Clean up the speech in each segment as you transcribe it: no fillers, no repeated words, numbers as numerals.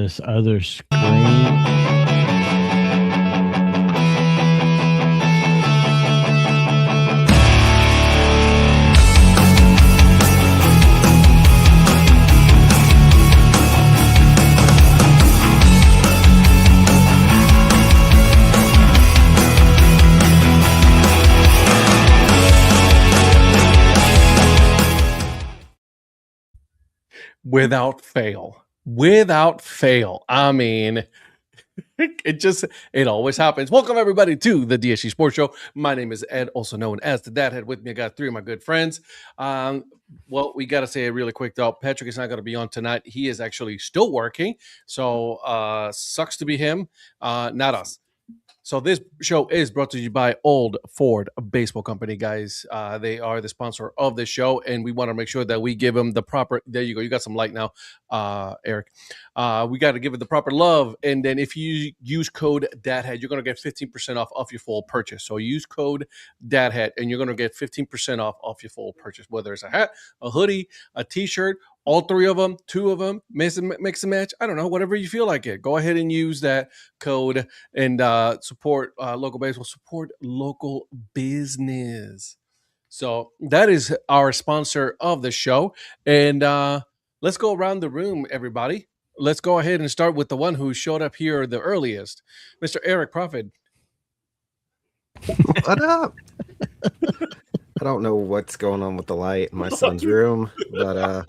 this other screen. Without fail. I mean, it always happens. Welcome everybody to the DHC Sports Show. My name is Ed, also known as the Dad Hat. With me, I got three of my good friends. Well, we got to say it really quick though. Patrick is not going to be on tonight. He is actually still working. So sucks to be him, not us. So this show is brought to you by Old Ford Baseball Company, guys. They are the sponsor of this show, and we want to make sure that we give them the proper. There you go. You got some light now, Eric. We got to give it the proper love, and then if you use code DADHAT, you're going to get 15% off your full purchase. So use code DADHAT, and you're going to get 15% off your full purchase, whether it's a hat, a hoodie, a T-shirt. All three of them, two of them, mix and match. I don't know, whatever you feel like it. Go ahead and use that code and support local baseball, support local business. So that is our sponsor of the show. And let's go around the room, everybody. Let's go ahead and start with the one who showed up here the earliest, Mr. Eric Prophet. What up? I don't know what's going on with the light in my son's room, but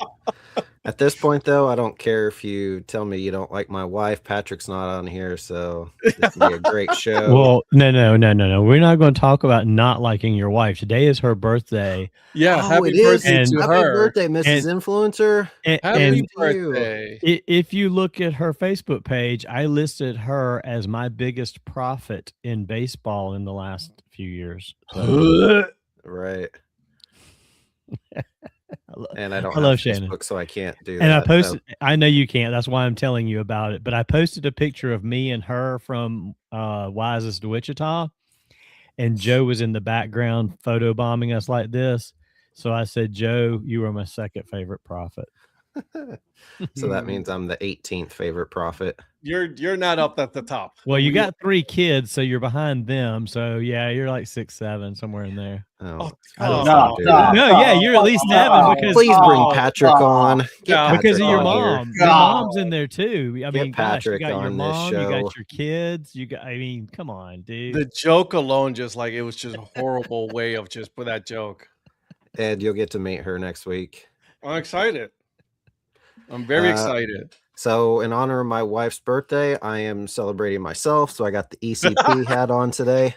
at this point, though, I don't care if you tell me you don't like my wife. Patrick's not on here, so this will be a great show. Well, no. We're not going to talk about not liking your wife. Today is her birthday. Yeah, happy birthday to her. Happy birthday, Mrs. Influencer. Happy birthday. If you look at her Facebook page, I listed her as my biggest profit in baseball in the last few years. So. Right. And I don't love have Shannon. Facebook, so I can't do and that. I posted. I know you can't. That's why I'm telling you about it. But I posted a picture of me and her from Wisest to Wichita, and Joe was in the background photo bombing us like this. So I said, Joe, you are my second favorite prophet. So that means I'm the 18th favorite prophet. You're not up at the top. Well, you got three kids, so you're behind them. So yeah, you're like 6, 7, somewhere in there. No, yeah, you're at least 7. Because please bring Patrick on. Because of your mom. Your mom's in there too. I mean, Patrick, you got your mom, you got your kids. I mean, come on, dude. The joke alone, just like it was just a horrible way of just for that joke. Ed, you'll get to meet her next week. I'm excited. I'm very excited. So in honor of my wife's birthday, I am celebrating myself. So I got the ECP hat on today.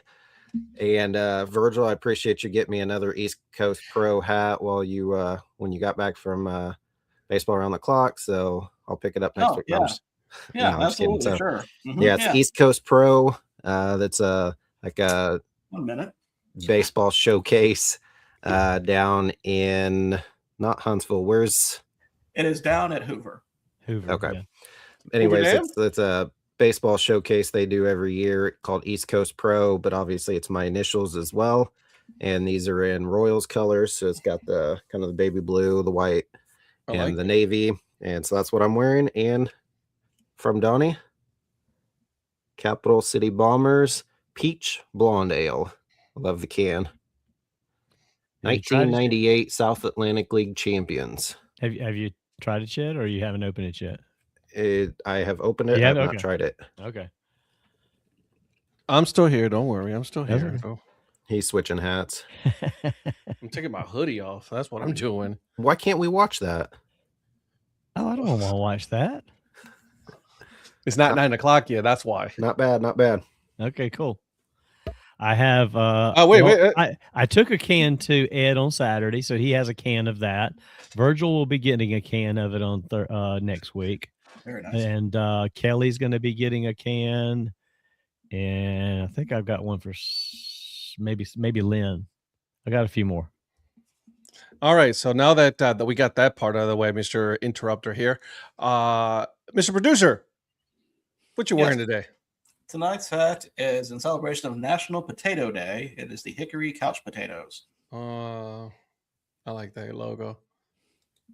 And Virgil, I appreciate you getting me another East Coast Pro hat while you when you got back from baseball around the clock. So I'll pick it up next week. Yeah, no, absolutely, so, sure. Mm-hmm. Yeah, it's East Coast Pro. That's like a 1 minute baseball showcase down in not Huntsville. Where's it is down at Hoover. Okay. Yeah. Anyways, it's a baseball showcase they do every year called East Coast Pro, but obviously it's my initials as well. And these are in Royals colors. So it's got the kind of the baby blue, the white, and the navy. And so that's what I'm wearing. And from Donnie, Capital City Bombers Peach Blonde Ale. I love the can. 1998 South Atlantic League champions. Have you tried it yet, or you haven't opened it yet? I have opened it. I have not tried it. Okay. I'm still here. Don't worry. I'm still here. Okay. He's switching hats. I'm taking my hoodie off. That's what I'm doing. Why can't we watch that? Oh, I don't want to watch that. It's not 9 o'clock yet. That's why. Not bad. Not bad. Okay, cool. I have wait. I took a can to Ed on Saturday, so he has a can of that. Virgil will be getting a can of it on next week. Very nice. And Kelly's going to be getting a can, and I think I've got one for maybe Lynn. I got a few more. All right, so now that we got that part out of the way, Mr. Interrupter here, Mr. Producer, what you wearing today? Tonight's hat is in celebration of National Potato Day. It is the Hickory Couch Potatoes. I like that logo.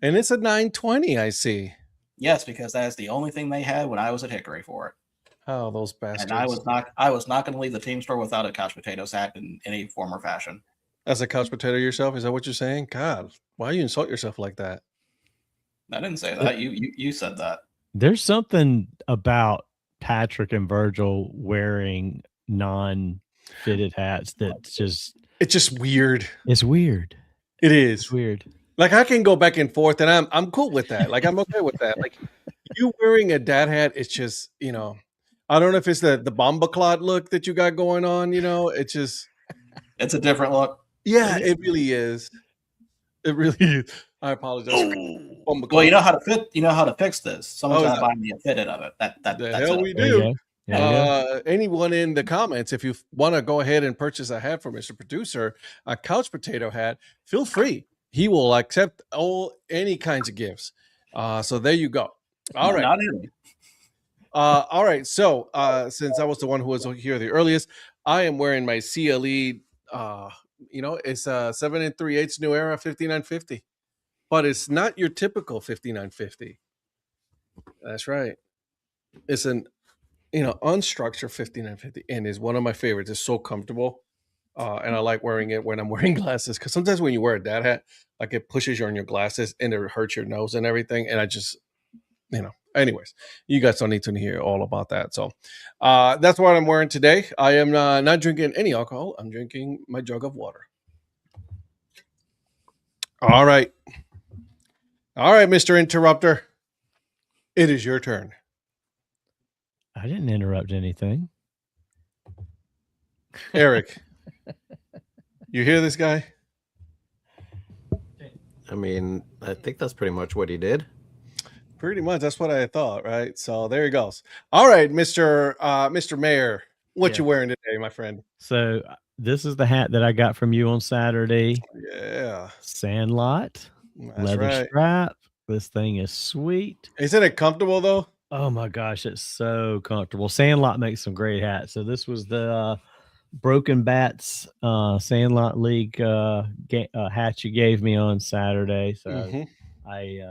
And it's a 920, I see. Yes, because that is the only thing they had when I was at Hickory for it. Oh, those bastards! And I was not going to leave the team store without a couch potatoes hat in any form or fashion. As a couch potato yourself, is that what you're saying? God, why you insult yourself like that? I didn't say that. You said that. There's something about Patrick and Virgil wearing non-fitted hats that's just It's just weird. it's weird. It is. It's weird. Like I can go back and forth, and I'm cool with that. Like I'm okay with that. Like you wearing a dad hat, it's just I don't know if it's the bomba clot look that you got going on. It's just it's a different look. Yeah, it really is. It really is. I apologize. Well, you know how to fit. You know how to fix this. Someone's got to buy me a fitted of it. That's hell it. we do. Anyone in the comments, if you want to go ahead and purchase a hat for Mr. Producer, a couch potato hat, feel free. He will accept any kinds of gifts. So there you go. All right. Not any. All right. So since I was the one who was here the earliest, I am wearing my CLE. It's a 7 3/8 New Era 5950, but it's not your typical 5950. That's right. It's an unstructured 5950, and is one of my favorites. It's so comfortable, and I like wearing it when I'm wearing glasses, because sometimes when you wear a dad hat, like it pushes you on your glasses and it hurts your nose and everything. And I just, anyways, you guys don't need to hear all about that. So that's what I'm wearing today. I am not drinking any alcohol. I'm drinking my jug of water. All right, Mr. Interrupter, it is your turn. I didn't interrupt anything. Eric, you hear this guy? I mean, I think that's pretty much what he did. Pretty much, that's what I thought, right? So there he goes. All right, Mr. Mayor, what you wearing today, my friend? So this is the hat that I got from you on Saturday. Yeah, Sandlot, leather strap. This thing is sweet. Isn't it comfortable though? Oh my gosh, it's so comfortable. Sandlot makes some great hats. So this was the Broken Bats Sandlot League hat you gave me on Saturday. So I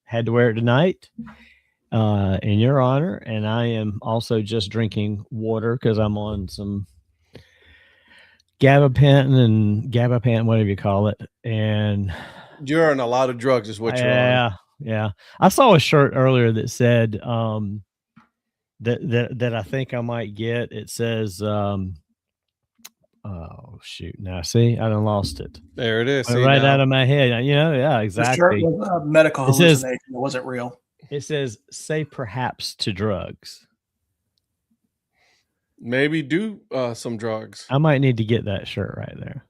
had to wear it tonight in your honor. And I am also just drinking water because I'm on some gabapentin, whatever you call it. And you're on a lot of drugs is what you're on. Yeah. I saw a shirt earlier that said that I think I might get. It says oh shoot. Now see, I done lost it. There it is. Right out of my head. Yeah, exactly. The shirt was a medical hallucination. It wasn't real. It says, say perhaps to drugs. Maybe do some drugs. I might need to get that shirt right there.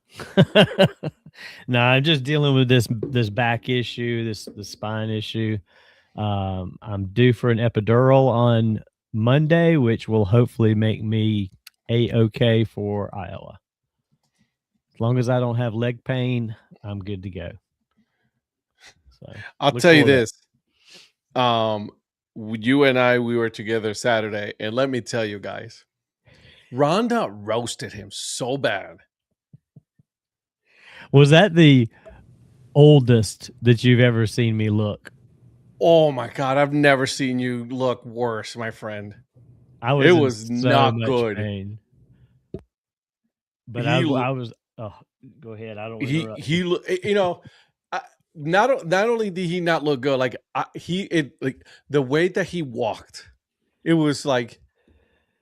No, I'm just dealing with this back issue, the spine issue. I'm due for an epidural on Monday, which will hopefully make me A-okay for Iowa. As long as I don't have leg pain, I'm good to go. So I'll tell you this. You and I, we were together Saturday, and let me tell you guys, Rhonda roasted him so bad. Was that the oldest that you've ever seen me look? Oh my God, I've never seen you look worse, my friend. It was not good. Pain. But I was. Oh, go ahead. I don't. Not only did he not look good, like the way that he walked, it was like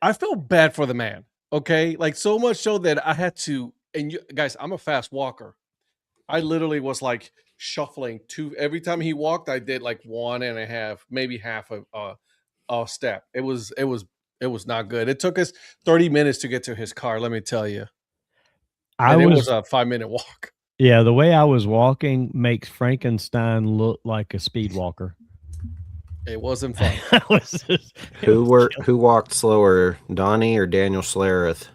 I felt bad for the man. Okay, like so much so that I had to. And you guys, I'm a fast walker. I literally was like shuffling every time he walked. I did like 1.5, maybe half a step. It was not good. It took us 30 minutes to get to his car. Let me tell you. It was a 5-minute walk. Yeah, the way I was walking makes Frankenstein look like a speed walker. It wasn't fun. Who walked slower, Donnie or Daniel Schlereth?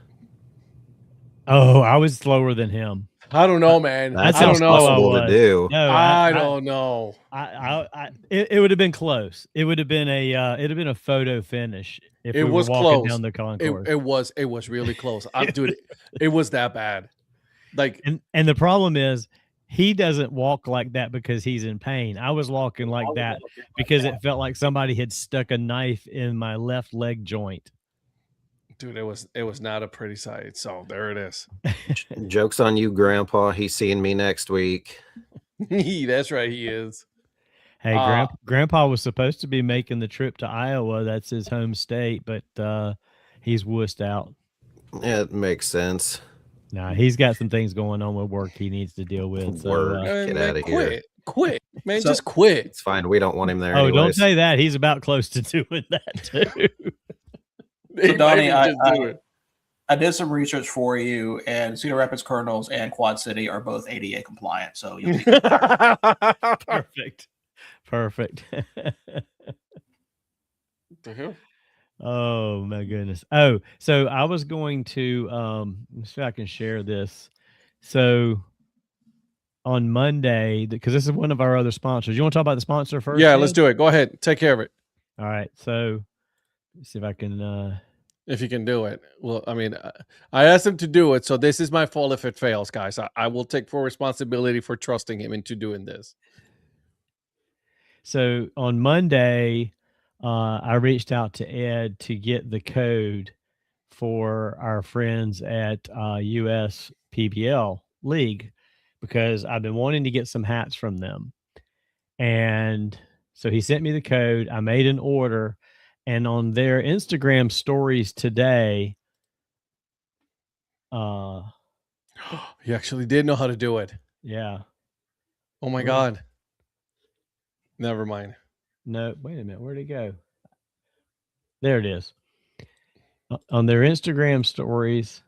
Oh, I was slower than him. I don't know, man. That's impossible to do. No, I don't know. It would have been close. It would have been a photo finish if it we was were walking close down the concourse. It was really close. Dude, it was that bad. Like, and the problem is he doesn't walk like that because he's in pain. I was walking like that because it felt like somebody had stuck a knife in my left leg joint. Dude, it was not a pretty sight. So there it is. Joke's on you, Grandpa. He's seeing me next week. That's right, he is. Hey, Grandpa was supposed to be making the trip to Iowa. That's his home state, but he's wussed out. Yeah, it makes sense. Nah, he's got some things going on with work he needs to deal with. So, Get out of here. Quit. Man, just quit. It's fine. We don't want him there Oh, anyways. don't say that. He's about close to doing that too. So Donnie, I did some research for you, and Cedar Rapids Colonels and Quad City are both ADA compliant. So you'll be Perfect. The hell? Oh my goodness. Oh, so I was going to let's see if I can share this. So on Monday, because this is one of our other sponsors. You want to talk about the sponsor first? Yeah, Ed? let's do it. Go ahead. Take care of it. All right. So let's see if I can if you can do it. Well, I mean, I asked him to do it, so this is my fault if it fails, guys. I will take full responsibility for trusting him into doing this. So on Monday, I reached out to Ed to get the code for our friends at US PBL League because I've been wanting to get some hats from them. And so he sent me the code. I made an order, and on their Instagram stories today, You actually did know how to do it. yeah. Oh my God. Never mind. No, wait a minute. Where'd it go? There it is. On their Instagram stories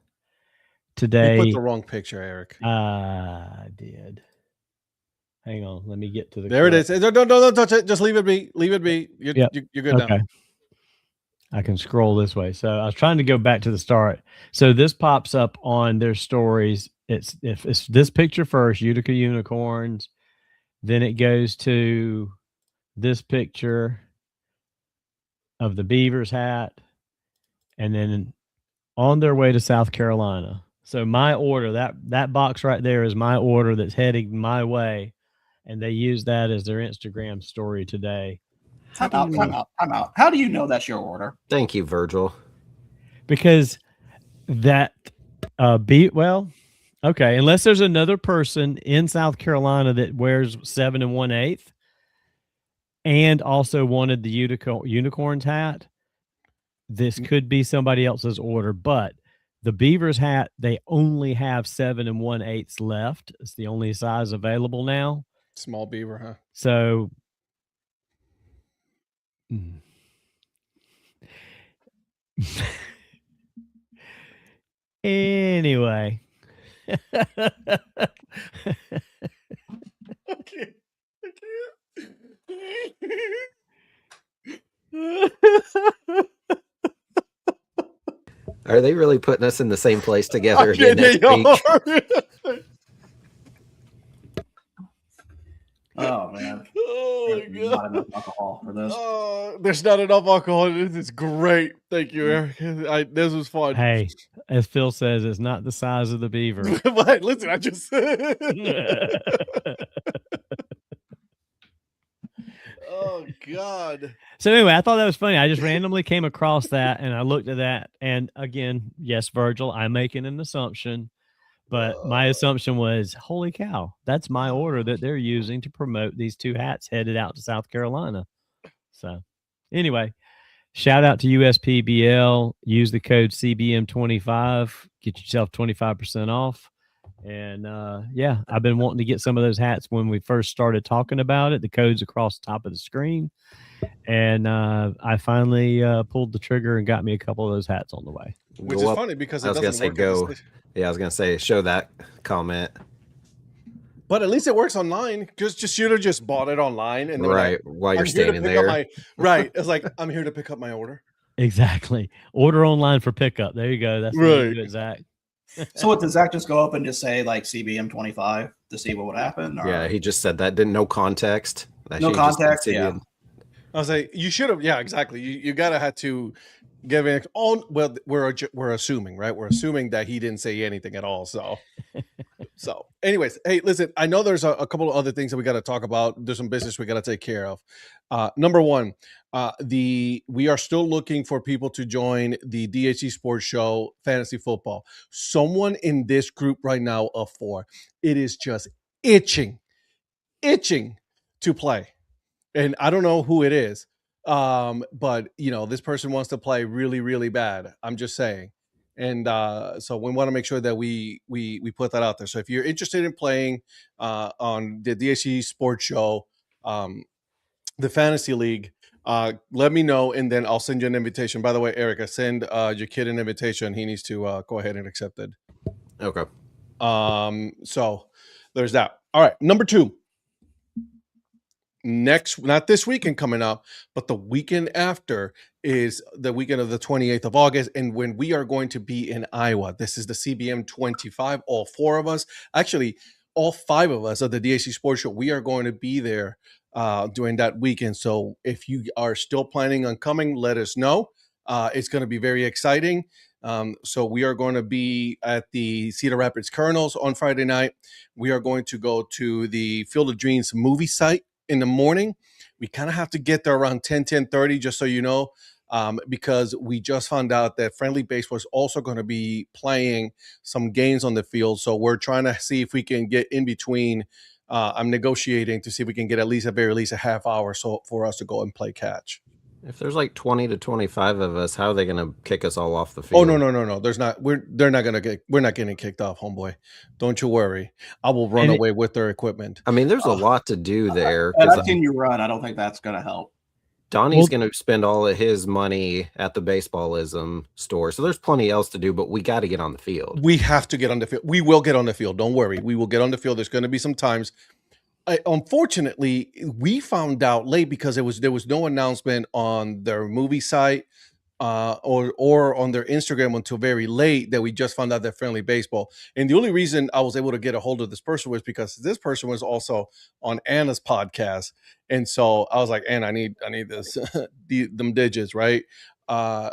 today. You put the wrong picture, Eric. I did. Hang on. Let me get to the. There it is. Don't touch it. Just leave it be. Leave it be. You're good now. I can scroll this way. So I was trying to go back to the start. So this pops up on their stories. It's this picture first, Utica Unicorns. Then it goes to this picture of the Beavers hat, and then on their way to South Carolina. So my order, that box right there is my order that's heading my way, and they use that as their Instagram story today. Time out. How do you know that's your order? Thank you, Virgil. Because that okay, unless there's another person in South Carolina that wears 7 1/8 and also wanted the Utica Unicorns hat, this could be somebody else's order. But the Beavers hat, they only have 7 1/8 left. It's the only size available now. Small beaver, huh? So anyway. Okay. Are they really putting us in the same place together again They next are. week? Oh man. Oh my There's God. not enough alcohol for this. There's not enough alcohol. This is great. Thank you, Eric. This was fun. Hey, as Phil says, it's not the size of the beaver. But listen, I just. Oh God. So anyway, I thought that was funny. I just randomly came across that and I looked at that. And again, yes, Virgil, I'm making an assumption, but my assumption was, holy cow, that's my order that they're using to promote these two hats headed out to South Carolina. So anyway, shout out to USPBL. Use the code CBM25. Get yourself 25% off. And yeah, I've been wanting to get some of those hats when we first started talking about it. The code's across the top of the screen. And I finally pulled the trigger and got me a couple of those hats on the way. Which is funny because I was going to say go. Yeah, I was going to say show that comment. But at least it works online. Just should have just bought it online and right while you're standing there. Right, it's like I'm here to pick up my order. Exactly. Order online for pickup. There you go. That's right, good, Zach. So what, does Zach just go up and just say like CBM 25 to see what would happen? Or? Yeah, he just said that. Didn't no context. No context. Yeah. I was like, you should have. Yeah, exactly. You gotta have to give it. Oh, well, we're assuming, right? We're assuming that he didn't say anything at all. So So, anyways, hey, listen, I know there's a couple of other things that we got to talk about. There's some business we got to take care of. Number one, we are still looking for people to join the DHC Sports Show Fantasy Football. Someone in this group right now of 4, it is just itching to play. And I don't know who it is. But this person wants to play really, really bad. I'm just saying. And so we want to make sure that we put that out there. So if you're interested in playing on the DHC Sports Show, the Fantasy League, let me know, and then I'll send you an invitation. By the way, Eric, I send your kid an invitation. He needs to go ahead and accept it. Okay. So there's that. All right, number 2. Not this weekend coming up, but the weekend after is the weekend of the 28th of August, and when we are going to be in Iowa. This is the CBM 25. All 4 of us, actually all 5 of us of the DHC Sports Show, we are going to be there during that weekend. So if you are still planning on coming, let us know. It's going to be very exciting. So we are going to be at the Cedar Rapids Colonels on Friday night. We are going to go to the Field of Dreams movie site in the morning. We kind of have to get there around 10:30, just so you know, because we just found out that Friendly Baseball is also going to be playing some games on the field. So we're trying to see if we can get in between. I'm negotiating to see if we can get at least a half hour so for us to go and play catch. If there's like 20 to 25 of us, how are they going to kick us all off the field? Oh, no. There's not. We're not getting kicked off, homeboy. Don't you worry. I will run away with their equipment. I mean, there's a lot to do there. I've seen you run. I don't think that's going to help. Donnie's going to spend all of his money at the Baseballism store. So there's plenty else to do, but we got to get on the field. We have to get on the field. We will get on the field. Don't worry. We will get on the field. There's going to be some times. Unfortunately, we found out late because there was no announcement on their movie site or on their Instagram until very late that we just found out that Friendly Baseball. And the only reason I was able to get a hold of this person was because this person was also on Anna's podcast. And so I was like, Anna, I need this, them digits, right?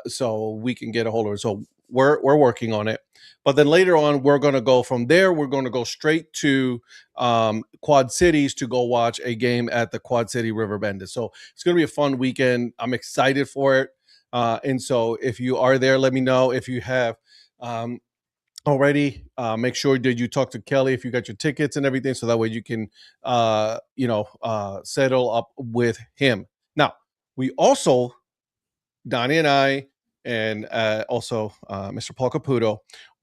So we can get a hold of it. So we're working on it. But then later on, we're going to go from there. We're going to go straight to Quad Cities to go watch a game at the Quad City River Bandits. So it's going to be a fun weekend. I'm excited for it. And so if you are there, let me know. If you have already, make sure that you talk to Kelly if you got your tickets and everything. So that way you can, settle up with him. Now, we also, Donnie and I, and also Mr. Paul Caputo,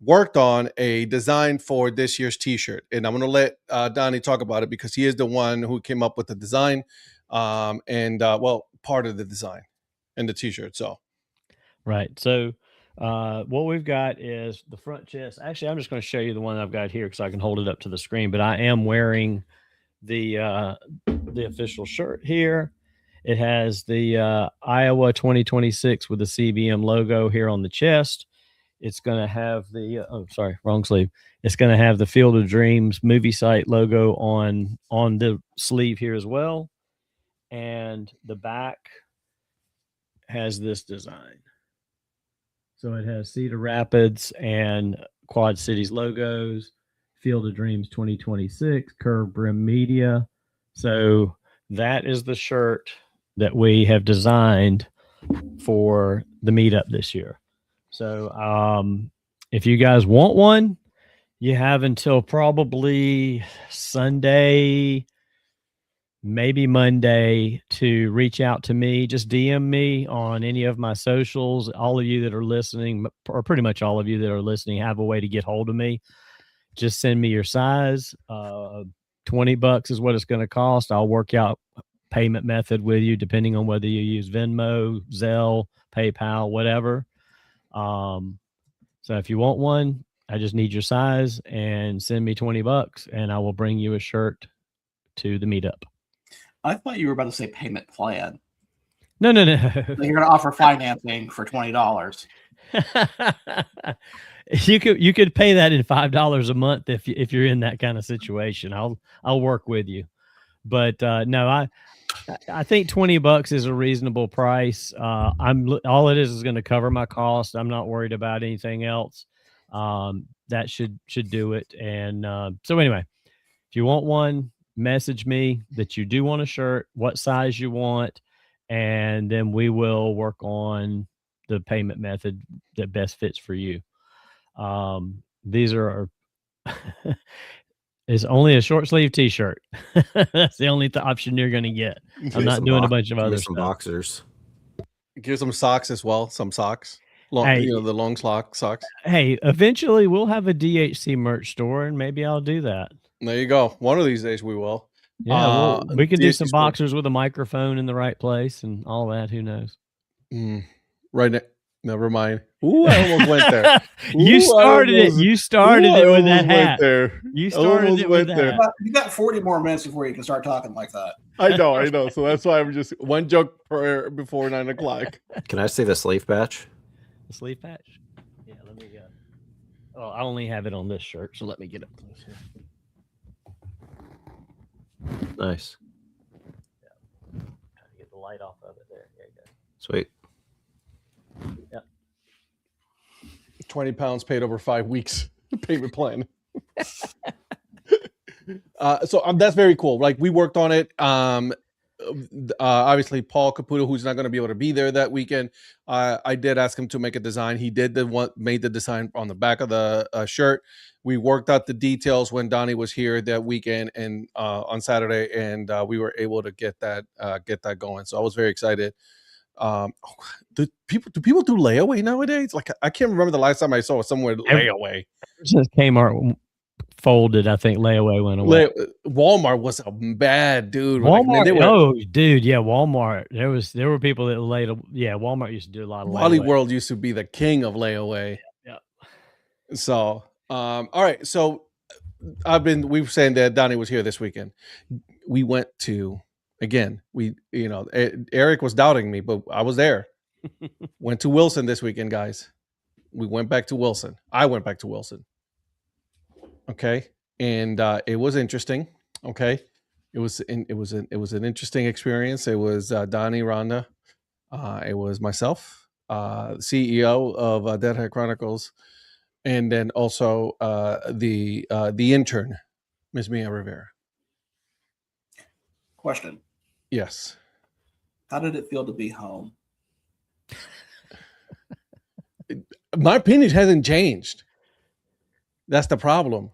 worked on a design for this year's T-shirt. And I'm going to let Donnie talk about it because he is the one who came up with the design part of the design and the T-shirt. So, right. So what we've got is the front chest. Actually, I'm just going to show you the one I've got here because I can hold it up to the screen. But I am wearing the official shirt here. It has the Iowa 2026 with the CBM logo here on the chest. It's going to have the wrong sleeve. It's going to have the Field of Dreams movie site logo on the sleeve here as well. And the back has this design. So it has Cedar Rapids and Quad Cities logos, Field of Dreams 2026, Curved Brim Media. So that is the shirt that we have designed for the meetup this year. So if you guys want one, you have until probably Sunday, maybe Monday, to reach out to me. Just DM me on any of my socials. All of you that are listening, or pretty much all of you that are listening, have a way to get hold of me. Just send me your size. $20 is what it's going to cost. I'll work out payment method with you depending on whether you use Venmo, Zelle, PayPal, whatever. So if you want one, I just need your size and send me $20 and I will bring you a shirt to the meetup. I thought you were about to say payment plan. No. You're going to offer financing for $20. You could pay that in $5 a month if you're in that kind of situation. I'll work with you. But no, I think $20 is a reasonable price. All it is going to cover my cost. I'm not worried about anything else. That should do it. And so anyway, if you want one, message me that you do want a shirt, what size you want, and then we will work on the payment method that best fits for you. These are it's only a short sleeve t-shirt. That's the only option you're going to get. I'm not doing a bunch of other stuff. Boxers. Give some socks as well. Some socks. Long, Hey, the long socks. Hey, eventually we'll have a DHC merch store, and maybe I'll do that. There you go. One of these days we will. Yeah, we can do DHC some boxers with a microphone in the right place and all that. Who knows? Right now. Never mind. Ooh, I almost went there. You started it. You started it with that hat. You started it with that. You got 40 more minutes before you can start talking like that. I know. So that's why I'm just one joke before 9 o'clock. Can I see the sleeve patch? The sleeve patch? Yeah, let me go. Oh, I only have it on this shirt, so let me get up close here. Nice. Yeah. Trying to get the light off of it there. There you go. Sweet. Yeah. 20 pounds paid over 5 weeks payment plan. So that's very cool. Like we worked on it. Obviously Paul Caputo, who's not going to be able to be there that weekend. I did ask him to make a design. He did made the design on the back of the shirt. We worked out the details when Donnie was here that weekend and on Saturday, and we were able to get that going. So I was very excited. Do people do layaway nowadays? Like I can't remember the last time I saw someone layaway. Since Kmart folded, I think layaway went away. Walmart was a bad dude. Walmart, dude, yeah, Walmart. There were people that Walmart used to do a lot of Wally layaway. World used to be the king of layaway. Yeah. So, all right. So we were saying that Donnie was here this weekend. We went to. Again, Eric was doubting me, but I was there. Went to Wilson this weekend, guys. We went back to Wilson. I went back to Wilson. Okay, and it was interesting. Okay, it was an interesting experience. It was Donnie, Rhonda. It was myself, CEO of Dad Hat Chronicles, and then also the intern, Ms. Mia Rivera. Question. Yes. How did it feel to be home? My opinion hasn't changed. That's the problem.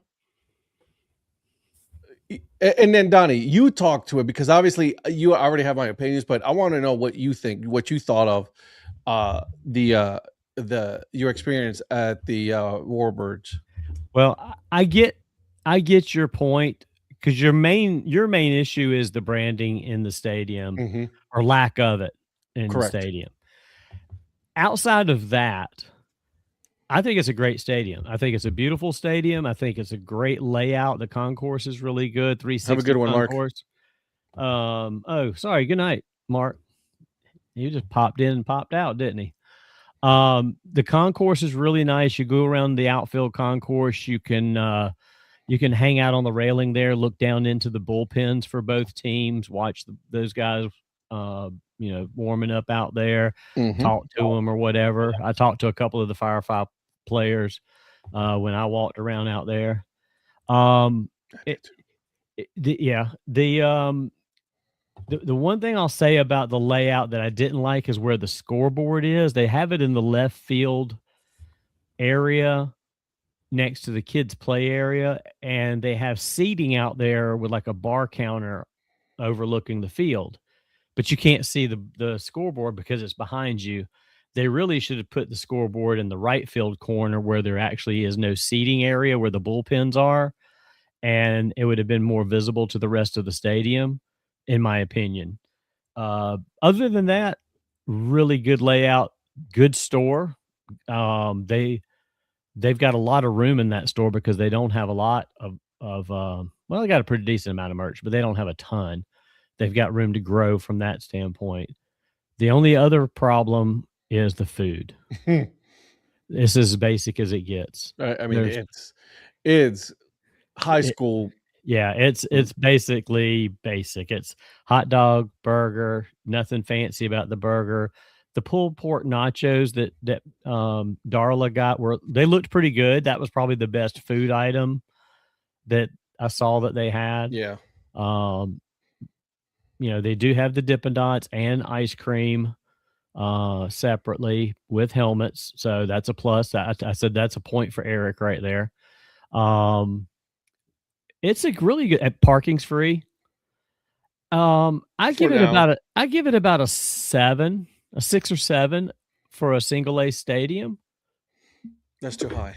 And then Donnie, you talk to it because obviously you already have my opinions, but I want to know what you think, what you thought of your experience at the Warbirds. Well, I get your point. Because your main issue is the branding in the stadium or lack of it in the stadium. Outside of that, I think it's a great stadium. I think it's a beautiful stadium. I think it's a great layout. The concourse is really good. 360 Have a good one, concourse. Mark. Oh, sorry. Good night, Mark. He just popped in and popped out, didn't he? The concourse is really nice. You go around the outfield concourse. You can hang out on the railing there, look down into the bullpens for both teams, watch those guys, warming up out there, talk to them or whatever. I talked to a couple of the Firefly players when I walked around out there. The one thing I'll say about the layout that I didn't like is where the scoreboard is. They have it in the left field area next to the kids' play area, and they have seating out there with like a bar counter overlooking the field, but you can't see the scoreboard because it's behind you. They really should have put the scoreboard in the right field corner where there actually is no seating area where the bullpens are, and it would have been more visible to the rest of the stadium, in my opinion. Other than that, really good layout, good store. They've got a lot of room in that store because they don't have a lot of they got a pretty decent amount of merch, but they don't have a ton. They've got room to grow from that standpoint. The only other problem is the food. It's as basic as it gets. I mean, it's high school. Yeah, it's basically basic. It's hot dog, burger, nothing fancy about the burger. the pulled pork nachos that Darla got they looked pretty good. That was probably the best food item that I saw that they had. Yeah. They do have the Dippin' Dots and ice cream separately with helmets, so that's a plus. I said that's a point for Eric right there. It's a really good. Parking's free. I give it about a 7, a 6 or 7 for a single A stadium. That's too high.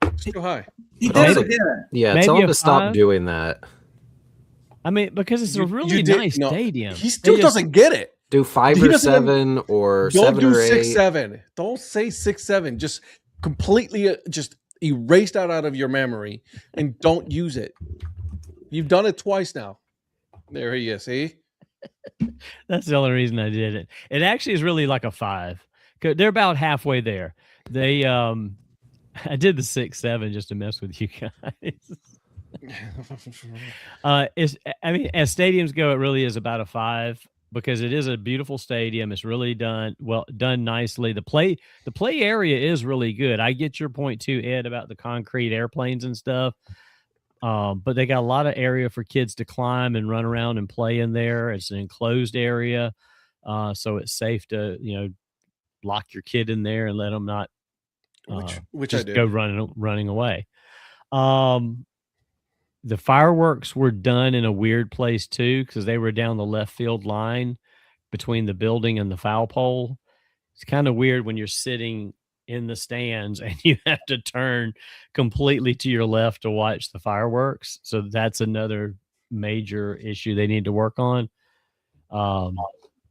It's too high. Yeah, tell him to stop doing that. I mean, because it's a really nice stadium. He still doesn't get it. Do 5 or 7 or 7 or 8. 6, 7. Don't say 6, 7. Just completely just erase that out of your memory and don't use it. You've done it twice now. There he is. See? That's the only reason I did it. It actually is really like a 5. They're about halfway there. They I did the 6, 7 just to mess with you guys. As stadiums go, it really is about a 5 because it is a beautiful stadium. It's really done nicely. The play area is really good. I get your point too, Ed, about the concrete airplanes and stuff. But they got a lot of area for kids to climb and run around and play in there. It's an enclosed area, so it's safe to lock your kid in there and let them not which just I did. go running away. The fireworks were done in a weird place too, because they were down the left field line between the building and the foul pole. It's kind of weird when you're sitting in the stands and you have to turn completely to your left to watch the fireworks. So that's another major issue they need to work on.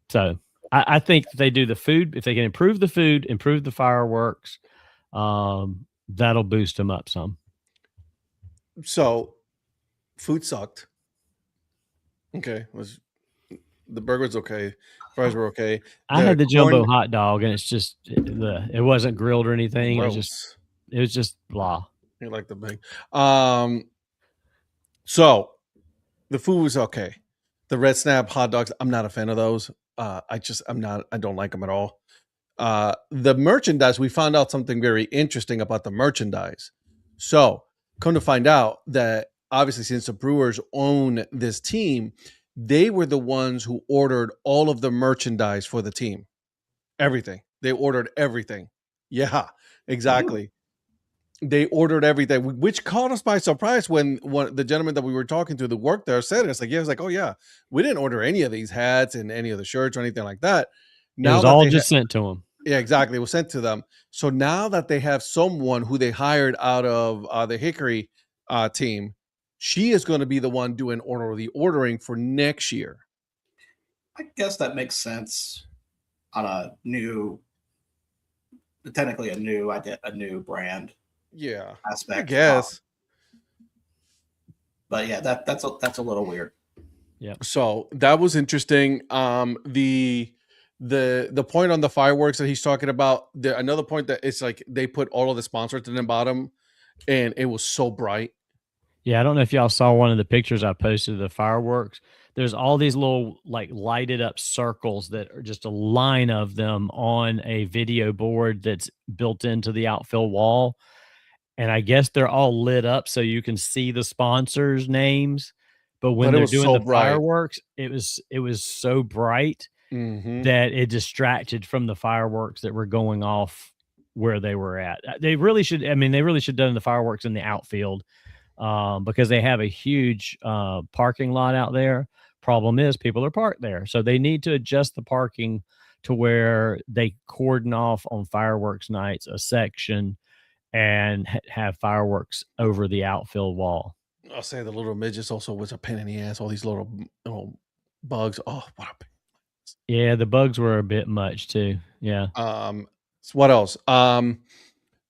So I think if they do the food, if they can improve the food, improve the fireworks, that'll boost them up some. So food sucked. Okay. The burger was okay. Fries were okay. I had the jumbo hot dog, and it's just it wasn't grilled or anything. It was just blah. You like the big. So the food was okay. The Red Snap hot dogs, I'm not a fan of those. I don't like them at all. The merchandise, we found out something very interesting about the merchandise. So come to find out that obviously since the Brewers own this team, they were the ones who ordered all of the merchandise for the team. Everything. They ordered everything. Yeah, exactly. They ordered everything, which caught us by surprise when the gentleman that we were talking to that worked there said it. It's like, yeah, it's like, oh yeah, we didn't order any of these hats and any of the shirts or anything like that. Now it was all just sent to them. Yeah, exactly. It was sent to them. So now that they have someone who they hired out of the Hickory team, she is going to be the one doing the ordering for next year. I guess that makes sense on technically a new brand. Yeah, aspect. I guess. But yeah, that's a little weird. Yeah. So that was interesting. The point on the fireworks that he's talking about, another point that it's like they put all of the sponsors in the bottom, and it was so bright. Yeah, I don't know if y'all saw one of the pictures I posted of the fireworks. There's all these little like lighted up circles that are just a line of them on a video board that's built into the outfield wall. And I guess they're all lit up so you can see the sponsors' names. But when they're doing the fireworks, it was so bright that it distracted from the fireworks that were going off where they were at. They really should have done the fireworks in the outfield. Because they have a huge parking lot out there. Problem is people are parked there. So they need to adjust the parking to where they cordon off on fireworks nights a section and have fireworks over the outfield wall. I'll say the little midgets also was a pain in the ass. All these little bugs. Oh, what a pain. Yeah, the bugs were a bit much too. Yeah. What else?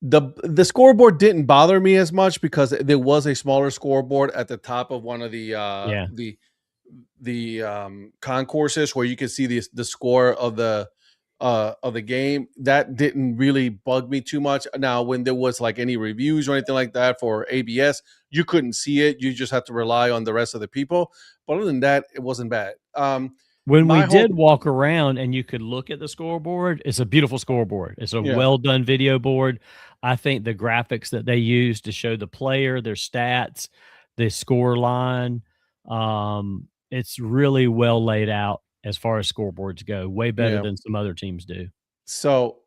The scoreboard didn't bother me as much because there was a smaller scoreboard at the top of one of the concourses where you can see the score of the game. That didn't really bug me too much. Now, when there was like any reviews or anything like that for ABS, you couldn't see it. You just have to rely on the rest of the people. But other than that, it wasn't bad. When we My did whole- walk around and you could look at the scoreboard, it's a beautiful scoreboard. It's a Yeah. well done video board. I think the graphics that they use to show the player, their stats, the score line, it's really well laid out as far as scoreboards go. Way better Yeah. than some other teams do. So,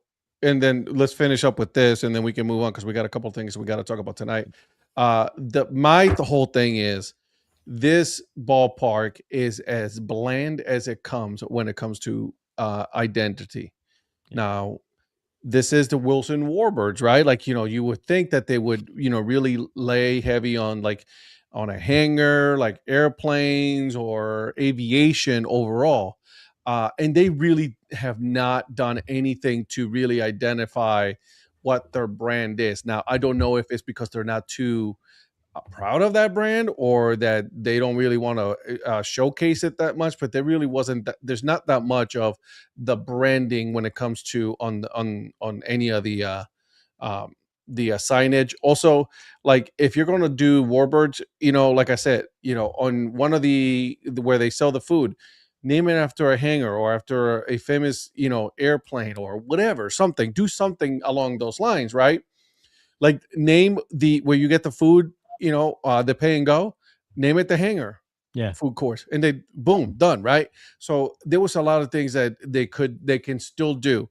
and then let's finish up with this, and then we can move on because we got a couple things we got to talk about tonight. The whole thing is this ballpark is as bland as it comes when it comes to identity. Yeah. Now, this is the Wilson Warbirds, right? Like, you would think that they would, really lay heavy on on a hangar, like airplanes or aviation overall. And they really have not done anything to really identify what their brand is. Now, I don't know if it's because they're not too proud of that brand or that they don't really want to showcase it that much, but there really wasn't there's not that much of the branding when it comes to on any of the signage. Also, like if you're going to do Warbirds, like I said, on one of where they sell the food, name it after a hangar or after a famous airplane or whatever, something, do something along those lines, right? Like name where you get the food, the pay and go, name it the hangar, food course, and they boom, done, right? So there was a lot of things that they can still do.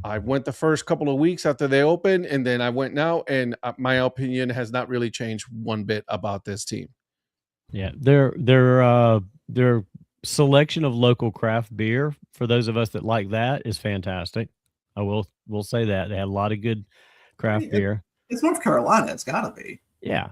I went the first couple of weeks after they opened, and then I went now, and my opinion has not really changed one bit about this team. Yeah, their selection of local craft beer for those of us that like that is fantastic. I will say that they had a lot of good craft beer. It's North Carolina. It's got to be. Yeah.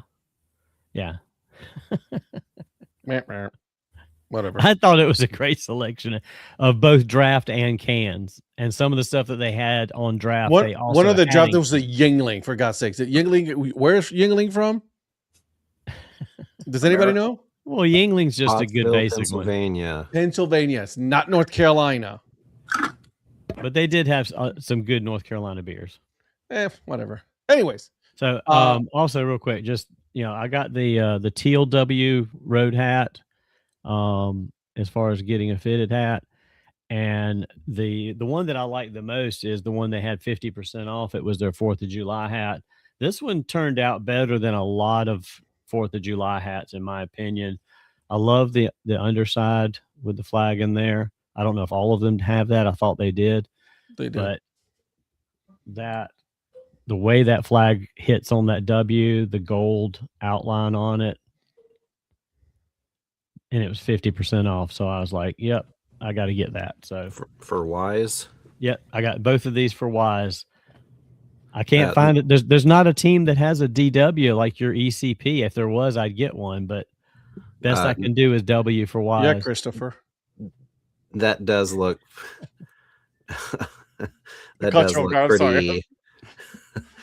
Whatever. I thought it was a great selection of both draft and cans, and some of the stuff that they had on draft. One of the draft was a Yingling, for God's sakes. Yingling, where's Yingling from? Does anybody know? Well, Yingling's just a good basic Pennsylvania. one. Pennsylvania. It's not North Carolina. But they did have some good North Carolina beers. Whatever. Anyways. So also real quick, just, I got the Teal W road hat as far as getting a fitted hat. And the one that I like the most is the one they had 50% off. It was their 4th of July hat. This one turned out better than a lot of 4th of July hats, in my opinion. I love the underside with the flag in there. I don't know if all of them have that. I thought they did. They did. But the way that flag hits on that W, the gold outline on it, and it was 50% off. So I was like, yep, I got to get that. So for Wise. Yep, I got both of these for Wise. I can't find it. There's not a team that has a DW like your ECP. If there was, I'd get one, but best I can do is W for Wise. Yeah, Christopher. That does look pretty.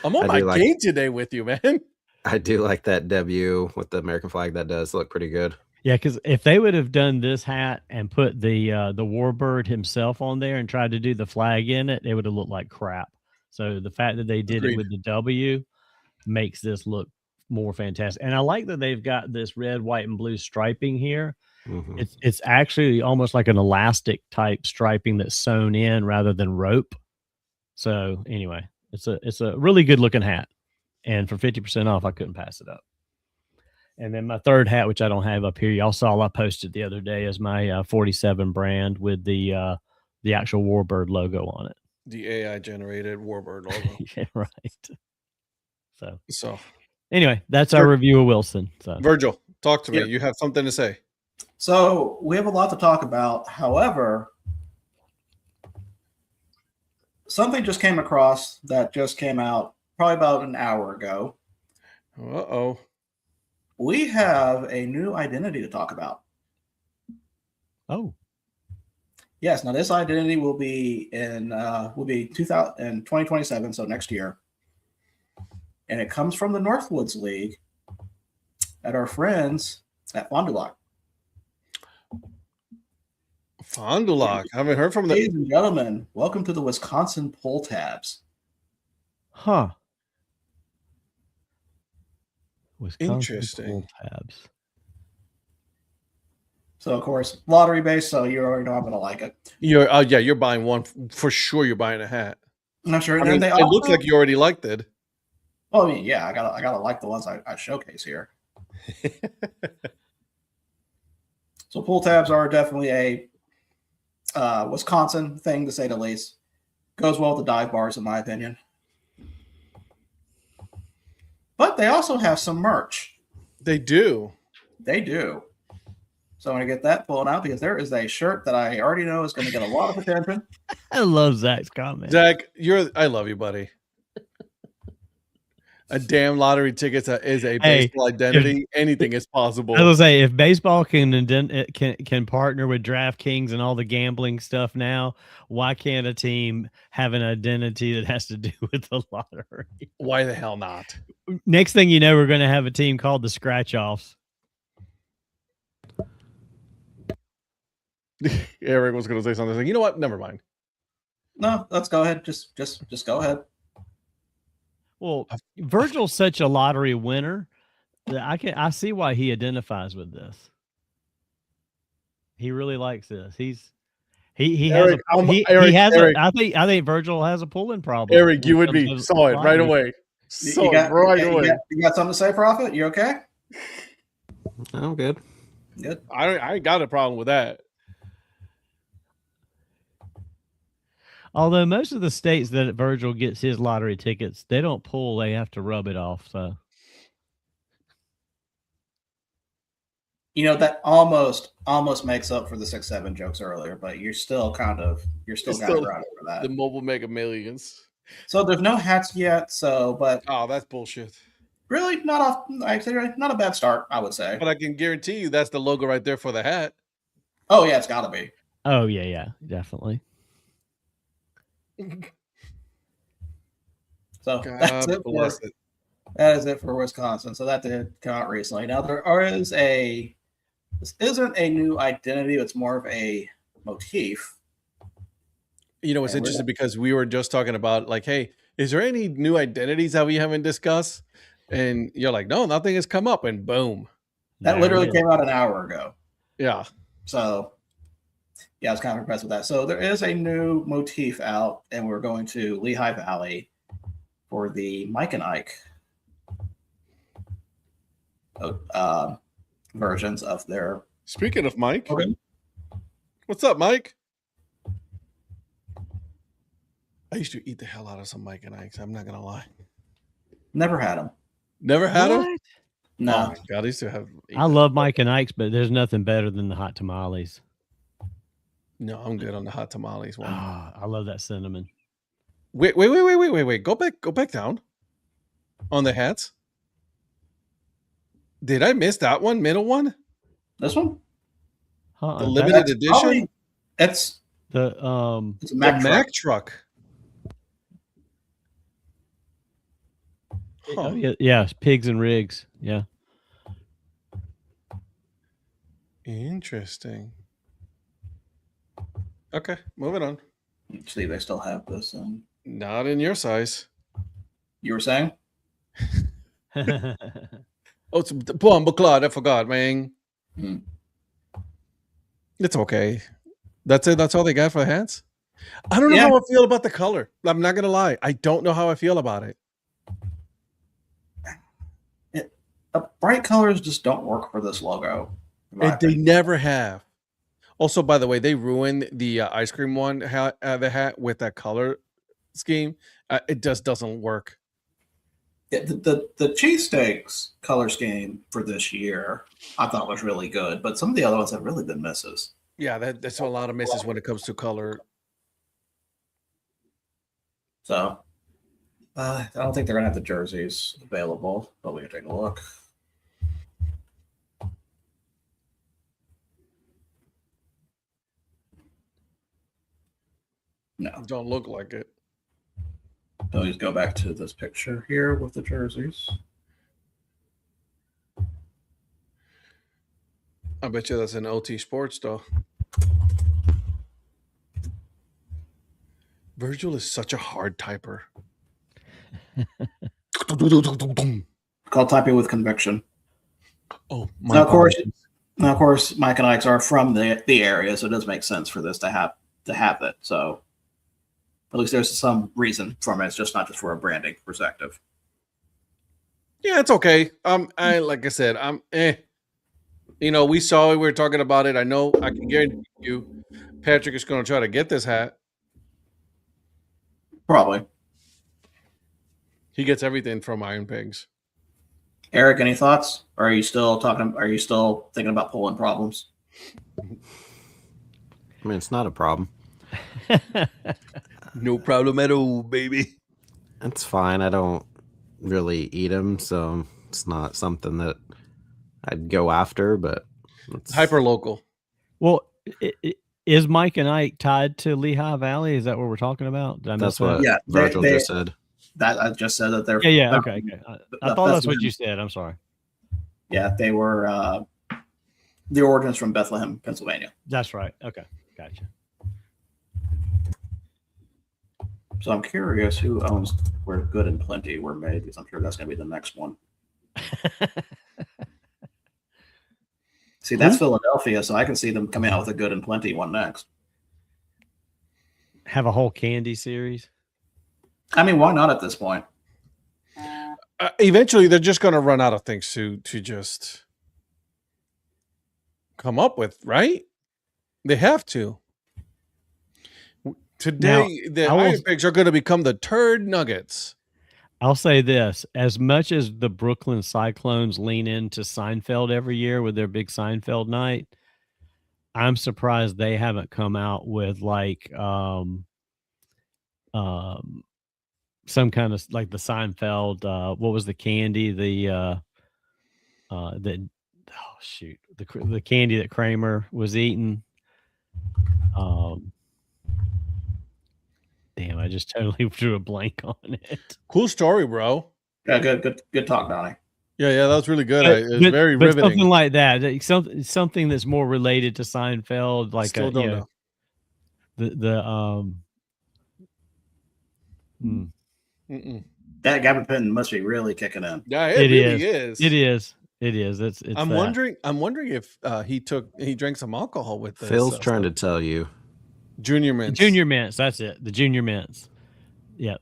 I'm on my game today with you, man. I do like that W with the American flag. That does look pretty good. Yeah, because if they would have done this hat and put the Warbird himself on there and tried to do the flag in it, it would have looked like crap. So the fact that they did it with the W makes this look more fantastic. And I like that they've got this red, white, and blue striping here. Mm-hmm. It's actually almost like an elastic type striping that's sewn in rather than rope. So anyway, it's a really good looking hat. And for 50% off, I couldn't pass it up. And then my third hat, which I don't have up here, y'all saw I posted the other day, is my 47 brand with the actual Warbird logo on it. The AI generated Warbird logo. Yeah, right. So anyway, that's our review of Wilson. So Virgil, talk to me. You have something to say. So we have a lot to talk about. However, something just came across that just came out probably about an hour ago. Uh-oh. We have a new identity to talk about. Oh. Yes. Now this identity will be in 2027, so next year. And it comes from the Northwoods League at our friends at Fond du Lac. Fond du Lac. I haven't heard from them. Ladies and gentlemen, welcome to the Wisconsin Pull Tabs. Huh. Wisconsin. Interesting. Pull Tabs. So of course, lottery based. So you already know I'm gonna like it. You're buying one for sure. You're buying a hat. I'm not sure. I mean, it looks like you already liked it. Well, I mean, yeah, I gotta like the ones I showcase here. So pull tabs are definitely a Wisconsin thing, to say the least. Goes well with the dive bars, in my opinion. But they also have some merch. They do. They do. So I'm going to get that pulled out because there is a shirt that I already know is going to get a lot of attention. I love Zach's comment. Zach, I love you, buddy. A damn lottery ticket is a baseball identity. Anything is possible. I was say, if baseball can partner with DraftKings and all the gambling stuff now, why can't a team have an identity that has to do with the lottery? Why the hell not? Next thing you know, we're going to have a team called the Scratch Offs. Eric was going to say something. Like, you know what? Never mind. No, let's go ahead. Just go ahead. Well, Virgil's such a lottery winner that I see why he identifies with this. He really likes this. I think Virgil has a pulling problem. Eric, you would be saw it right away. You got something to say, Prophet? You okay? I'm good. Good. I ain't got a problem with that. Although most of the states that Virgil gets his lottery tickets, they don't pull; they have to rub it off. So, that almost makes up for the 6-7 jokes earlier, but you're still kind of around over that. The Mobile Mega Millions. So there's no hats yet. But that's bullshit. Really, not a bad start, I would say. But I can guarantee you that's the logo right there for the hat. Oh yeah, it's got to be. Oh yeah, definitely. So that's it. That is it for Wisconsin. So that did come out recently. Now this isn't a new identity; it's more of a motif. It's interesting because we were just talking about like, hey, is there any new identities that we haven't discussed? And you're like, no, nothing has come up, and boom, that literally came out an hour ago. Yeah. So. Yeah, I was kind of impressed with that. So there is a new motif out, and we're going to Lehigh Valley for the Mike and Ike versions of their. Speaking of Mike, what's up, Mike? I used to eat the hell out of some Mike and Ikes. I'm not gonna lie. Never had them. Never had them? No. Oh my God, I used to have. I love Mike and Ike's, but there's nothing better than the hot tamales. No, I'm good on the hot tamales one. I love that cinnamon. Wait. Go back down on the hats. Did I miss that one? Middle one? This one? The limited edition? It's the Mack truck. Huh. Yeah, pigs and rigs. Yeah. Interesting. Okay, moving on. Let's see if they still have this. Not in your size. You were saying? It's Bomba Claude. I forgot, man. It's okay. That's it. That's all they got for the hats. I don't know how I feel about the color. I'm not gonna lie. I don't know how I feel about it. Bright colors just don't work for this logo. They never have. Also, by the way, they ruined the ice cream one, the hat with that color scheme. It just doesn't work. The cheesesteaks color scheme for this year, I thought was really good, but some of the other ones have really been misses. Yeah, that's a lot of misses when it comes to color. So, I don't think they're going to have the jerseys available, but we can take a look. No. Don't look like it. So just go back to this picture here with the jerseys. I bet you that's an OT Sports, though. Virgil is such a hard typer. Called typing with conviction. Oh, now, of course, Now, of course, Mike and Ike's are from the area, so it does make sense for this to have it. So at least there's some reason from it. It's just not just for a branding perspective. Yeah, it's okay. Like I said, we saw it, we were talking about it. I know I can guarantee you Patrick is going to try to get this hat. Probably. He gets everything from Iron Pigs. Eric, any thoughts? Or are you still thinking about polling problems? I mean, it's not a problem. No problem at all, baby. It's fine. I don't really eat them, so it's not something that I'd go after, but it's hyper local. Well, is Mike and Ike tied to Lehigh Valley? Is that what we're talking about? That's what Virgil just said. That I just said that they're okay. I thought that's what you said. I'm sorry. Yeah, they were the origins from Bethlehem, Pennsylvania. That's right. Okay, gotcha. So I'm curious who owns where Good and Plenty were made, because I'm sure that's going to be the next one. See, that's Philadelphia, so I can see them coming out with a Good and Plenty one next. Have a whole candy series. I mean, why not at this point? Eventually, they're just going to run out of things to just come up with, right? They have to. Today, the Iron Pigs are going to become the Turd Nuggets. I'll say this. As much as the Brooklyn Cyclones lean into Seinfeld every year with their big Seinfeld night, I'm surprised they haven't come out with like some kind of like the Seinfeld, what was the candy? The candy that Kramer was eating. Damn, I just totally drew a blank on it. Cool story, bro. Yeah, good talk, Donnie. Yeah, that was really good. It was very riveting. Something like that, something that's more related to Seinfeld, like Still don't know. That gabapentin must be really kicking in. Yeah, it really is. It is. It's I'm wondering if he drank some alcohol with this. Phil's trying to tell you. Junior Mints. Junior Mints. That's it. The Junior Mints. Yep.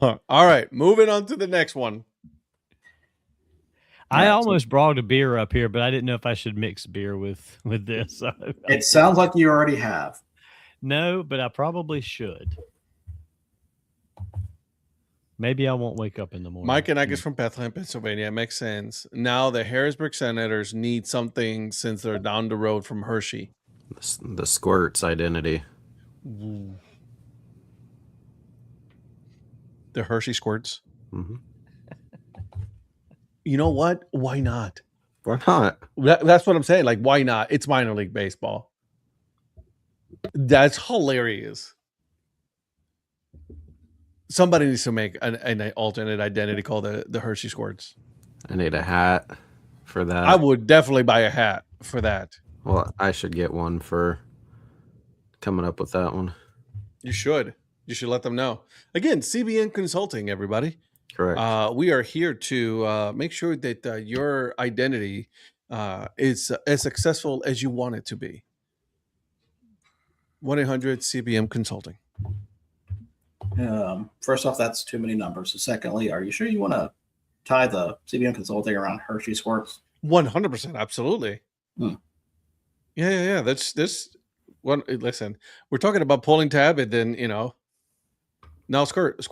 All right, moving on to the next one. I almost brought a beer up here, but I didn't know if I should mix beer with this. So it sounds like you already have. No, but I probably should. Maybe I won't wake up in the morning. Mike and Ike is from Bethlehem, Pennsylvania. It makes sense. Now the Harrisburg Senators need something since they're down the road from Hershey. The Squirts identity. Ooh. The Hershey Squirts. Mm-hmm. You know what? Why not? Why not? That's what I'm saying. Like, why not? It's minor league baseball. That's hilarious. Somebody needs to make an alternate identity called the Hershey Squirts. I need a hat for that. I would definitely buy a hat for that. Well, I should get one for coming up with that one. You should. You should let them know. Again, CBN Consulting, everybody. Correct. We are here to make sure that your identity is as successful as you want it to be. 1-800-CBM Consulting. First off, that's too many numbers. So secondly, are you sure you want to tie the CBN Consulting around Hershey Squirts? 100%. Absolutely. Yeah. That's this one. Listen, we're talking about pulling tab, and then now squirts.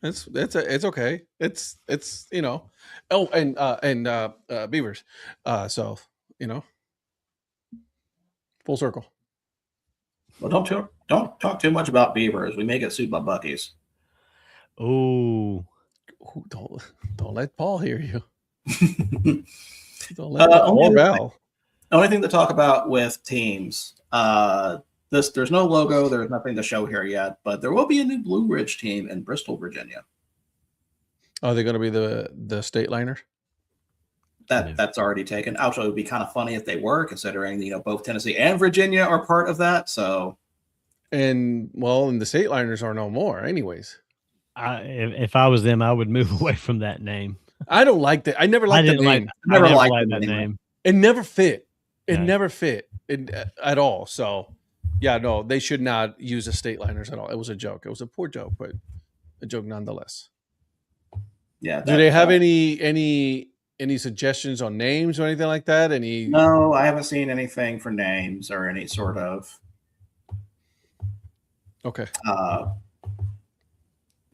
It's okay. It's Oh, and beavers. So full circle. Well, don't talk too much about beavers. We may get sued by Buc-ee's. Oh, don't let Paul hear you. Don't let Paul Bell. Only thing to talk about with teams. There's no logo. There's nothing to show here yet, but there will be a new Blue Ridge team in Bristol, Virginia. Are they going to be the state liner? That's already taken. Actually, it would be kind of funny if they were, considering both Tennessee and Virginia are part of that. So, and the state liners are no more, anyways. If I was them, I would move away from that name. I don't like that. I never I liked the didn't like. name. I never liked liked the that name. name. It never fit. It No. never fit at all. So, yeah, no, they should not use the state liners at all. It was a joke. It was a poor joke, but a joke nonetheless. Yeah. Do they have any suggestions on names or anything like that? Any? No, I haven't seen anything for names or any sort of Okay.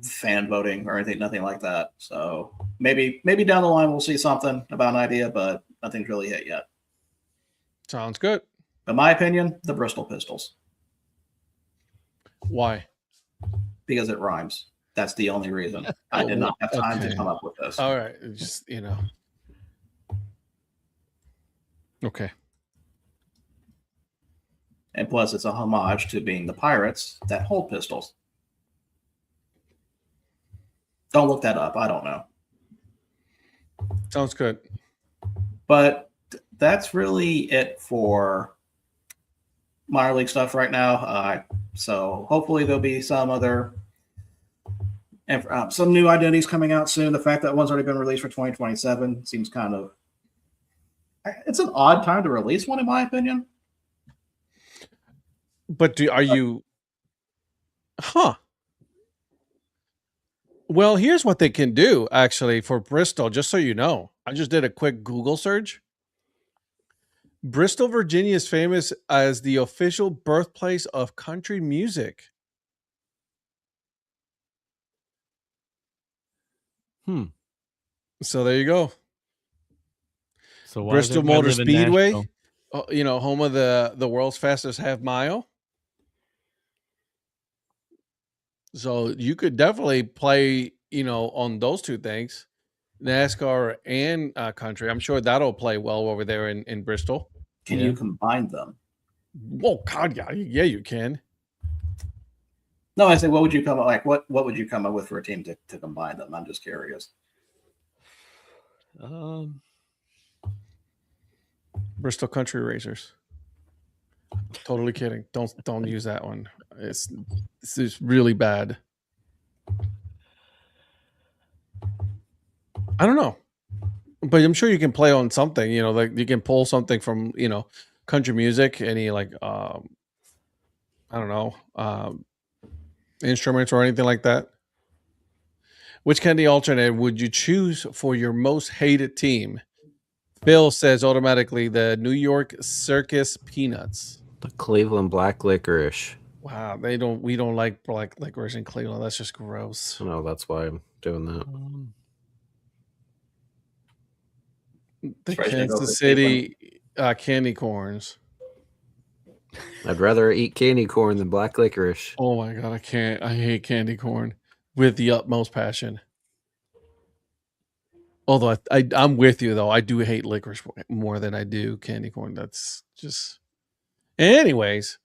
fan voting or anything, nothing like that. So maybe down the line we'll see something about an idea, but nothing's really hit yet. Sounds good. In my opinion, the Bristol Pistols, Why? because it rhymes. That's the only reason. I did not have time to come up with this. All right. Just, Okay. And plus, it's a homage to being the pirates that hold pistols. Don't look that up. I don't know. Sounds good. But that's really it for minor league stuff right now. So hopefully there'll be some other some new identities coming out soon. The fact that one's already been released for 2027 seems kind of it's an odd time to release one, in my opinion. But are you? Huh. Well, here's what they can do actually for Bristol, just so you know. I just did a quick Google search. Bristol, Virginia is famous as the official birthplace of country music. So there you go. So Bristol Motor Speedway, home of the world's fastest half mile. So you could definitely play, on those two things, NASCAR and country. I'm sure that'll play well over there in Bristol. Can you combine them? Oh God, yeah, you can. No, I say, what would you come up What would you come up with for a team to combine them? I'm just curious. Bristol Country Racers. Totally kidding. Don't use that one. This is really bad. I don't know, but I'm sure you can play on something. Like you can pull something from country music. Any I don't know, instruments or anything like that. Which candy alternate would you choose for your most hated team? Bill says automatically the New York Circus Peanuts. The Cleveland Black Licorice. Wow, we don't like black licorice in Cleveland. That's just gross. No, that's why I'm doing that. The Kansas City candy corns. I'd rather eat candy corn than black licorice. Oh my God, I can't. I hate candy corn with the utmost passion. Although I'm with you though, I do hate licorice more than I do candy corn. That's just. Anyways,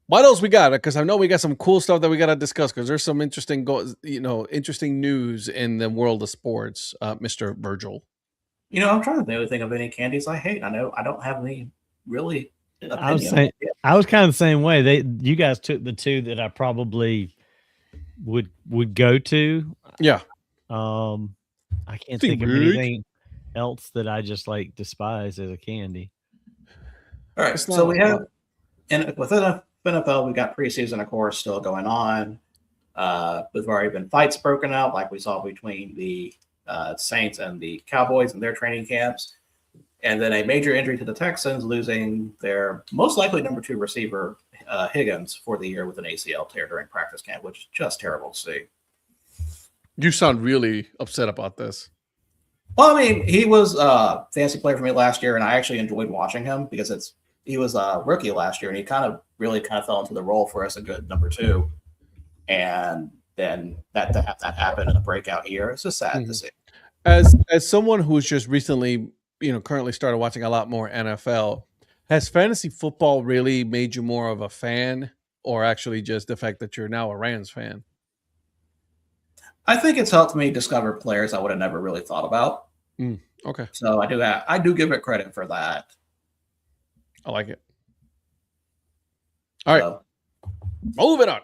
what else we got? Because I know we got some cool stuff that we got to discuss. Because there's some interesting news in the world of sports, Mr. Virgil. I'm trying to think of any candies I hate. I know I don't have any really. I was kind of the same way. You guys took the two that I probably would go to. Yeah. I can't think of anything else that I just despise as a candy. All right. So we have within NFL, we got preseason, of course, still going on. There's already been fights broken out, like we saw between the Saints and the Cowboys in their training camps. And then a major injury to the Texans, losing their most likely number 2 receiver, Higgins, for the year with an ACL tear during practice camp, which is just terrible to see. You sound really upset about this. Well, I mean, he was a fantasy player for me last year, and I actually enjoyed watching him because he was a rookie last year, and he really fell into the role for us a good number 2. And then that happened in a breakout year. It's just sad to see. As someone who's just recently, currently started watching a lot more NFL, has fantasy football really made you more of a fan, or actually just the fact that you're now a Rams fan? I think it's helped me discover players I would have never really thought about. Okay. So I do give it credit for that. I like it. All right. Moving on.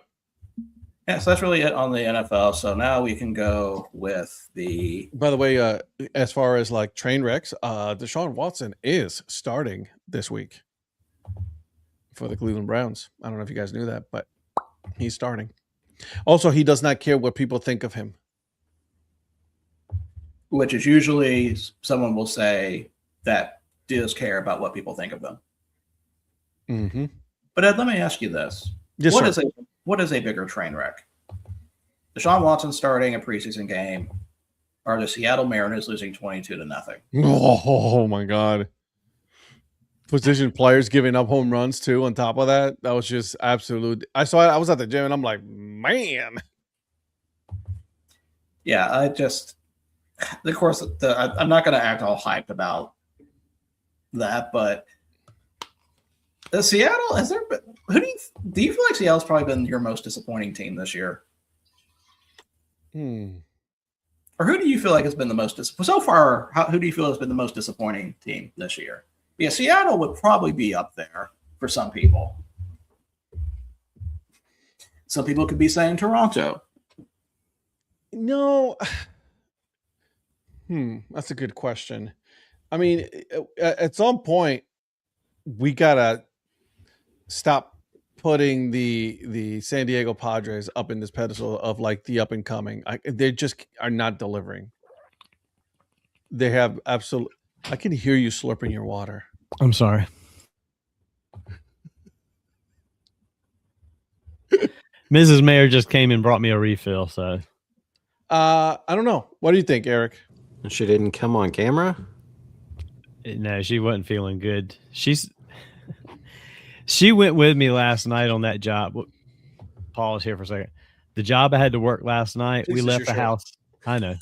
Yeah, so that's really it on the NFL. So now we can go with the. By the way, as far as like train wrecks, Deshaun Watson is starting this week for the Cleveland Browns. I don't know if you guys knew that, but he's starting. Also, he does not care what people think of him. Which is usually someone will say that does care about what people think of them. Mm-hmm. But Ed, let me ask you this. Yes, sir. What is a bigger train wreck? Deshaun Watson starting a preseason game, or the Seattle Mariners losing 22-0? Oh my God. Position players giving up home runs too on top of that. That was just absolute. I saw it. I was at the gym and I'm like, man. Yeah, of course, I'm not going to act all hyped about that, but Seattle, do you feel like Seattle's probably been your most disappointing team this year? Or who do you feel like has been the most so far? Who do you feel has been the most disappointing team this year? Yeah, Seattle would probably be up there for some people. Some people could be saying Toronto. No. That's a good question. I mean, at some point, we gotta stop putting the San Diego Padres up in this pedestal of like the up and coming. They just are not delivering. They have absolute. I can hear you slurping your water. I'm sorry. Mrs. Mayor just came and brought me a refill. So, I don't know. What do you think, Eric? She didn't come on camera? No, she wasn't feeling good. She went with me last night on that job. Pause here for a second. The job I had to work last night, we left the house. I know.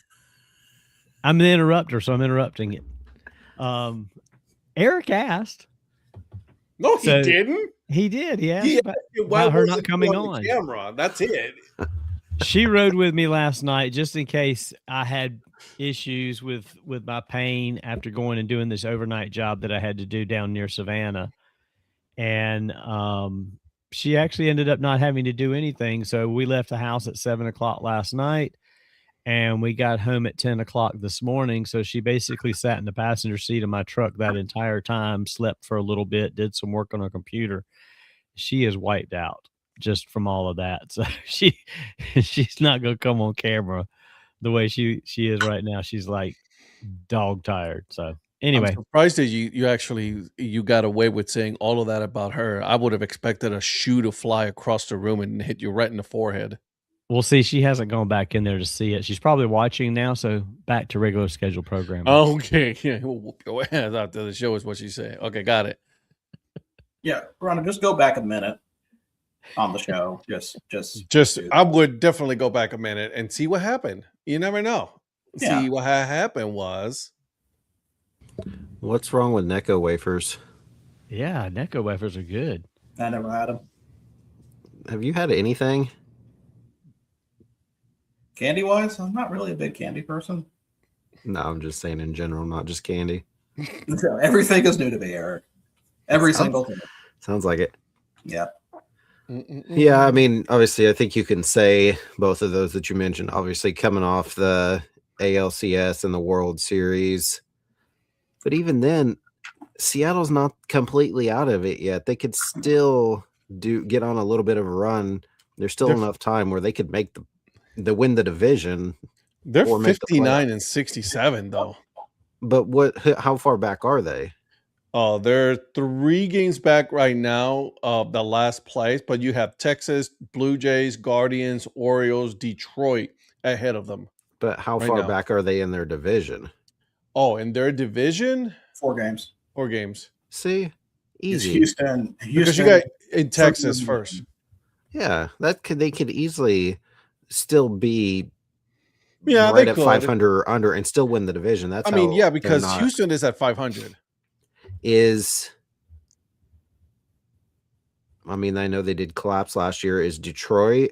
I'm the interrupter, so I'm interrupting it. Eric asked. No, he didn't. He did. He asked about her not coming on camera. That's it. She rode with me last night just in case I had issues with my pain after going and doing this overnight job that I had to do down near Savannah. And she actually ended up not having to do anything. So we left the house at 7:00 last night and we got home at 10:00 this morning. So she basically sat in the passenger seat of my truck that entire time, slept for a little bit, did some work on her computer. She is wiped out just from all of that. So she's not going to come on camera the way she is right now. She's like dog tired. So anyway, I'm surprised that you got away with saying all of that about her. I would have expected a shoe to fly across the room and hit you right in the forehead. We'll see. She hasn't gone back in there to see it. She's probably watching now. So back to regular scheduled programming. Okay. Yeah. We'll whoop your ass out there. The show is what she said. Okay. Got it. Yeah. Rhonda, just go back a minute on the show. Just I would definitely go back a minute and see what happened. You never know. Yeah. See what happened was. What's wrong with Necco wafers? Yeah, Necco wafers are good. I never had them. Have you had anything? Candy wise, I'm not really a big candy person. No, I'm just saying in general, not just candy. Everything is new to me, Eric. Every single thing. Sounds like it. Yeah. Yeah, I mean, obviously, I think you can say both of those that you mentioned, obviously coming off the ALCS and the World Series. But even then, Seattle's not completely out of it yet. They could still get on a little bit of a run. There's still enough time where they could make the win the division. They're 59 and 67 though. But how far back are they? Oh, they're 3 games back right now of the last place, but you have Texas, Blue Jays, Guardians, Orioles, Detroit ahead of them. But how far back are they in their division? Oh, in their division? 4 games. 4 games. See? Easy. Houston. Because you got in Texas first. Yeah, they could easily still be right at 500 or under and still win the division. That's because Houston is at 500. I know they did collapse last year. Is Detroit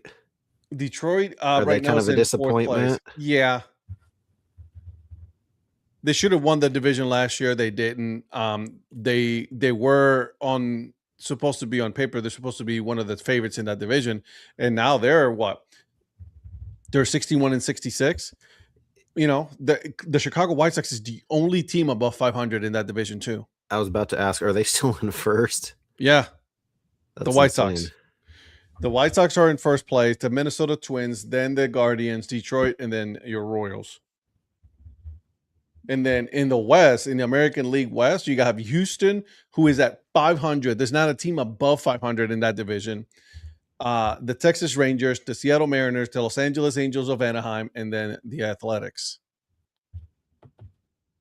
Are right now kind of a disappointment? Yeah. They should have won the division last year. They didn't. They were supposed to be on paper. They're supposed to be one of the favorites in that division, and now they're They're 61-66. You know, the Chicago White Sox is the only team above 500 in that division too. I was about to ask, are they still in first? Yeah. That's the White insane. Sox. The White Sox are in first place, the Minnesota Twins, then the Guardians, Detroit, and then your Royals. And then in the West, in the American League West, you have Houston, who is at 500. There's not a team above 500 in that division. The Texas Rangers, the Seattle Mariners, the Los Angeles Angels of Anaheim, and then the Athletics.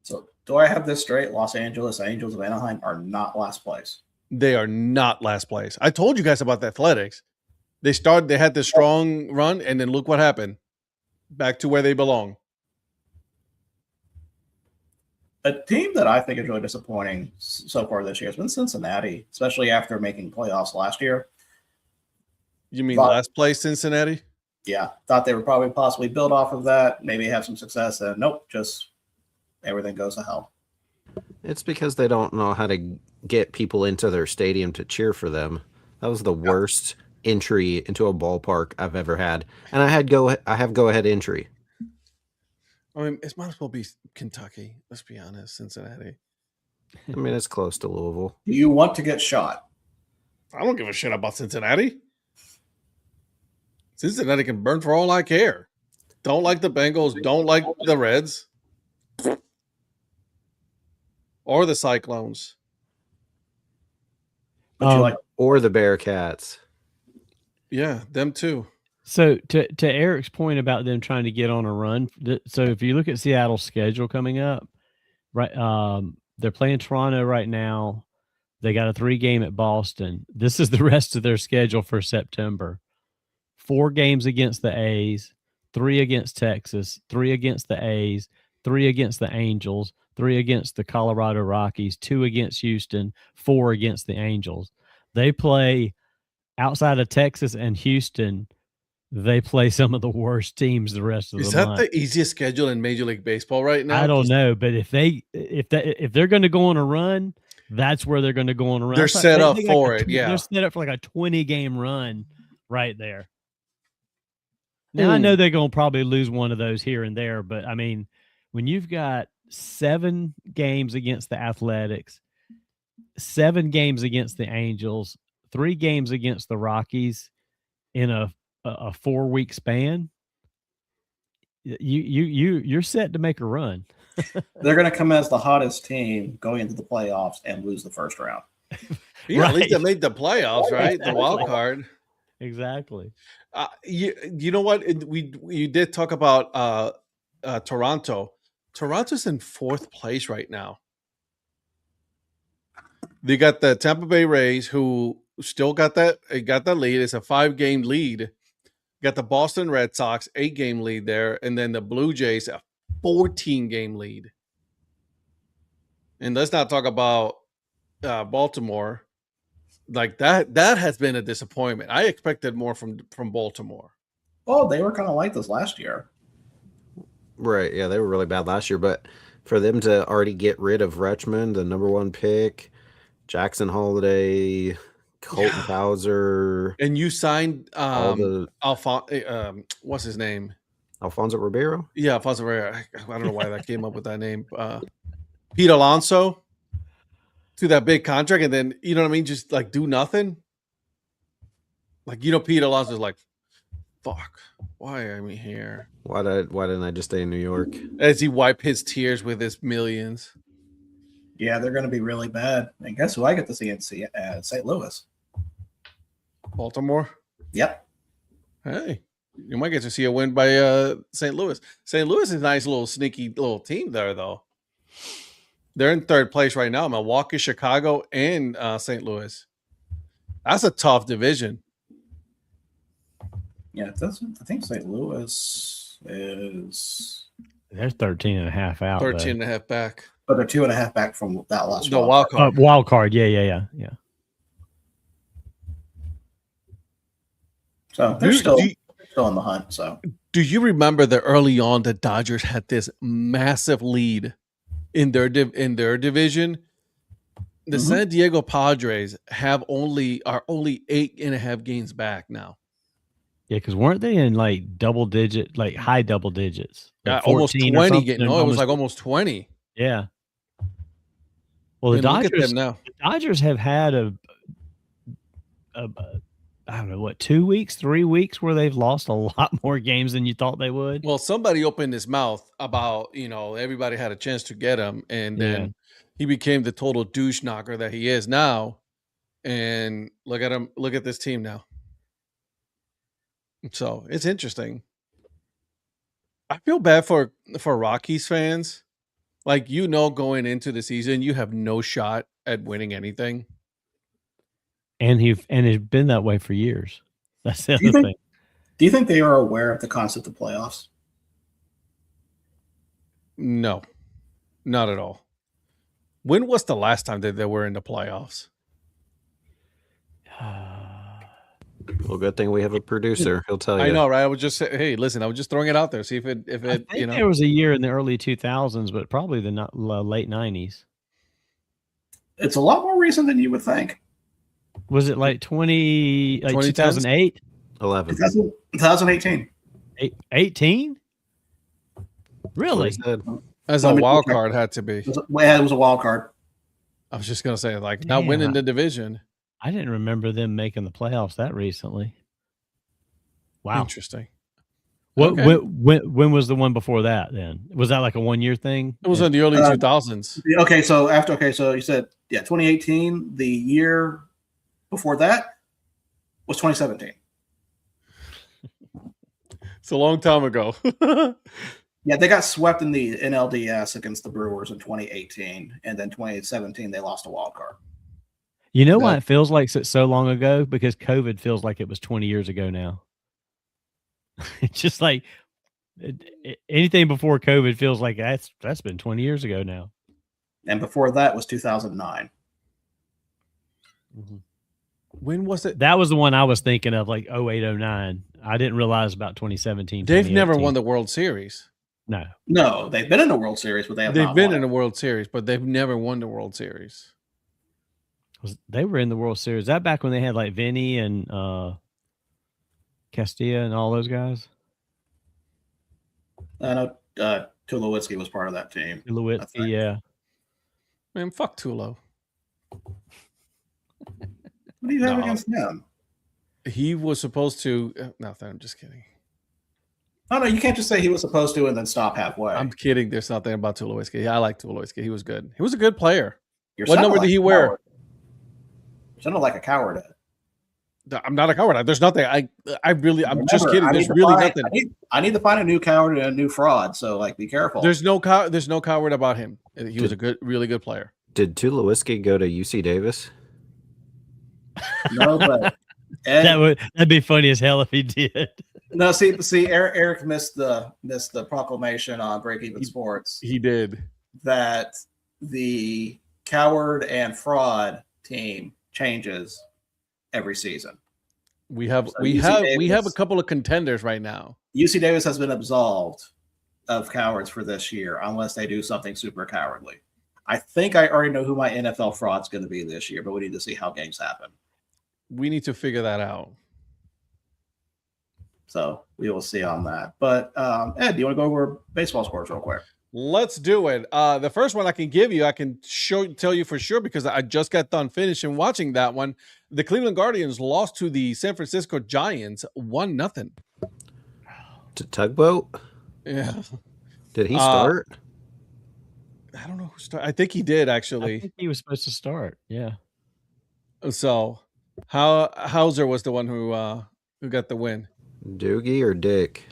So do I have this straight? Los Angeles Angels of Anaheim are not last place. They are not last place. I told you guys about the Athletics. They had this strong run, and then look what happened. Back to where they belong. A team that I think is really disappointing so far this year has been Cincinnati, especially after making playoffs last year. You mean last place Cincinnati? Yeah, thought they would probably possibly build off of that, maybe have some success, and nope, just everything goes to hell. It's because they don't know how to get people into their stadium to cheer for them. That was the worst entry into a ballpark I've ever had, and I have go ahead entry. I mean, it might as well be Kentucky. Let's be honest, Cincinnati. I mean, it's close to Louisville. Do you want to get shot? I don't give a shit about Cincinnati. Cincinnati can burn for all I care. Don't like the Bengals. Don't like the Reds. Or the Cyclones. Or the Bearcats. Yeah, them too. So to Eric's point about them trying to get on a run, so if you look at Seattle's schedule coming up, right, they're playing Toronto right now. They got a 3-game at Boston. This is the rest of their schedule for September. 4 games against the A's, 3 against Texas, 3 against the A's, 3 against the Angels, 3 against the Colorado Rockies, 2 against Houston, 4 against the Angels. They play outside of Texas and Houston. They play some of the worst teams the rest of the month. Is that the easiest schedule in Major League Baseball right now? I don't know, but if they're going to go on a run, that's where they're going to go on a run. They're set up for it. Yeah, they're set up for like a 20-game run right there. Now I know they're going to probably lose one of those here and there, but I mean, when you've got 7 games against the Athletics, 7 games against the Angels, 3 games against the Rockies in a 4-week span, you're set to make a run. They're going to come as the hottest team going into the playoffs and lose the first round. Yeah, right. At least they made the playoffs, right? The wild card. Exactly. You know what? You did talk about Toronto. Toronto's in 4th place right now. They got the Tampa Bay Rays, who still got that lead. It's a 5-game lead. Got the Boston Red Sox, 8-game lead there, and then the Blue Jays, a 14-game lead. And let's not talk about Baltimore. Like that has been a disappointment. I expected more from Baltimore. Oh, they were kind of like this last year. Right, yeah, they were really bad last year, but for them to already get rid of Richmond, the number 1 pick, Jackson Holiday, Colton Bowser, and you signed what's his name? Alfonso Ribeiro? Yeah, Alfonso Ribeiro. I don't know why that came up with that name. Pete Alonso to that big contract, and then you know what I mean, just like do nothing. Like Pete Alonso's like, fuck, why am I here? Why didn't I just stay in New York? As he wiped his tears with his millions. Yeah, they're going to be really bad. And guess who I get to see in St. Louis? Baltimore? Yep. Hey, you might get to see a win by St. Louis. St. Louis is a nice little sneaky little team there, though. They're in 3rd place right now. Milwaukee, Chicago, and St. Louis. That's a tough division. Yeah, I think St. Louis is... They're 13.5 out. 13.5 back. But they're 2.5 back from that last the wild card. Wild card, yeah. So they're still in the hunt. So, do you remember that early on the Dodgers had this massive lead in their division? The San Diego Padres are only 8.5 games back now. Yeah, because weren't they in like double digit, like high double digits? Like almost 14 or 20. something? No, it was like almost 20. Yeah. Well, the And look at them Dodgers, now. the Dodgers have had a I don't know what, 2 weeks, 3 weeks where they've lost a lot more games than you thought they would. Well, somebody opened his mouth about, everybody had a chance to get him, and Yeah. then he became the total douche knocker that he is now. And look at him. Look at this team now. So it's interesting. I feel bad for Rockies fans. Like, going into the season, you have no shot at winning anything. And it's been that way for years. That's the Do you other think- thing. Do you think they are aware of the concept of playoffs? No, not at all. When was the last time that they were in the playoffs? Well, good thing we have a producer. He'll tell you. I know, right? I would just say, hey, listen, I was just throwing it out there. See if it, I think there was a year in the early 2000s, but probably the late 90s. It's a lot more recent than you would think. Was it like 2010s? 2008? 11. 2018. 18? Really? As a wild card had to be. It was a wild card. I was just gonna say, like, not winning the division. I didn't remember them making the playoffs that recently. Wow. Interesting. When was the one before that then? Was that like a 1 year thing? It was in the early 2000s. Okay, so you said 2018. The year before that was 2017. It's a long time ago. Yeah, they got swept in the NLDS against the Brewers in 2018, and then 2017 they lost a wild card. You know why it feels like it's so long ago? Because COVID feels like it was 20 years ago now. It's just like anything before COVID feels like that's been 20 years ago now. And before that was 2009. Mm-hmm. When was it? That was the one I was thinking of, like 08, 09. I didn't realize about 2017. They've never won the World Series. No, they've been in the World Series, but they've been in the World Series, but they've never won the World Series. They were in the World Series. Is that back when they had like Vinny and Castilla and all those guys? I know Tulowitzki was part of that team. Tulowitzki, yeah. Man, fuck Tulo. What do you have against him? He was supposed to. Nothing. I'm just kidding. Oh, no, you can't just say he was supposed to and then stop halfway. I'm kidding. There's nothing about Tulowitzki. I like Tulowitzki. He was good. He was a good player. You're what number did he wear? You sounded like a coward. I'm not a coward. There's nothing. I'm just kidding. There's really nothing. I need to find a new coward and a new fraud. So, like, be careful. There's no coward about him. He was a really good player. Did Tulowitzki go to UC Davis? No, but that'd be funny as hell if he did. No, see, Eric missed the proclamation on Break Even Sports. He did. That the coward and fraud team changes every season. We have a couple of contenders right now. UC Davis has been absolved of cowards for this year unless they do something super cowardly. I think I already know who my NFL fraud's going to be this year, but we need to see how games happen. We need to figure that out. So we will see on that. But Ed, do you want to go over baseball scores real quick? Let's do it. The first one I can give you, I can tell you for sure because I just got done finishing watching that one. The Cleveland Guardians lost to the San Francisco Giants 1-0. To Tugboat? Yeah. Did he start? I don't know who started. I think he did actually. I think he was supposed to start. Yeah. So, Hauser was the one who got the win. Doogie or Dick?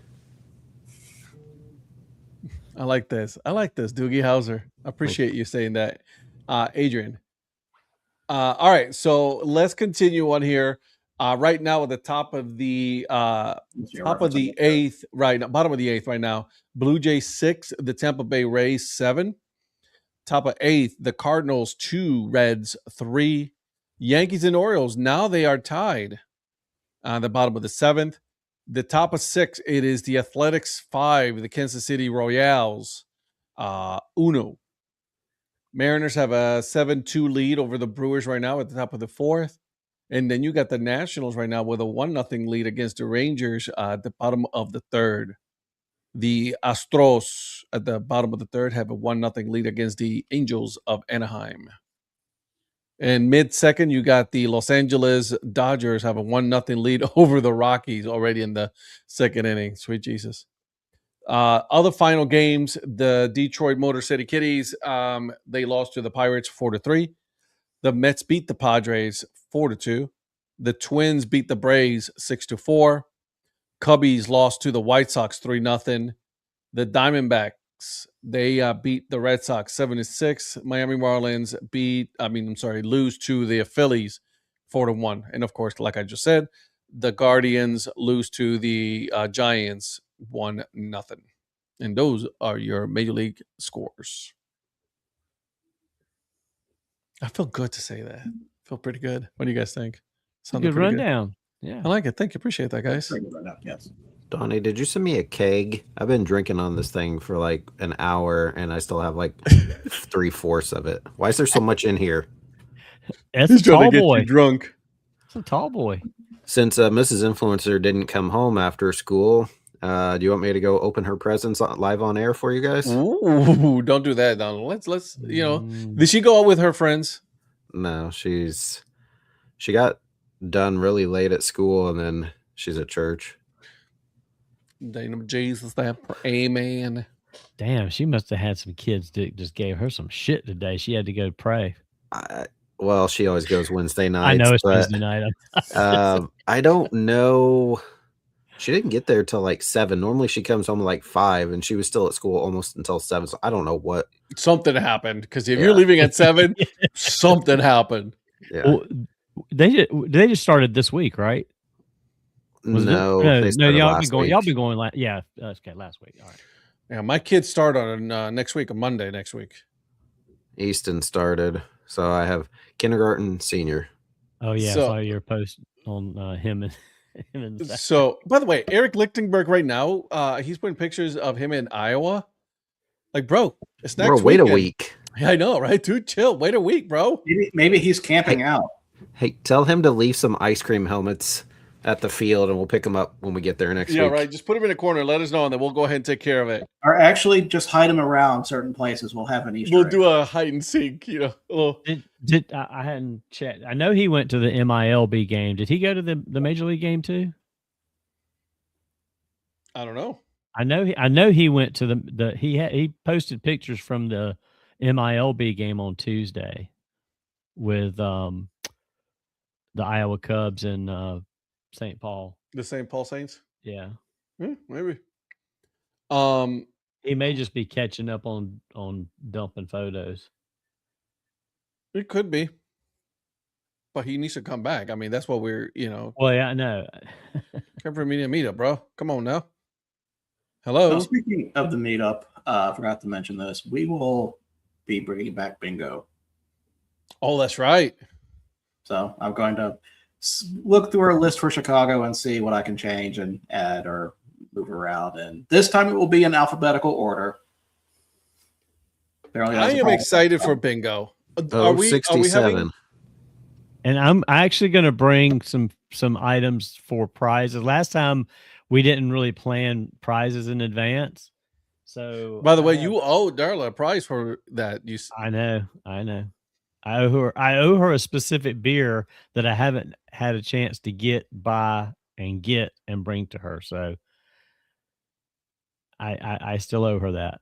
I like this. Doogie Howser. I appreciate you saying that, Adrian. All right, so let's continue on here. Right now, at the top of the eighth, right, bottom of the eighth right now. Blue Jays 6, the Tampa Bay Rays 7. Top of eighth, the Cardinals 2, Reds 3. Yankees and Orioles, now they are tied. The bottom of the seventh. The top of 6, it is the Athletics 5, the Kansas City Royals 1. Mariners have a 7-2 lead over the Brewers right now at the top of the 4th. And then you got the Nationals right now with a 1-0 lead against the Rangers at the bottom of the third. The Astros at the bottom of the third have a 1-0 lead against the Angels of Anaheim. And mid-second, you got the Los Angeles Dodgers have a 1-0 lead over the Rockies already in the second inning. Sweet Jesus. Other final games, the Detroit Motor City Kitties, they lost to the Pirates 4-3. The Mets beat the Padres 4-2. The Twins beat the Braves 6-4. Cubbies lost to the White Sox 3-0. The Diamondbacks, they beat the Red Sox 7-6. Miami Marlins lose to the Phillies 4-1. And of course, like I just said, the Guardians lose to the Giants 1-0. And those are your Major League scores. I feel good to say that. I feel pretty good. What do you guys think? Good rundown. Good. Yeah. I like it. Thank you. Appreciate that, guys. Pretty good rundown, yes. Donnie, did you send me a keg? I've been drinking on this thing for like an hour, and I still have like 3/4 of it. Why is there so much in here? That's a tall to get boy. You drunk. It's a tall boy. Since Mrs. Influencer didn't come home after school, do you want me to go open her presents live on air for you guys? Ooh, don't do that, Donald. Let's Did she go out with her friends? No, she got done really late at school, and then she's at church. Name of Jesus, that amen. Damn, she must have had some kids that just gave her some shit today. She had to go pray. Well, she always goes Wednesday nights. I know it's Wednesday night. I don't know. She didn't get there till like 7. Normally she comes home at like 5, and she was still at school almost until 7. So I don't know what. Something happened, because if you're leaving at 7, something happened. Yeah. Well, they just started this week, right? No, y'all been going last week. All right. Yeah, my kids start on next week, on Monday next week. Easton started, so I have kindergarten, senior. Oh yeah, I saw your post on him and So, by the way, Eric Lichtenberg right now, he's putting pictures of him in Iowa. Like, bro, it's next week. Wait a week. Yeah, I know, right? Dude, chill. Wait a week, bro. Maybe he's camping out. Hey, tell him to leave some ice cream helmets at the field, and we'll pick them up when we get there next week. Yeah, right. Just put them in a corner. Let us know, and then we'll go ahead and take care of it. Or actually, just hide them around certain places. We'll have an Easter egg. Do a hide and seek. I hadn't checked. I know he went to the MILB game. Did he go to the Major League game too? I don't know. I know he went to he posted pictures from the MILB game on Tuesday with the Iowa Cubs and St. Paul. The St. Paul Saints? Yeah. Maybe. He may just be catching up on dumping photos. It could be. But he needs to come back. I mean, that's what we're, Well, yeah, I know. Come for a media meetup, bro. Come on now. Hello. So speaking of the meetup, I forgot to mention this. We will be bringing back bingo. Oh, that's right. So I'm going to look through our list for Chicago and see what I can change and add or move around. And this time it will be in alphabetical order. I am excited for bingo. Are we 67? And I'm actually going to bring some items for prizes. Last time we didn't really plan prizes in advance. So, by the way, you owe Darla a prize for that. I know. I owe her a specific beer that I haven't had a chance to buy and bring to her. So I still owe her that.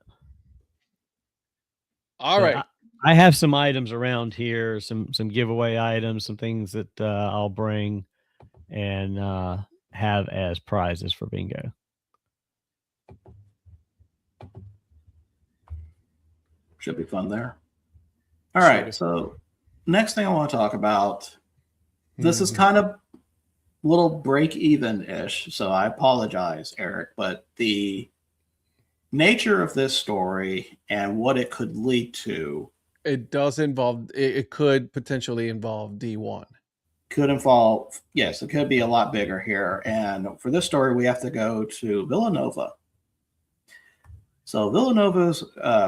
All right. I have some items around here, some giveaway items, some things that I'll bring and have as prizes for bingo. Should be fun there. All right. So next thing I want to talk about, this is kind of a little break even-ish. So I apologize, Eric, but the nature of this story and what it could lead to. It could potentially involve D1. Yes, it could be a lot bigger here. And for this story, we have to go to Villanova. So Villanova's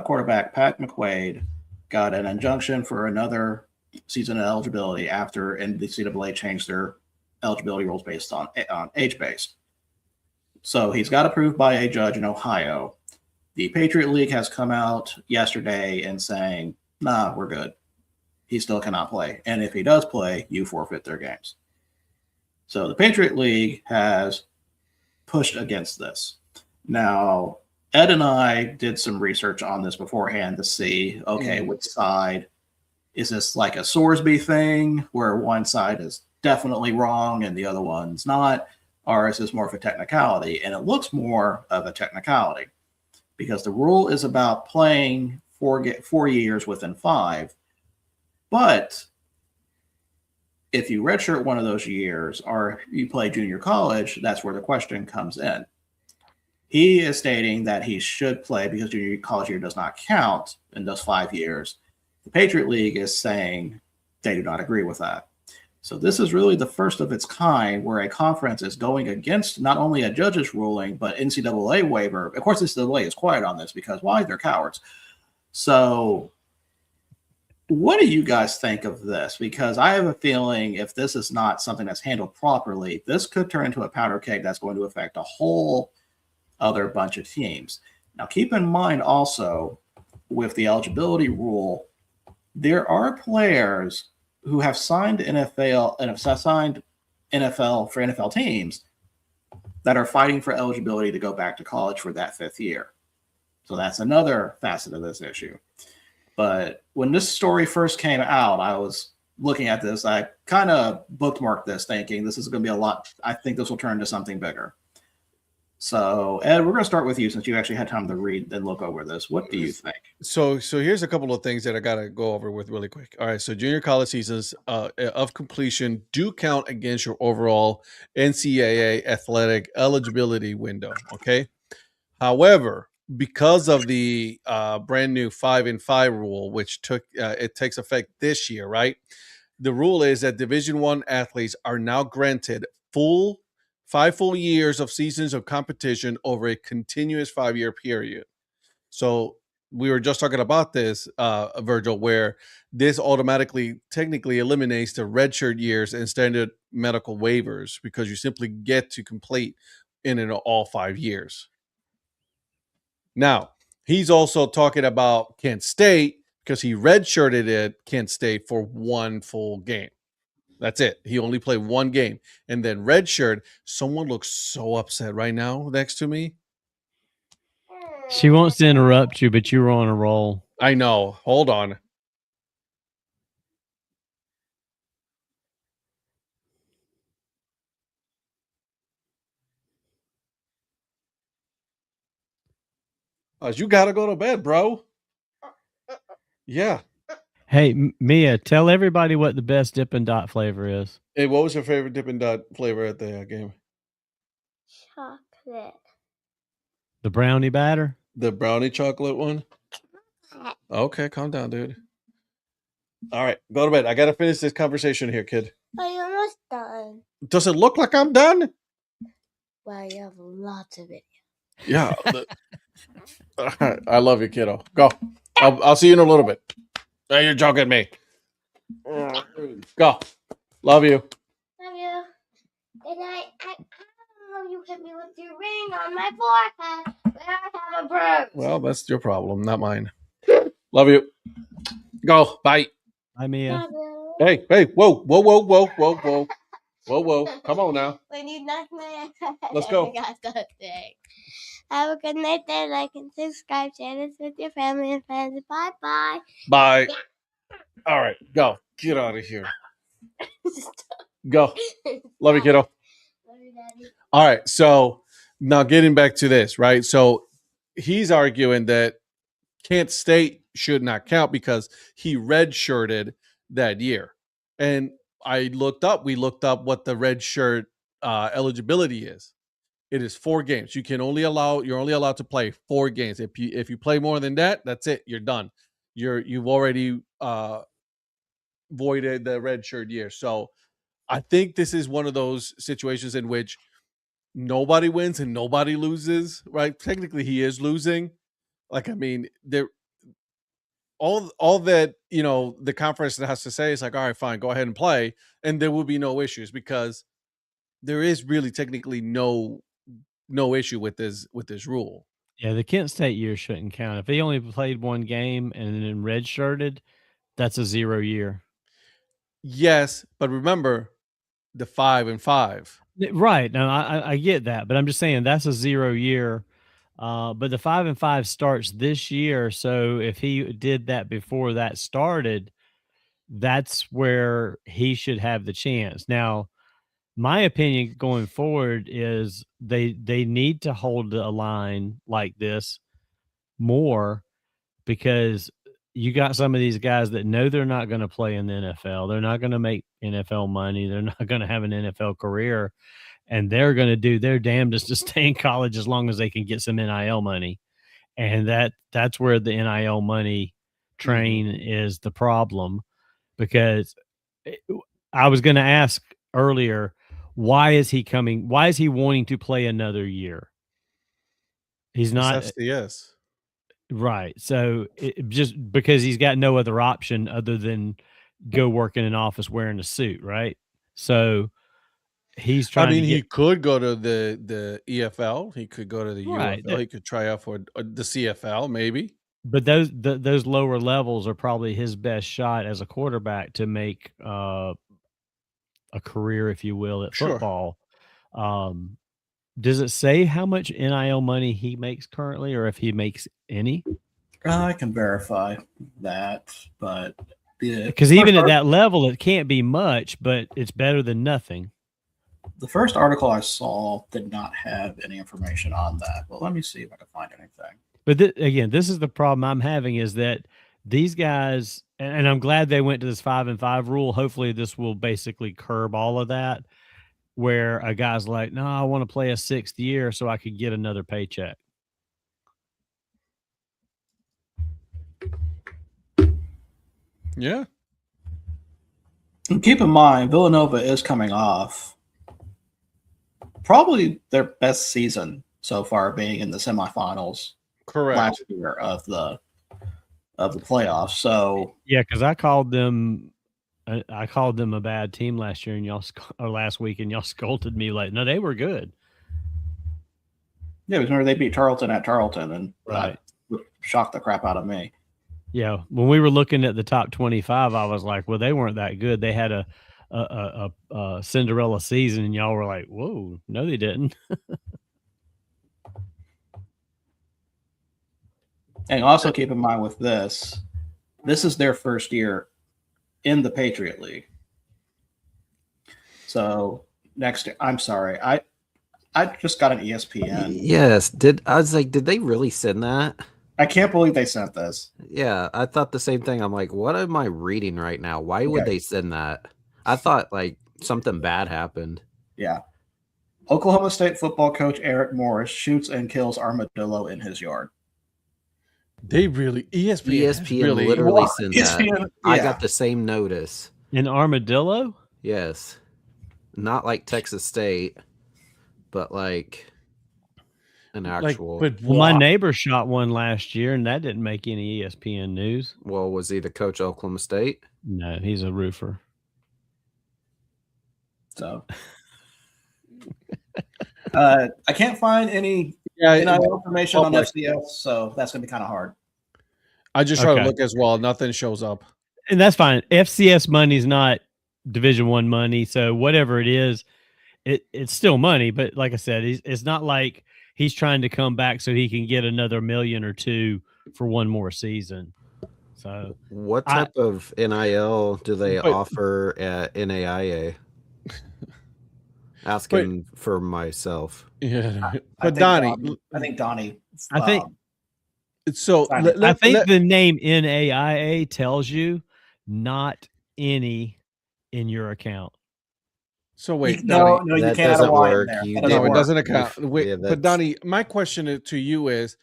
quarterback, Pat McQuaid, got an injunction for another season eligibility after NCAA changed their eligibility rules based on age base. So he's got approved by a judge in Ohio. The Patriot League has come out yesterday and saying, nah, we're good. He still cannot play. And if he does play, you forfeit their games. So the Patriot League has pushed against this. Now, Ed and I did some research on this beforehand to see, okay, which side is this, like a Sorsby thing where one side is definitely wrong and the other one's not, or is this more of a technicality? And it looks more of a technicality because the rule is about playing 4 years within 5. But if you redshirt one of those years or you play junior college, that's where the question comes in. He is stating that he should play because junior college year does not count in those 5 years. The Patriot League is saying they do not agree with that. So this is really the first of its kind where a conference is going against not only a judge's ruling, but NCAA waiver. Of course, NCAA is quiet on this because why? They're cowards. So what do you guys think of this? Because I have a feeling if this is not something that's handled properly, this could turn into a powder keg that's going to affect a whole other bunch of teams. Now, keep in mind also with the eligibility rule, there are players who have signed NFL and have signed NFL for NFL teams that are fighting for eligibility to go back to college for that 5th year. So that's another facet of this issue. But when this story first came out, I was looking at this. I kind of bookmarked this thinking this is going to be a lot. I think this will turn into something bigger. So, Ed, we're going to start with you since you actually had time to read and look over this. What do you think? So here's a couple of things that I got to go over with really quick. All right. So junior college seasons of completion do count against your overall NCAA athletic eligibility window. Okay. However, because of the brand new 5-and-5 rule, which it takes effect this year, right? The rule is that Division I athletes are now granted 5 full years of seasons of competition over a continuous 5-year period. So we were just talking about this, Virgil, where this automatically technically eliminates the redshirt years and standard medical waivers because you simply get to complete in all 5 years. Now, he's also talking about Kent State because he redshirted at Kent State for 1 full game. That's it. He only played 1 game. And then redshirt, someone looks so upset right now next to me. She wants to interrupt you, but you were on a roll. I know. Hold on. You got to go to bed, bro. Yeah. Hey, Mia, tell everybody what the best Dippin' Dot flavor is. Hey, what was your favorite Dippin' Dot flavor at the game? Chocolate. The brownie batter? The brownie chocolate one? Okay, calm down, dude. All right, go to bed. I got to finish this conversation here, kid. Are you almost done? Does it look like I'm done? Well, you have lots of it. Yeah. I love you, kiddo. Go. I'll see you in a little bit. You're joking me. Go. Love you. Love you. Good night. I don't know you hit me with your ring on my forehead, but I have a bruise. Well, that's your problem, not mine. Love you. Go. Bye. Bye, Mia. Love you. Hey. Whoa. Come on now. When you knock my head, Let's go. I got the thing. Have a good night there. Like and subscribe. Share this with your family and friends. Bye-bye. Bye. All right, go. Get out of here. Go. Love you, kiddo. Love you, Daddy. All right, so now getting back to this, right? So he's arguing that Kent State should not count because he redshirted that year. And we looked up what the redshirt eligibility is. It is 4 games. You're only allowed to play 4 games. If you play more than that, that's it. You're done. You've already voided the redshirt year. So I think this is one of those situations in which nobody wins and nobody loses, right? Technically, he is losing. Like, I mean, all that, the conference has to say is like, all right, fine, go ahead and play, and there will be no issues because there is really technically no issue with this rule. Yeah, the Kent State year shouldn't count. If he only played one game and then redshirted, that's a 0 year. Yes, but remember the 5 and 5. Right. No, I get that, but I'm just saying that's a 0 year. But the 5 and 5 starts this year. So if he did that before that started, that's where he should have the chance. Now, my opinion going forward is they need to hold a line like this more, because you got some of these guys that know they're not going to play in the NFL. They're not going to make NFL money. They're not going to have an NFL career, and they're going to do their damnedest to stay in college as long as they can get some NIL money. And that's where the NIL money train is the problem, because I was going to ask earlier, why is he coming? Why is he wanting to play another year? He's not FCS. right. So just because he's got no other option other than go work in an office wearing a suit, right? So he's trying. I mean, to get, he could go to the EFL. He could go to the right. UFL. He could try out for the CFL, maybe. But those lower levels are probably his best shot as a quarterback to make a career, if you will, at Sure. football. Does it say how much NIL money he makes currently, or if he makes any? I can verify that, but because even at that level, it can't be much, but it's better than nothing. The first article I saw did not have any information on that. Well, let me see if I can find anything. But again, this is the problem I'm having, is that these guys, and I'm glad they went to this 5 and 5 rule. Hopefully this will basically curb all of that, where a guy's like, no, I want to play a 6th year so I could get another paycheck. Yeah. And keep in mind, Villanova is coming off probably their best season so far, being in the semifinals. Correct. Last year of the playoffs. So yeah, because I called them a bad team last year, and last week, and y'all scolded me like, no, they were good. Yeah, because remember they beat Tarleton at Tarleton, and right, shocked the crap out of me. Yeah, when we were looking at the top 25, I was like, well, they weren't that good. They had a Cinderella season, and y'all were like, whoa, no, they didn't. And also keep in mind with this is their first year in the Patriot League. So next year, I'm sorry, I just got an ESPN. Yes, did they really send that? I can't believe they sent this. Yeah, I thought the same thing. I'm like, what am I reading right now? Why would they send that? I thought like something bad happened. Yeah. Oklahoma State football coach Eric Morris shoots and kills armadillo in his yard. They really ESPN really literally sent ESPN, that. Yeah. I got the same notice. An armadillo? Yes. Not like Texas State, but like an actual. Well, my neighbor shot one last year, and that didn't make any ESPN news. Well, was he the coach of Oklahoma State? No, he's a roofer. So I can't find any information on FCS, so that's going to be kind of hard. I just try to look as well. Nothing shows up. And that's fine. FCS money is not Division I money, so whatever it is, it's still money. But like I said, it's not like he's trying to come back so he can get another $1 million or $2 million for one more season. So what type of NIL do they offer at NAIA? Asking for myself. Yeah, but Donnie, I think Donnie. I think so. I think the name NAIA tells you not any in your account. So wait, no, Donnie, you that can't doesn't work. No, it doesn't account. Wait, but Donnie, my question to you is: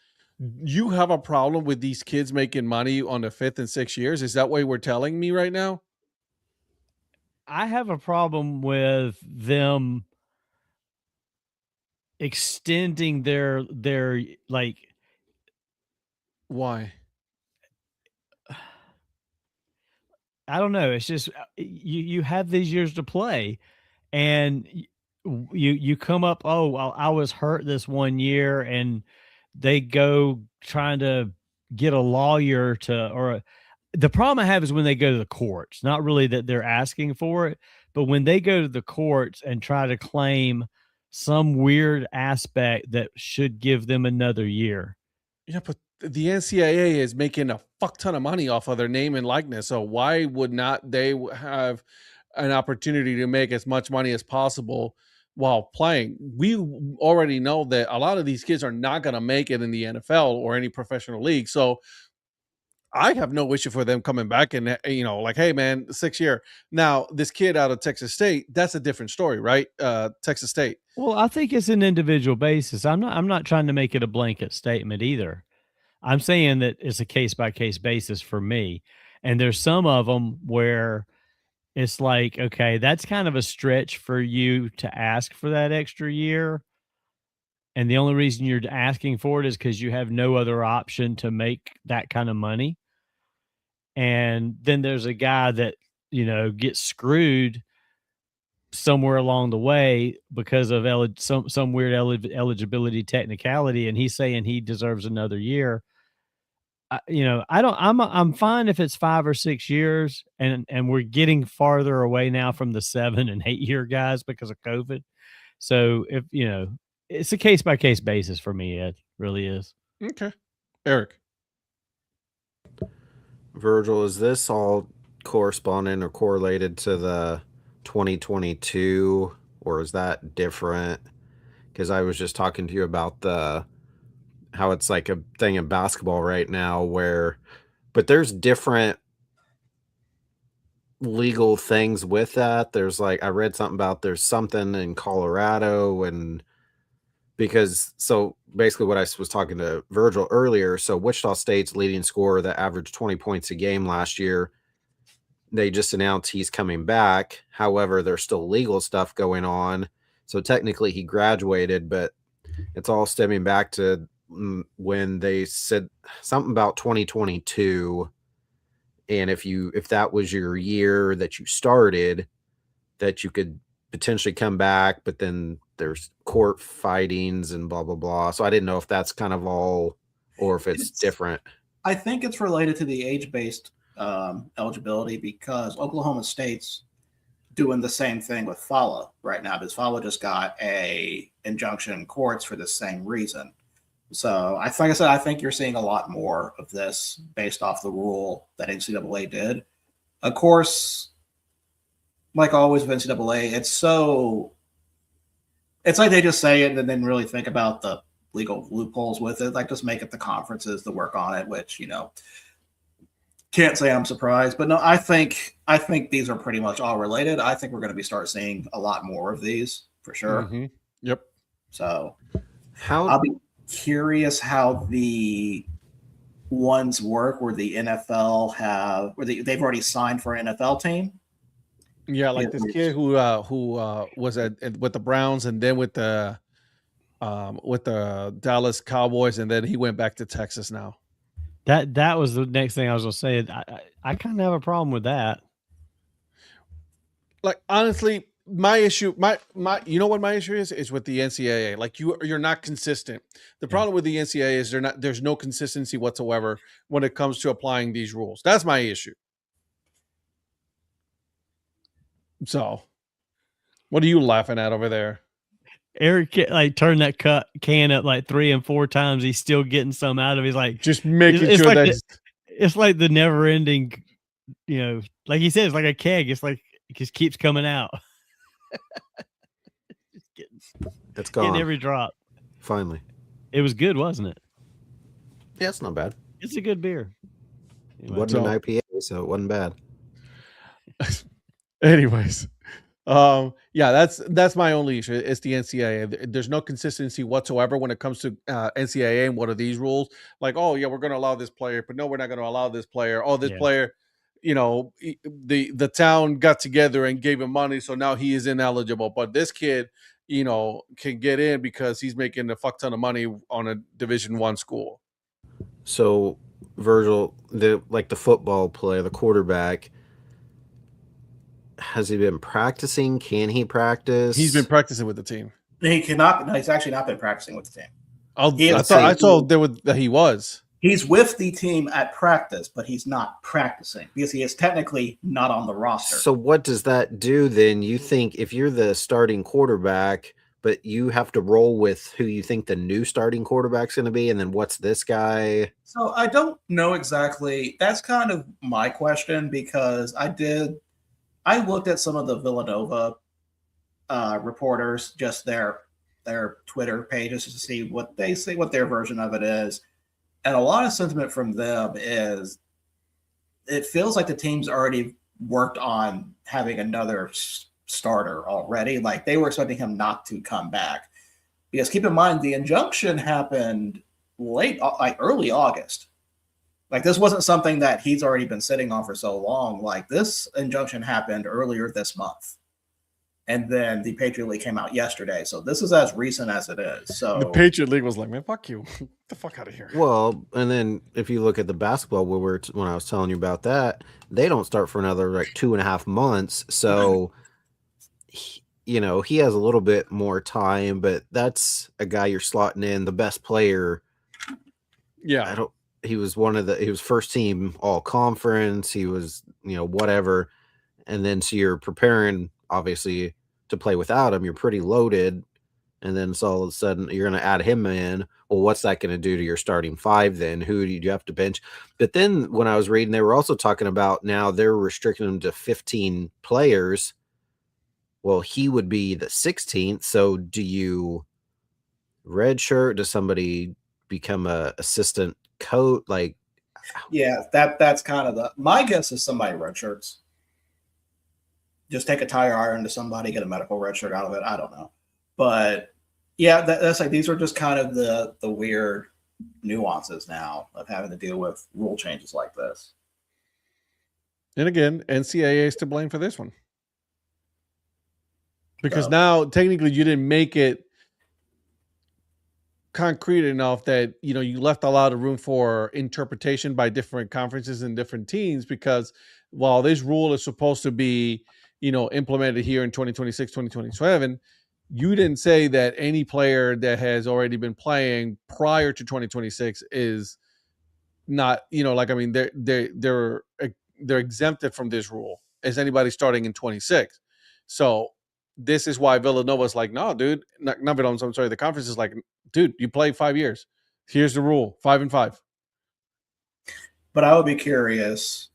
you have a problem with these kids making money on the 5th and 6th years? Is that what we're telling me right now? I have a problem with them extending their like. Why? I don't know. It's just you have these years to play, and you come up. Oh, well, I was hurt this one year, and they go trying to get a lawyer the problem I have is when they go to the courts. Not really that they're asking for it, but when they go to the courts and try to claim some weird aspect that should give them another year. Yeah, but the NCAA is making a fuck ton of money off of their name and likeness. So why would not they have an opportunity to make as much money as possible while playing? We already know that a lot of these kids are not going to make it in the NFL or any professional league. So I have no issue for them coming back and, like, hey, man, 6 year. Now, this kid out of Texas State, that's a different story, right? Texas State. Well, I think it's an individual basis. I'm not trying to make it a blanket statement either. I'm saying that it's a case by case basis for me. And there's some of them where it's like, okay, that's kind of a stretch for you to ask for that extra year. And the only reason you're asking for it is because you have no other option to make that kind of money. And then there's a guy that, gets screwed somewhere along the way because of some weird eligibility technicality, and he's saying he deserves another year. I'm fine if it's 5 or 6 years, and we're getting farther away now from the 7 and 8 year guys because of COVID. So if it's a case by case basis for me. It really is. Okay, Eric. Virgil, is this all corresponding or correlated to the 2022, or is that different? Because I was just talking to you about how it's like a thing in basketball right now but there's different legal things with that. There's I read something about there's something in Colorado, and so basically what I was talking to Virgil earlier. So Wichita State's leading scorer that averaged 20 points a game last year, they just announced he's coming back. However, there's still legal stuff going on. So technically he graduated, but it's all stemming back to when they said something about 2022. And if that was your year that you started, that you could potentially come back, but then there's court fightings and blah, blah, blah. So I didn't know if that's kind of all, or if it's different. I think it's related to the age-based eligibility, because Oklahoma State's doing the same thing with Fala right now, because Fala just got a injunction in courts for the same reason. So like I said, I think you're seeing a lot more of this based off the rule that NCAA did. Of course, like always with NCAA, it's like they just say it and then really think about the legal loopholes with it. Like, just make it the conferences that work on it, which, can't say I'm surprised. But no, I think these are pretty much all related. I think we're going to start seeing a lot more of these for sure. Mm-hmm. Yep. So I'll be curious how the ones work where the NFL they've already signed for an NFL team. Yeah, like this kid who was with the Browns and then with the Dallas Cowboys, and then he went back to Texas now. That was the next thing I was gonna say. I kind of have a problem with that. Like, honestly, my issue, you know what my issue is with the NCAA. Like, you're not consistent. The problem with the NCAA is there's no consistency whatsoever when it comes to applying these rules. That's my issue. So, what are you laughing at over there? Eric turned that can up like 3 and 4 times. He's still getting some out of it. He's like, just making sure like that it's like the never ending, like he said, it's like a keg. It's like it just keeps coming out. It's gone. Getting every drop. Finally. It was good, wasn't it? Yeah, it's not bad. It's a good beer. Anyway, it wasn't an IPA, so it wasn't bad. Anyways, yeah, that's my only issue. It's the NCAA. There's no consistency whatsoever when it comes to NCAA and what are these rules. Like, oh yeah, we're going to allow this player, but no, we're not going to allow this player. Oh, this player, the town got together and gave him money, so now he is ineligible. But this kid, can get in because he's making a fuck ton of money on a Division I school. So, Virgil, the football player, the quarterback, has he been practicing? Can he practice? He's been practicing with the team. He cannot. No, he's actually not been practicing with the team. I saw that he was. He's with the team at practice, but he's not practicing because he is technically not on the roster. So what does that do then? You think if you're the starting quarterback, but you have to roll with who you think the new starting quarterback's going to be, and then what's this guy? So I don't know exactly. That's kind of my question because I looked at some of the Villanova reporters, just their Twitter pages to see what they say, what their version of it is. And a lot of sentiment from them is it feels like the team's already worked on having another starter already. Like they were expecting him not to come back. Because keep in mind, the injunction happened early August. Like this wasn't something that he's already been sitting on for so long. Like this injunction happened earlier this month. And then the Patriot League came out yesterday. So this is as recent as it is. So the Patriot League was like, man, fuck you. Get the fuck out of here. Well, and then if you look at the basketball when I was telling you about that, they don't start for another like 2.5 months. So, he has a little bit more time, but that's a guy you're slotting in, the best player. Yeah. He was he was first team all conference. He was, whatever. And then so you're preparing, obviously, to play without him. You're pretty loaded. And then so all of a sudden you're going to add him in. Well, what's that going to do to your starting five then? Who do you have to bench? But then when I was reading, they were also talking about now they're restricting him to 15 players. Well, he would be the 16th. So do you redshirt? Does somebody become a assistant coach? Like, yeah, that's kind of my guess is somebody redshirts. Just take a tire iron to somebody, get a medical red shirt out of it. I don't know. But yeah, that's like these are just kind of the weird nuances now of having to deal with rule changes like this. And again, NCAA is to blame for this one. Because now technically you didn't make it concrete enough that you left a lot of room for interpretation by different conferences and different teams, because while this rule is supposed to be implemented here in 2026, 2027, you didn't say that any player that has already been playing prior to 2026 is not, they're exempted from this rule as anybody starting in 26. So this is why Villanova's like, no, dude, not Villanova. I'm sorry. The conference is like, dude, you played 5 years. Here's the rule, 5 and 5. But I would be curious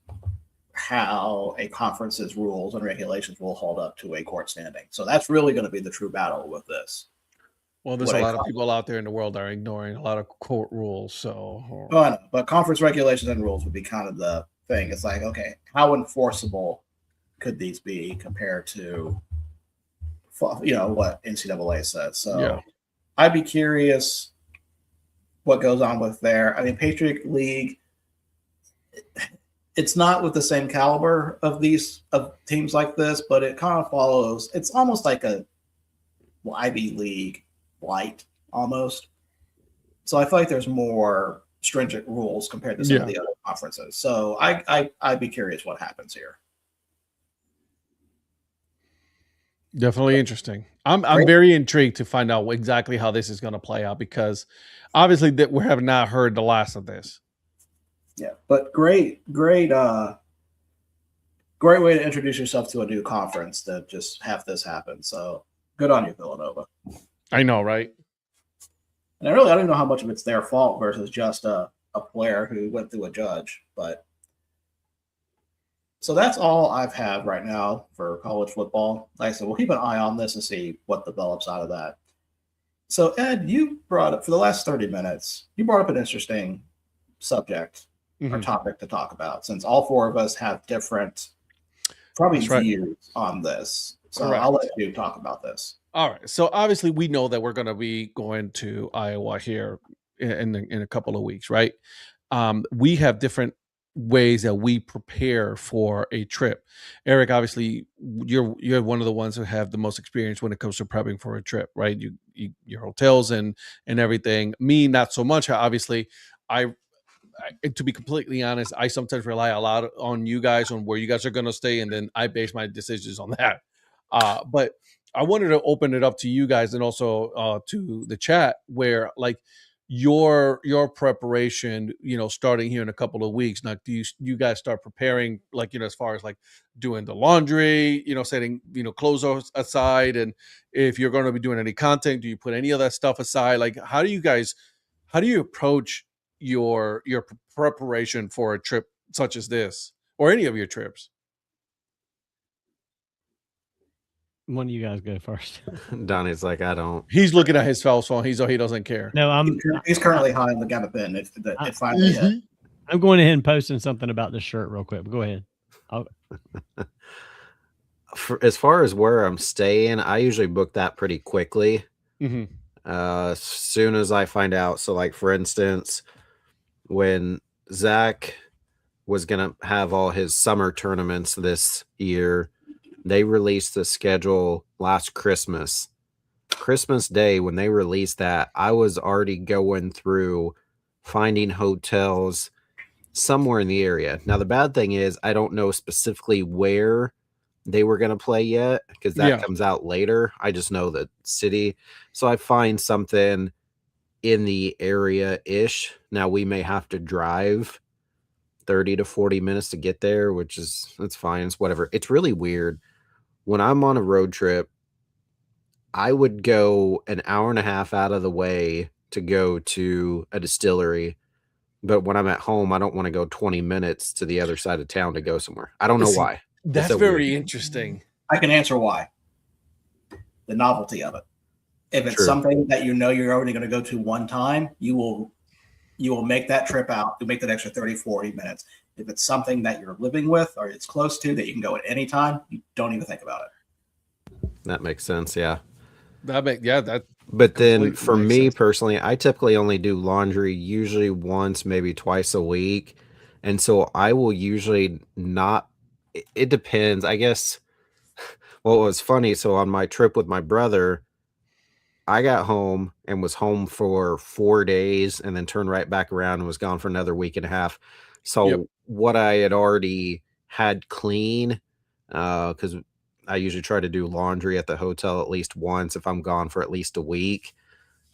how a conference's rules and regulations will hold up to a court standing. So that's really going to be the true battle with this. Well, there's a lot of people out there in the world that are ignoring a lot of court rules. So, I know, but conference regulations and rules would be kind of the thing. It's like, okay, how enforceable could these be compared to, what NCAA says? So yeah. I'd be curious what goes on with there. I mean, Patriot League, it's not with the same caliber of teams like this, but it kind of follows. It's almost like a Ivy League light almost. So I feel like there's more stringent rules compared to some of the other conferences. So I'd be curious what happens here. Definitely interesting. I'm very intrigued to find out exactly how this is going to play out, because obviously that we have not heard the last of this. Yeah, but great way to introduce yourself to a new conference to just have this happen. So good on you, Villanova. I know, right? And I don't even know how much of it's their fault versus just a player who went through a judge. But so that's all I've had right now for college football. Like I said, we'll keep an eye on this and see what develops out of that. So Ed, you brought up for the last 30 minutes, you brought up an interesting subject or topic to talk about, since all four of us have different views on this. So I'll let you talk about this. All right. So obviously we know that we're going to be going to Iowa here in a couple of weeks, right? We have different ways that we prepare for a trip. Eric, obviously you're one of the ones who have the most experience when it comes to prepping for a trip, right? Your hotels and everything. Me, not so much. Obviously, to be completely honest, I sometimes rely a lot on you guys on where you guys are going to stay, and then I base my decisions on that. But I wanted to open it up to you guys and also to the chat, where like your preparation, starting here in a couple of weeks. Now, do you guys start preparing, like, as far as like doing the laundry, setting, clothes aside, and if you're going to be doing any content, do you put any of that stuff aside? Like, how do you approach your preparation for a trip such as this, or any of your trips? One of you guys go first. Donnie's like, I don't. He's looking at his cell phone. He doesn't care. No, He's currently high on the gabapentin. It finally hit. I'm going ahead and posting something about this shirt real quick. But go ahead. As far as where I'm staying, I usually book that pretty quickly. Mm-hmm. As soon as I find out. So, like, for instance, when Zach was gonna have all his summer tournaments this year, they released the schedule last Christmas Day. When they released that, I was already going through finding hotels somewhere in the area. Now, the bad thing is I don't know specifically where they were going to play yet, because that comes out later. I just know the city. So I find something in the area-ish. Now, we may have to drive 30 to 40 minutes to get there, that's fine. It's whatever. It's really weird. When I'm on a road trip, I would go an hour and a half out of the way to go to a distillery. But when I'm at home, I don't want to go 20 minutes to the other side of town to go somewhere. I don't know why. That's so very interesting. I can answer why. The novelty of it. If it's something that you're already going to go to one time, you will make that trip out. You'll make that extra 30, 40 minutes. If it's something that you're living with or it's close to that you can go at any time, you don't even think about it. That makes sense, yeah. But then for me personally, I typically only do laundry usually once, maybe twice a week. And so I will usually not, it depends, I guess. Well, it was funny. So on my trip with my brother, I got home and was home for 4 days and then turned right back around and was gone for another week and a half. So what I had already had clean, because I usually try to do laundry at the hotel at least once if I'm gone for at least a week.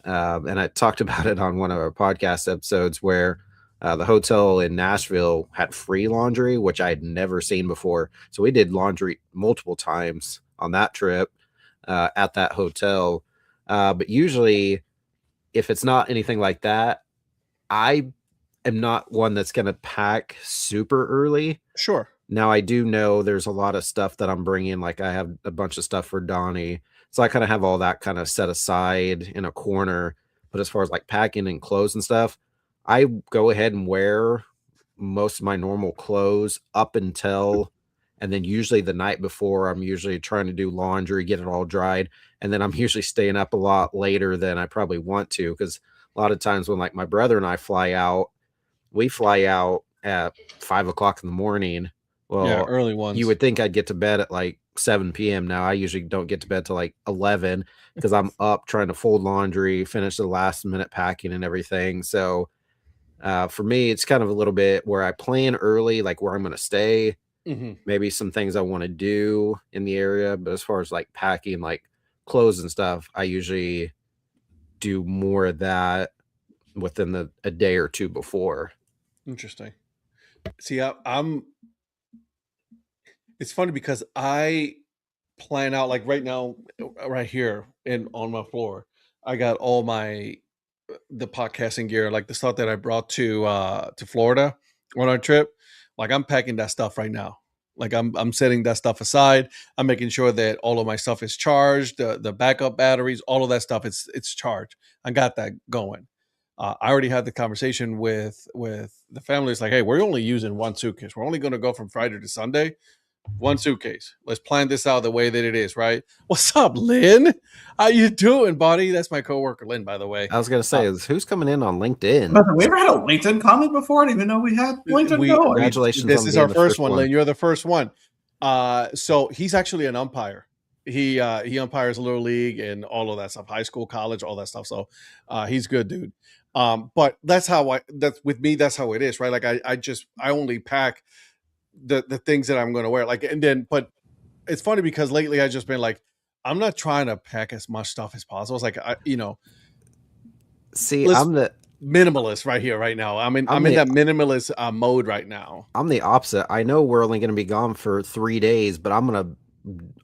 And I talked about it on one of our podcast episodes where the hotel in Nashville had free laundry, which I had never seen before. So we did laundry multiple times on that trip at that hotel. But usually, if it's not anything like that, I am not one that's going to pack super early. Sure. Now, I do know there's a lot of stuff that I'm bringing. Like, I have a bunch of stuff for Donnie. So I kind of have all that kind of set aside in a corner. But as far as like packing and clothes and stuff, I go ahead and wear most of my normal clothes up until, and then usually the night before, I'm usually trying to do laundry, get it all dried. And then I'm usually staying up a lot later than I probably want to, because a lot of times when like my brother and I fly out, we fly out at 5 o'clock in the morning. Well, early ones. You would think I'd get to bed at like 7 p.m. Now I usually don't get to bed till like 11 because I'm up trying to fold laundry, finish the last minute packing and everything. So for me, it's kind of a little bit where I plan early, like where I'm going to stay, maybe some things I want to do in the area. But as far as like packing, like clothes and stuff, I usually do more of that within a day or two before. Interesting. See, it's funny because I plan out, like right now, right here on my floor, I got all the podcasting gear, like the stuff that I brought to Florida on our trip. Like I'm packing that stuff right now. Like I'm setting that stuff aside. I'm making sure that all of my stuff is charged, the backup batteries, all of that stuff, it's charged. I got that going. I already had the conversation with the family. It's like, hey, we're only using one suitcase. We're only going to go from Friday to Sunday. One suitcase. Let's plan this out the way that it is, right? What's up, Lynn? How you doing, buddy? That's my coworker, Lynn, by the way. I was going to say, who's coming in on LinkedIn? Have we ever had a LinkedIn comment before? I didn't even know we had LinkedIn going. Congratulations. This is our first one, Lynn. You're the first one. So he's actually an umpire. He umpires Little League and all of that stuff, high school, college, all that stuff. So he's good, dude. But that's how that's with me. That's how it is, right? Like I only pack the things that I'm going to wear. Like, and then, but it's funny because lately I've just been like, I'm not trying to pack as much stuff as possible. It's like, see, I'm the minimalist right here, right now. I'm in that minimalist mode right now. I'm the opposite. I know we're only going to be gone for 3 days, but I'm going to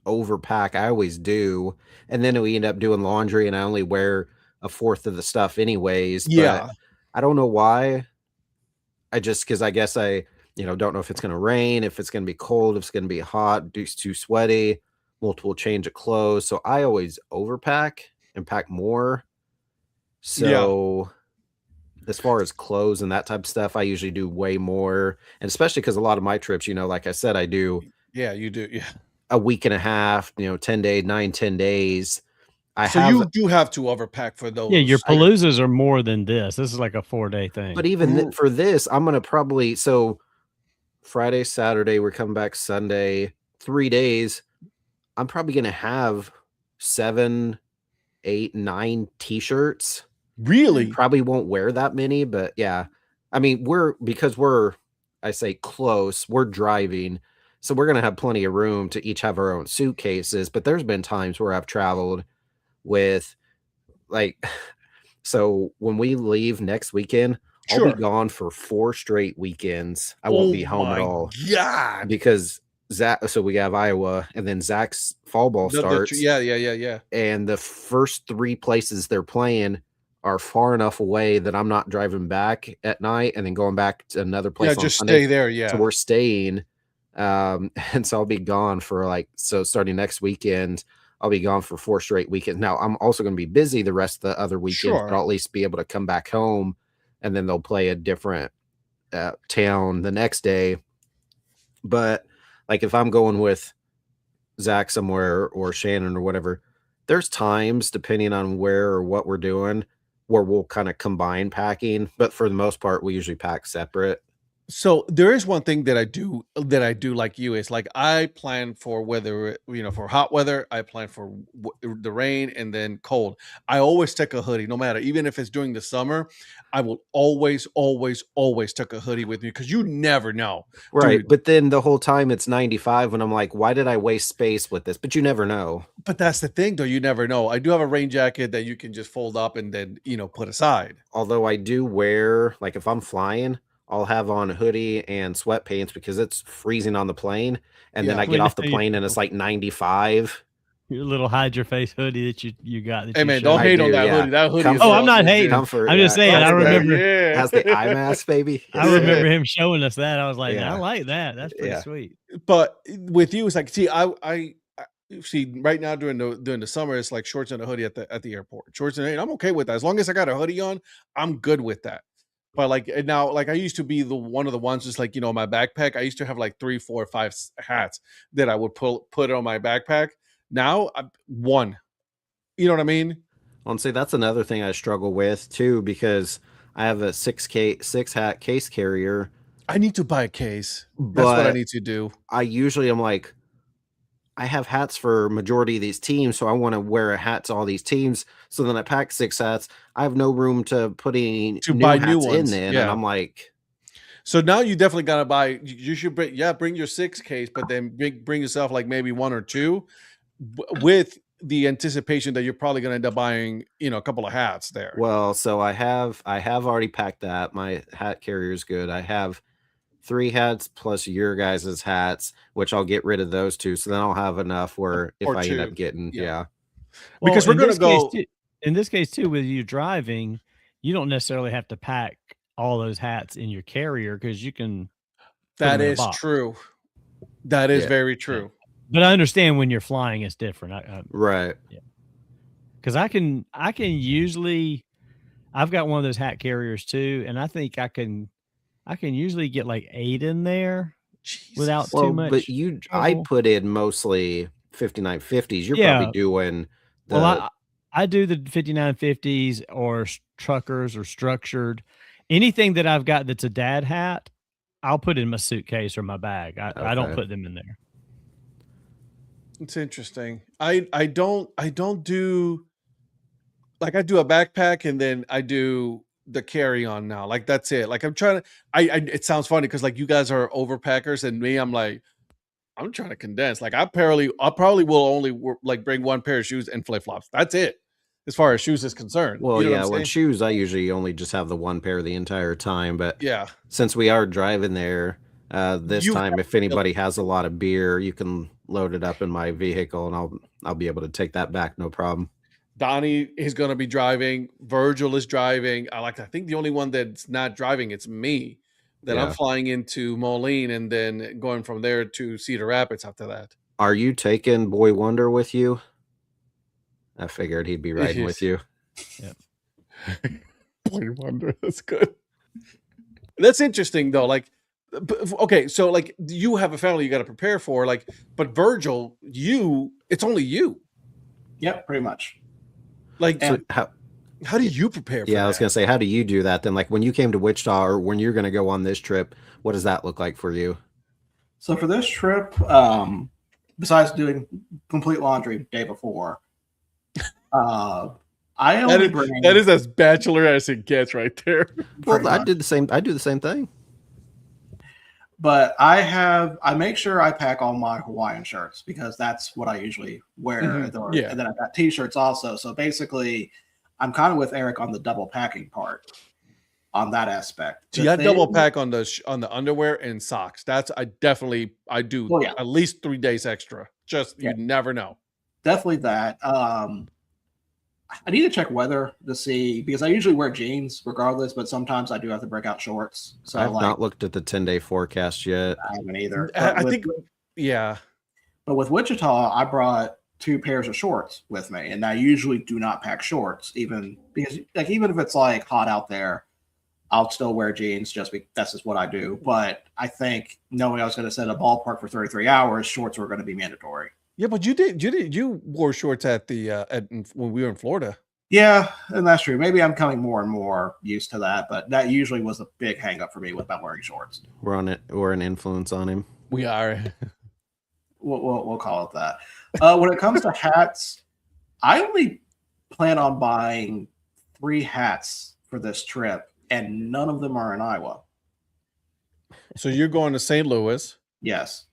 overpack. I always do. And then we end up doing laundry and I only wear a fourth of the stuff anyways. Yeah. But I don't know why. Because I guess I don't know if it's going to rain, if it's going to be cold, if it's going to be hot, it's too sweaty, multiple change of clothes. So I always overpack and pack more. So as far as clothes and that type of stuff, I usually do way more. And especially because a lot of my trips, like I said, I do. Yeah, you do. Yeah. A week and a half, 10 days, 9-10 days. You do have to overpack for those. Yeah, your paloozas are more than this. This is like a 4-day thing. But even for this, I'm going to probably, so Friday, Saturday, we're coming back Sunday, 3 days. I'm probably going to have 7, 8, 9 t-shirts. Really? Probably won't wear that many, but yeah. I mean, because we're close, we're driving. So we're going to have plenty of room to each have our own suitcases. But there's been times where I've traveled with so when we leave next weekend, I'll be gone for 4 straight weekends. I won't be home at all. Yeah. Because so we have Iowa and then Zach's fall ball starts. Yeah. And the first 3 places they're playing are far enough away that I'm not driving back at night and then going back to another place. Yeah, just Sunday. Stay there. Yeah. So we're staying. And so I'll be gone for starting next weekend, I'll be gone for 4 straight weekends. Now I'm also going to be busy the rest of the other weekends, but I'll at least be able to come back home and then they'll play a different town the next day. But if I'm going with Zach somewhere or Shannon or whatever, there's times depending on where or what we're doing where we'll kind of combine packing, but for the most part, we usually pack separate. So there is one thing that I do like you is I plan for weather, for hot weather, I plan for the rain and then cold. I always take a hoodie, no matter, even if it's during the summer, I will always take a hoodie with me because you never know. Right. Dude. But then the whole time it's 95 when I'm like, why did I waste space with this? But you never know. But that's the thing though. You never know. I do have a rain jacket that you can just fold up and then, put aside. Although I do wear, if I'm flying, I'll have on a hoodie and sweatpants because it's freezing on the plane. And then I get off the plane and it's 95. Your little hide your face hoodie that you got. Hey man, don't hate on that hoodie. That hoodie. I'm not hating. Comfort, I'm just saying. I remember. It has the eye mask, baby. I remember him showing us that. I was like, I like that. That's pretty sweet. But with you, it's I see right now during the summer, it's shorts and a hoodie at the airport. Shorts and I'm okay with that. As long as I got a hoodie on, I'm good with that. But now, I used to be one of the ones just my backpack. I used to have 3, 4, 5 hats that I would put on my backpack. Now, one. You know what I mean? Well, and see, that's another thing I struggle with too because I have a 6 hat case carrier. I need to buy a case. That's what I need to do. I usually am I have hats for majority of these teams, so I want to wear a hat to all these teams. So then I pack 6 hats. I have no room to put any new hats in there. Yeah. And I'm so now you definitely got to buy, you should bring your 6 case, but then bring yourself maybe 1 or 2 with the anticipation that you're probably going to end up buying, a couple of hats there. Well, so I have already packed that. My hat carrier is good. I have 3 hats plus your guys' hats, which I'll get rid of those 2. So then I'll have enough where if I end up getting, Well, because we're going to go. In this case, too, with you driving, you don't necessarily have to pack all those hats in your carrier because you can. That is true. That is very true. But I understand when you're flying, it's different. Right. Yeah. Because I can usually, I've got one of those hat carriers too, and I think I can usually get 8 in there without too much. But I put in mostly 5950s. You're probably doing I do the 5950s or truckers or structured. Anything that I've got that's a dad hat, I'll put in my suitcase or my bag. I don't put them in there. It's interesting. I don't do I do a backpack and then I do the carry on now. Like that's it. Like I'm trying to. It sounds funny because like you guys are overpackers and me, I'm like, I'm trying to condense. Like I probably will only like bring one pair of shoes and flip flops. That's it, as far as shoes is concerned. Well, you know yeah, what when I'm saying? shoes, I usually only just have the one pair the entire time. But Yeah. since we are driving there this You time, have if anybody has a lot of beer, you can load it up in my vehicle, and I'll be able to take that back, no problem. Donnie is going to be driving. Virgil is driving. I think the only one that's not driving, it's me. That I'm Yeah. flying into Moline and then going from there to Cedar Rapids after that. Are you taking Boy Wonder with you? I figured he'd be riding with you. Boy Wonder, that's good. That's interesting though. Like, okay, so like you have a family you got to prepare for. Like, but Virgil, it's only you. Yep, pretty much. Like, So how do you prepare for yeah, that? I was gonna say, how do you do that then? Like when you came to Wichita, or when you're gonna go on this trip, what does that look like for you? So for this trip, besides doing complete laundry day before, I only bring that is as bachelor as it gets right there. Well, I do the same thing. But I make sure I pack all my Hawaiian shirts because that's what I usually wear. Mhm. Yeah. And then I've got t-shirts also. So basically, I'm kind of with Eric on the double packing part on that aspect. So you double pack on the underwear and socks. I do Well, yeah. at least 3 days extra. Just you never know. Definitely that. I need to check weather to see because I usually wear jeans regardless, but sometimes I do have to break out shorts. So I've not looked at the 10-day forecast yet. I haven't either. I think, yeah. But with Wichita, I brought 2 pairs of shorts with me, and I usually do not pack shorts, even because even if it's like hot out there, I'll still wear jeans just because that's just what I do. But I think knowing I was going to set a ballpark for 33 hours, shorts were going to be mandatory. Yeah, but you wore shorts at when we were in Florida. Yeah, and that's true. Maybe I'm coming more and more used to that, but that usually was a big hang up for me with not wearing shorts. We're an influence on him. We are. We'll call it that. When it comes to hats, I only plan on buying 3 hats for this trip, and none of them are in Iowa. So you're going to St. Louis? Yes.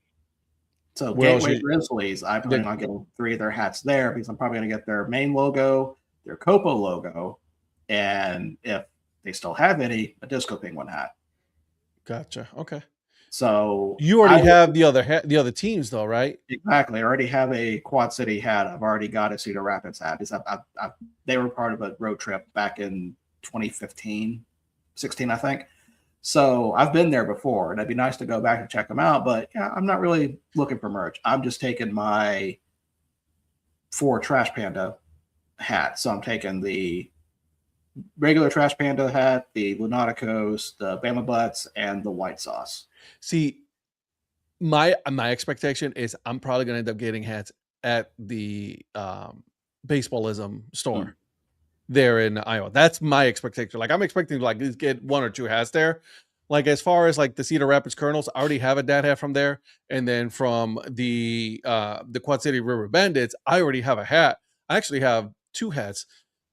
So Gateway Grizzlies, I plan on getting 3 of their hats there because I'm probably going to get their main logo, their Copo logo, and if they still have any, a Disco Penguin hat. Gotcha. Okay. So you already have the other teams though, right? Exactly. I already have a Quad City hat. I've already got a Cedar Rapids hat. They were part of a road trip back in 2015, 16, I think. So I've been there before, and it'd be nice to go back and check them out. But yeah, I'm not really looking for merch. I'm just taking my 4 Trash Panda hats. So I'm taking the regular Trash Panda hat, the Lunaticos, the Bama Butts, and the White Sauce. See, my expectation is I'm probably going to end up getting hats at the Baseballism store there in Iowa. That's my expectation. Like I'm expecting to like get 1 or 2 hats there. Like as far as like the Cedar Rapids Colonels, I already have a Dad Hat from there, and then from the Quad City River Bandits, I already have a hat. I actually have 2 hats.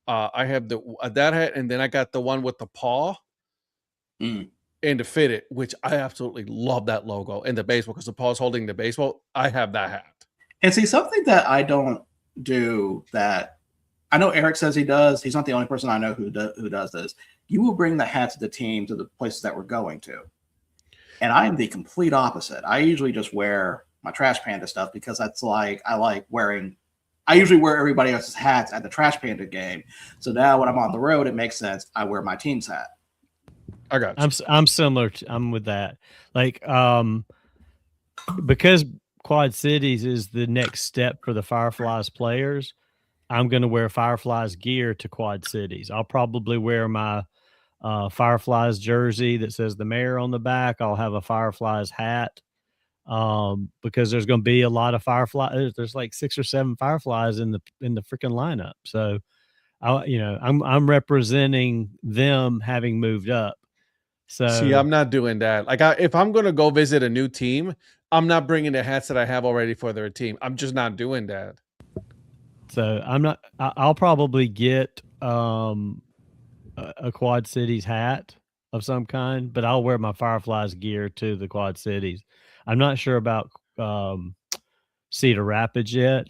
I have a Dad Hat, and then I got the one with the paw. And to fit it, which I absolutely love that logo and the baseball because the paw's holding the baseball. I have that hat. And see, something that I don't do that I know Eric says he does. He's not the only person I know who does this. You will bring the hats of the team to the places that we're going to. And I am the complete opposite. I usually just wear my Trash Panda stuff because I usually wear everybody else's hats at the Trash Panda game. So now when I'm on the road, it makes sense. I wear my team's hat. I got you. I'm similar. I'm with that. Like, because Quad Cities is the next step for the Fireflies players, I'm going to wear Fireflies gear to Quad Cities. I'll probably wear my Fireflies jersey that says the mayor on the back. I'll have a Fireflies hat because there's going to be a lot of Fireflies. There's like 6 or 7 Fireflies in the freaking lineup. So I'm representing them having moved up. So see, I'm not doing that. Like if I'm going to go visit a new team, I'm not bringing the hats that I have already for their team. I'm just not doing that. So I'll probably get a Quad Cities hat of some kind, but I'll wear my Fireflies gear to the Quad Cities. I'm not sure about Cedar Rapids yet.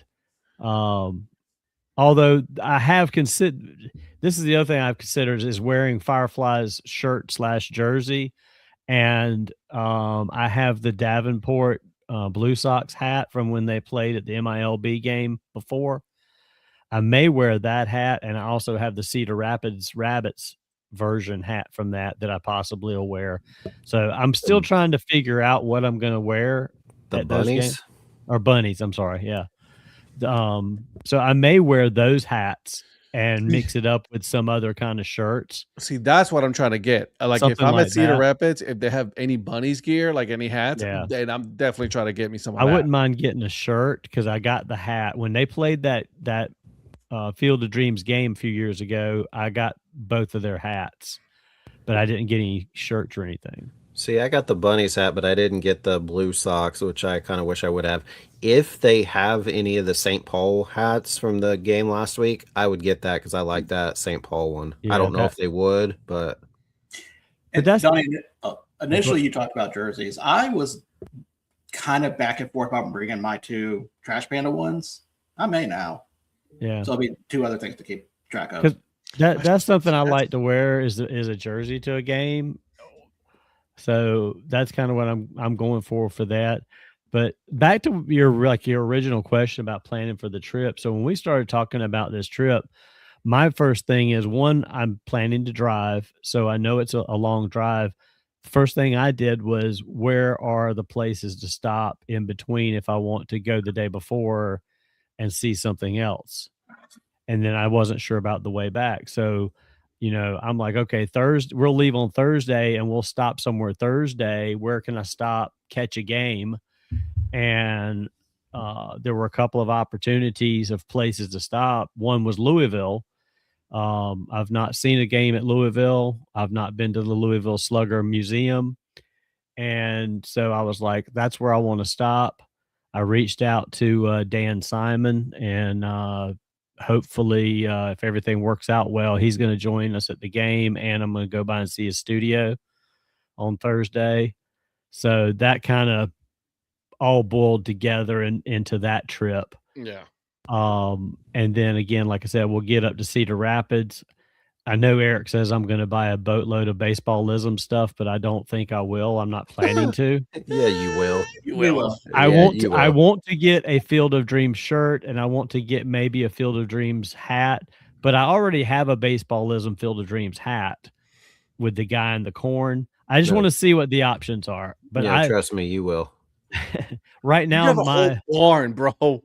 Although I have considered, this is the other thing I've considered is wearing Fireflies shirt / jersey. And I have the Davenport Blue Sox hat from when they played at the MILB game before. I may wear that hat, and I also have the Cedar Rapids Rabbits version hat from that I possibly will wear. So I'm still trying to figure out what I'm going to wear. The bunnies? Or bunnies, I'm sorry, yeah. So I may wear those hats and mix it up with some other kind of shirts. See, that's what I'm trying to get. Like Something if I'm like at Cedar that. Rapids, if they have any bunnies gear, like any hats, Yeah. then I'm definitely trying to get me some of I that. wouldn't mind getting a shirt because I got the hat when they played that Field of Dreams game a few years ago. I got both of their hats, but I didn't get any shirts or anything. See, I got the bunnies hat, but I didn't get the Blue Sox, which I kind of wish I would have. If they have any of the St. Paul hats from the game last week, I would get that because I like that St. Paul one. Yeah, I don't know if they would, but that's Donnie, initially you talked about jerseys. I was kind of back and forth about bringing my 2 Trash Panda ones. I may now. Yeah. So it'll be 2 other things to keep track of. That's something I like to wear is a jersey to a game. So that's kind of what I'm going for that. But back to your original question about planning for the trip. So when we started talking about this trip, my first thing is one, I'm planning to drive. So I know it's a long drive. First thing I did was where are the places to stop in between if I want to go the day before and see something else. And then I wasn't sure about the way back. So I'm like, okay, Thursday, we'll leave on Thursday and we'll stop somewhere Thursday. Where can I stop, catch a game? And there were a couple of opportunities of places to stop. One was Louisville. I've not seen a game at Louisville. I've not been to the Louisville Slugger Museum. And so I was like, that's where I want to stop. I reached out to Dan Simon and hopefully if everything works out well, he's going to join us at the game and I'm going to go by and see his studio on Thursday. So that kind of all boiled together into that trip. Yeah. And then again, like I said, we'll get up to Cedar Rapids. I know Eric says I'm going to buy a boatload of baseballism stuff, but I don't think I will. I'm not planning to. Yeah, you will. You will. I want to get a Field of Dreams shirt and I want to get maybe a Field of Dreams hat, but I already have a baseballism Field of Dreams hat with the guy in the corn. I just want to see what the options are. But trust me, you will. Right now, you have a whole barn, bro.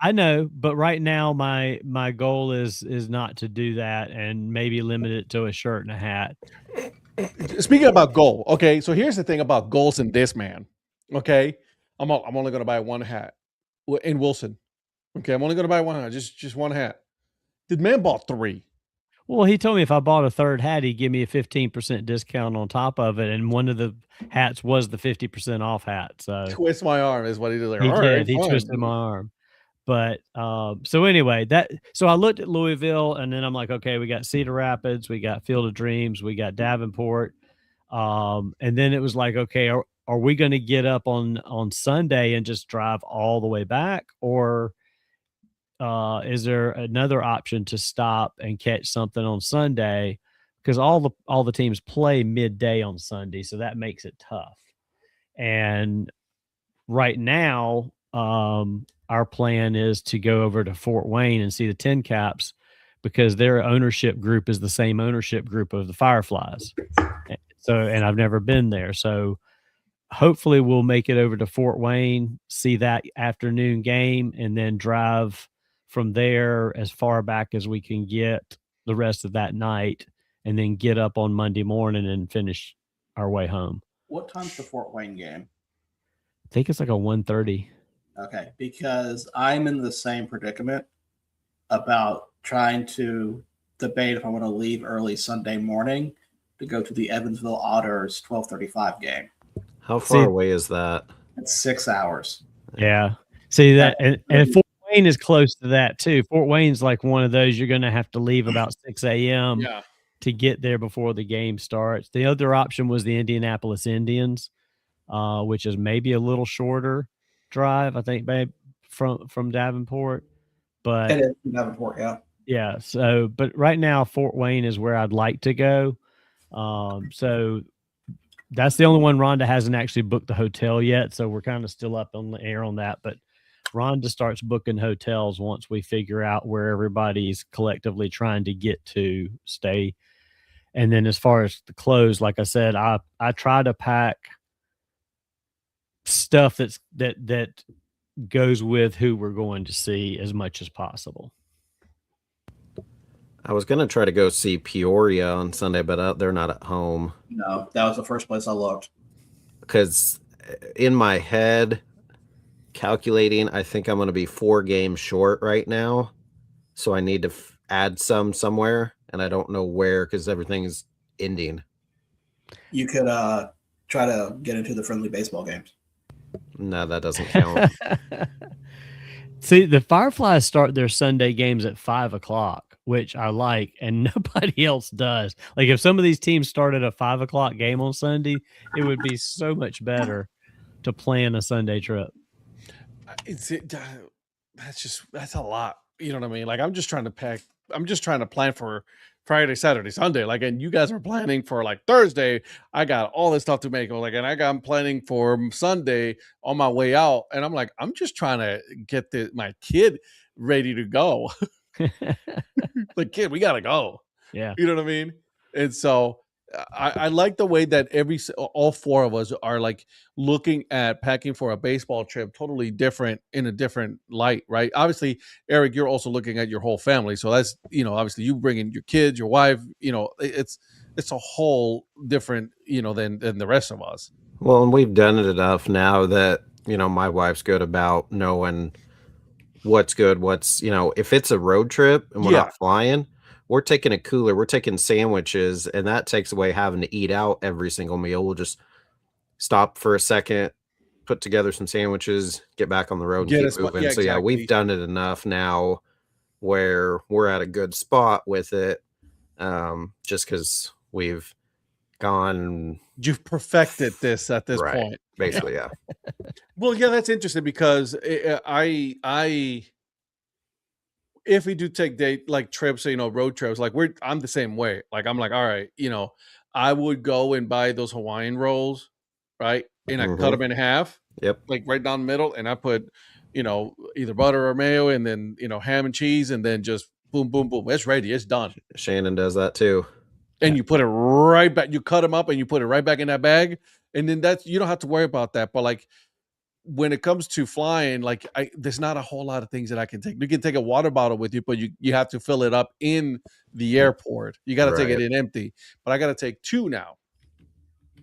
I know, but right now my goal is not to do that and maybe limit it to a shirt and a hat. Speaking about goal, okay, so here's the thing about goals in this, man. Okay, I'm only going to buy one hat in Wilson. Okay, I'm only going to buy one hat, just one hat. The man bought 3. Well, he told me if I bought a third hat, he'd give me a 15% discount on top of it, and one of the hats was the 50% off hat. So twist my arm is what he did. Like, he twisted my arm. But so anyway, so I looked at Louisville and then I'm like, okay, we got Cedar Rapids, we got Field of Dreams, we got Davenport. And then it was like, okay, are we going to get up on Sunday and just drive all the way back? Or is there another option to stop and catch something on Sunday? Because all the teams play midday on Sunday, so that makes it tough. And right now, our plan is to go over to Fort Wayne and see the Tin Caps because their ownership group is the same ownership group of the Fireflies. So, and I've never been there. So hopefully we'll make it over to Fort Wayne, see that afternoon game, and then drive from there as far back as we can get the rest of that night, and then get up on Monday morning and finish our way home. What time's the Fort Wayne game? I think it's like a 1:30. Okay, because I'm in the same predicament about trying to debate if I want to leave early Sunday morning to go to the Evansville Otters 12:35 game. How far away is that? It's 6 hours. Yeah. See that, and Fort Wayne is close to that too. Fort Wayne's like one of those you're going to have to leave about 6 a.m. Yeah. to get there before the game starts. The other option was the Indianapolis Indians, which is maybe a little shorter drive, I think, babe, from Davenport. But it is from Davenport, yeah. Yeah. So, but right now, Fort Wayne is where I'd like to go. So that's the only one Rhonda hasn't actually booked the hotel yet. So we're kind of still up on the air on that. But Rhonda starts booking hotels once we figure out where everybody's collectively trying to get to stay. And then as far as the clothes, like I said, I try to pack stuff that goes with who we're going to see as much as possible. I was going to try to go see Peoria on Sunday, but they're not at home. No, that was the first place I looked. Because in my head, calculating, I think I'm going to be 4 games short right now. So I need to add some somewhere, and I don't know where because everything's ending. You could try to get into the friendly baseball games. No, that doesn't count. See, the Fireflies start their Sunday games at 5:00, which I like, and nobody else does. Like if some of these teams started a 5:00 game on Sunday, it would be so much better to plan a Sunday trip. That's a lot. You know what I mean? Like I'm just trying to plan for Friday, Saturday, Sunday. Like, and you guys are planning for like Thursday. I got all this stuff to make. I'm planning for Sunday on my way out. And I'm like, I'm just trying to get my kid ready to go. Like, kid, we got to go. Yeah. You know what I mean? And so I like the way that all 4 of us are like looking at packing for a baseball trip totally different in a different light, right? Obviously, Eric, you're also looking at your whole family. So that's, obviously you bring in your kids, your wife, it's a whole different, than the rest of us. Well, and we've done it enough now that, my wife's good about knowing what's good, if it's a road trip and we're not flying, we're taking a cooler, we're taking sandwiches, and that takes away having to eat out every single meal. We'll just stop for a second, put together some sandwiches, get back on the road, and keep moving. So yeah, we've done it enough now where we're at a good spot with it, just because we've gone. You've perfected this at this point. Basically, yeah. Well, yeah, that's interesting because if we do take trips, road trips, like I'm the same way. Like I'm like, all right, I would go and buy those Hawaiian rolls, right? And I cut them in half. Yep. Like right down the middle, and I put, either butter or mayo, and then ham and cheese, and then just boom, boom, boom. It's ready. It's done. Shannon does that too. And you put it right back. You cut them up and you put it right back in that bag, and then you don't have to worry about that. But like, when it comes to flying, like there's not a whole lot of things that I can take. You can take a water bottle with you, but you have to fill it up in the airport. You got to take it in empty. But I got to take 2 now.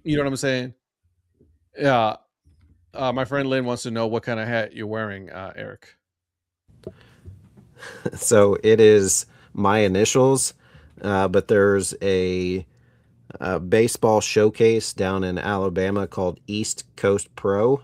You know what I'm saying? Yeah. My friend Lynn wants to know what kind of hat you're wearing, Eric. So it is my initials, but there's a baseball showcase down in Alabama called East Coast Pro.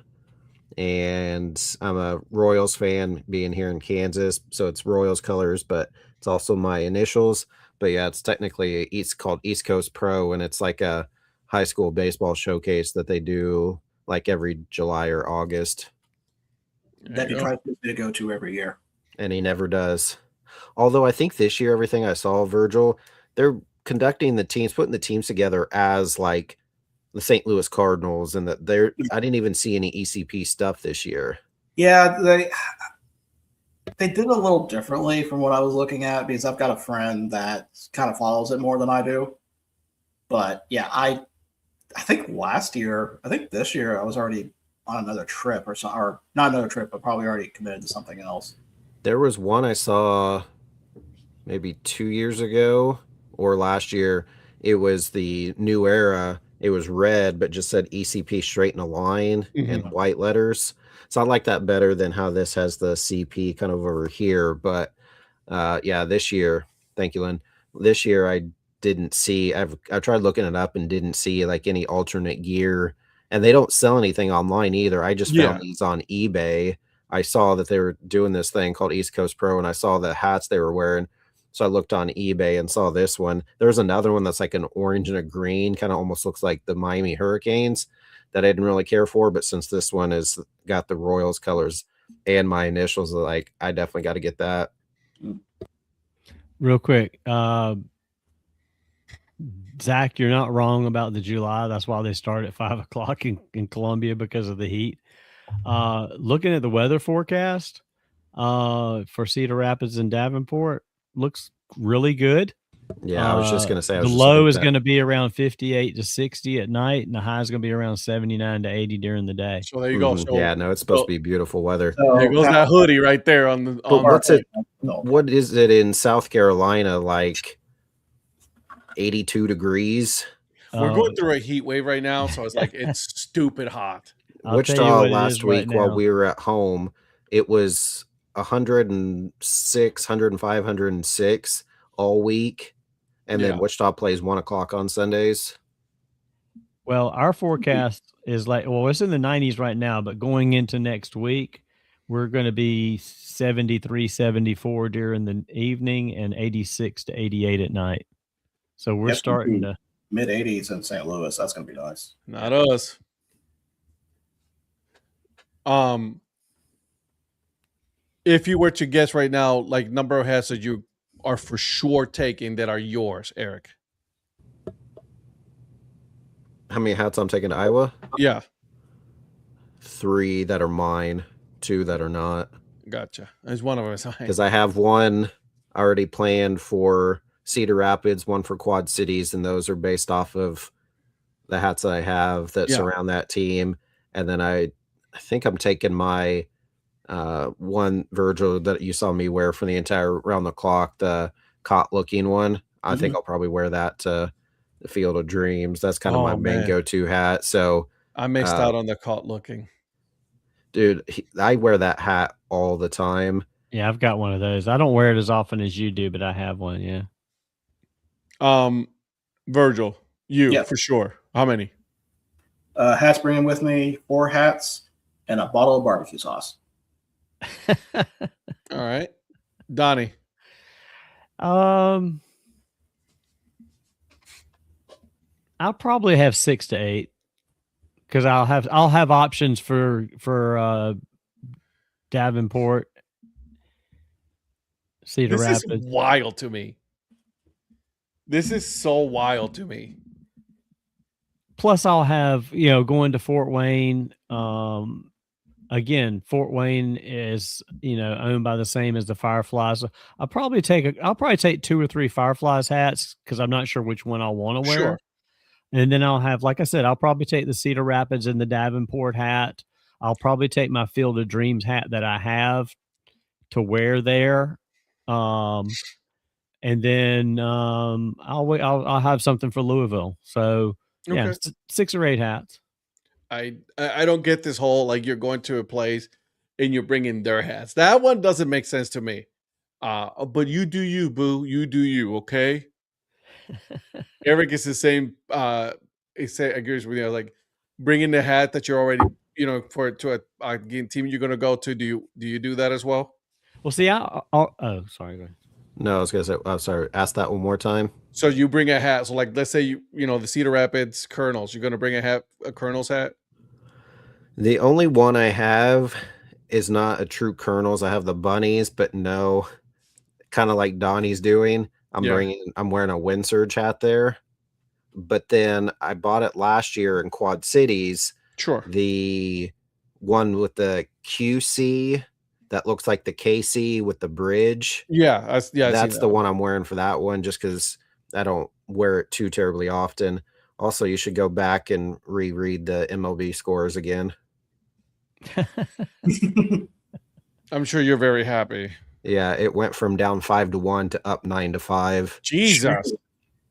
And I'm a Royals fan being here in Kansas. So it's Royals colors, but it's also my initials. But yeah, it's technically called East Coast Pro. And it's like a high school baseball showcase that they do like every July or August. That he tries to go to every year. And he never does. Although I think this year, everything I saw, Virgil, they're conducting the teams, putting the teams together as like the St. Louis Cardinals, and I didn't even see any ECP stuff this year. Yeah, they did a little differently from what I was looking at, because I've got a friend that kind of follows it more than I do. But yeah, I think this year I was already on another trip or not another trip, but probably already committed to something else. There was one I saw maybe 2 years ago or last year. It was the New Era. It was red, but just said ECP straight in a line in white letters. So I like that better than how this has the CP kind of over here. But yeah, this year, thank you, Lynn. This year I didn't see. I tried looking it up and didn't see like any alternate gear, and they don't sell anything online either. I just found these on eBay. I saw that they were doing this thing called East Coast Pro, and I saw the hats they were wearing. So I looked on eBay and saw this one. There's another one that's like an orange and a green, kind of almost looks like the Miami Hurricanes, that I didn't really care for. But since this one has got the Royals colors and my initials, like, I definitely got to get that. Real quick, Zach, you're not wrong about the July. That's why they start at 5 o'clock in Columbia because of the heat. Looking at the weather forecast for Cedar Rapids and Davenport, looks really good. Yeah, I was just going to say. The low is going to be around 58 to 60 at night, and the high is going to be around 79 to 80 during the day. So there you go. So, yeah, no, it's supposed to be beautiful weather. So there goes that hoodie right there on the. What's it? What is it in South Carolina? Like 82 degrees. We're going through a heat wave right now, so it's like it's stupid hot. Wichita last week while we were at home, it was 106, 105, 106 all week. And then Wichita plays 1 o'clock on Sundays. Well, our forecast is like, well, it's in the 90s right now, but going into next week, we're going to be 73, 74 during the evening and 86 to 88 at night. So we're starting to mid 80s in St. Louis. That's going to be nice. Not us. If you were to guess right now, like number of hats that you are for sure taking that are yours, Eric. How many hats I'm taking to Iowa? Yeah. 3 that are mine, 2 that are not. Gotcha. There's one of us. Because I have one already planned for Cedar Rapids, one for Quad Cities, and those are based off of the hats that I have that surround that team. And then I think I'm taking my one Virgil that you saw me wear for the entire round the clock, the caught looking one. I think I'll probably wear that to the Field of Dreams. That's kind of my main go-to hat. So I missed out on the caught looking. Dude, I wear that hat all the time. Yeah, I've got one of those. I don't wear it as often as you do, but I have one. Yeah. Virgil, you for sure. How many? Hats bringing with me 4 hats and a bottle of barbecue sauce. All right, Donnie. I'll probably have 6 to 8 because I'll have options for Davenport, Cedar Rapids. This is wild to me. This is so wild to me. Plus, I'll have going to Fort Wayne. Again, Fort Wayne is owned by the same as the Fireflies. So I'll probably take 2 or 3 Fireflies hats because I'm not sure which one I'll want to wear. Sure. And then I'll have, like I said, I'll probably take the Cedar Rapids and the Davenport hat. I'll probably take my Field of Dreams hat that I have to wear there. And then I'll have something for Louisville. So yeah, 6 or 8 hats. I don't get this whole like you're going to a place and you're bringing their hats. That one doesn't make sense to me. But you do you, boo. You do you, okay? Eric is the same. He agrees with you. Like bringing the hat that you're already, to a team you're going to go to. Do you do that as well? Well, see, sorry. Go ahead. No, I was going to say, I'm sorry. Ask that one more time. So you bring a hat. So like, let's say the Cedar Rapids Colonels. You're going to bring a Colonel's hat. The only one I have is not a true Colonel's. I have the bunnies, but no, kind of like Donnie's doing. I'm wearing a wind surge hat there, but then I bought it last year in Quad Cities. Sure. The one with the QC that looks like the KC with the bridge. Yeah. That's the one I'm wearing for that one, just because I don't wear it too terribly often. Also, you should go back and reread the MLB scores again. I'm sure you're very happy. Yeah, it went from down 5-1 to up 9-5. Jesus.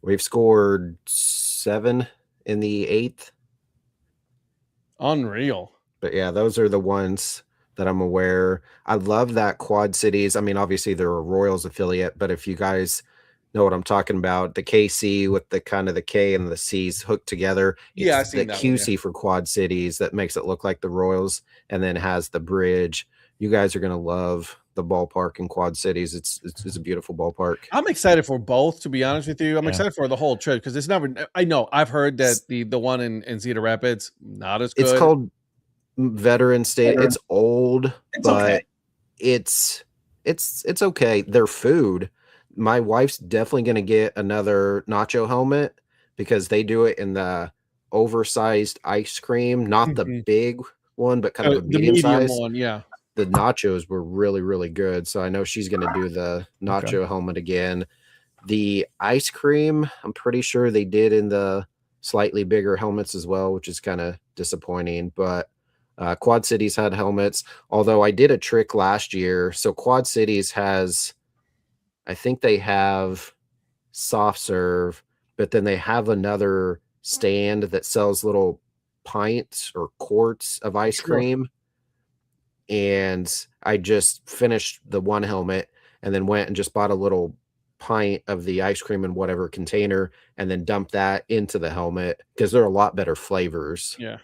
We've scored 7 in the 8th. Unreal. But yeah, those are the ones that I'm aware. I love that Quad Cities. I mean, obviously they're a Royals affiliate, but if you guys know what I'm talking about, the KC with the kind of the K and the C's hooked together. Yeah, it's the QC for Quad Cities that makes it look like the Royals and then has the bridge. You guys are going to love ballpark in Quad Cities. It's a beautiful ballpark. I'm excited for both, to be honest with you. I'm excited for the whole trip because it's never. I know I've heard that the one in Cedar Rapids not as good. It's called Veteran State. It's old, but okay. it's okay. Their food. My wife's definitely going to get another nacho helmet because they do it in the oversized ice cream, not the big one, but kind of a medium size one. Yeah. The nachos were really, really good. So I know she's going to do the nacho helmet again. The ice cream, I'm pretty sure they did in the slightly bigger helmets as well, which is kind of disappointing. But Quad Cities had helmets, although I did a trick last year. So Quad Cities has, I think they have soft serve, but then they have another stand that sells little pints or quarts of ice cream. And I just finished the one helmet and then went and just bought a little pint of the ice cream in whatever container and then dumped that into the helmet because they're a lot better flavors. Yeah.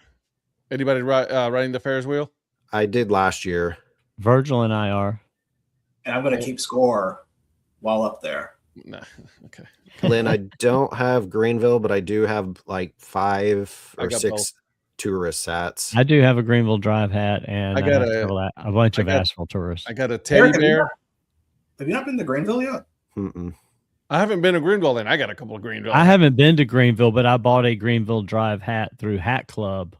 Anybody riding the Ferris wheel? I did last year. Virgil and I are. And I'm going to keep score while up there. Nah. Okay. Lynn, I don't have Greenville, but I do have like 5 or 6 both. tourist hats. I do have a Greenville Drive hat, and I got a bunch of Asheville tourists. I got a teddy bear. Have you not been to Greenville yet? Mm-mm. I haven't been to Greenville, then I got a couple of Greenville. I haven't been to Greenville, but I bought a Greenville Drive hat through Hat Club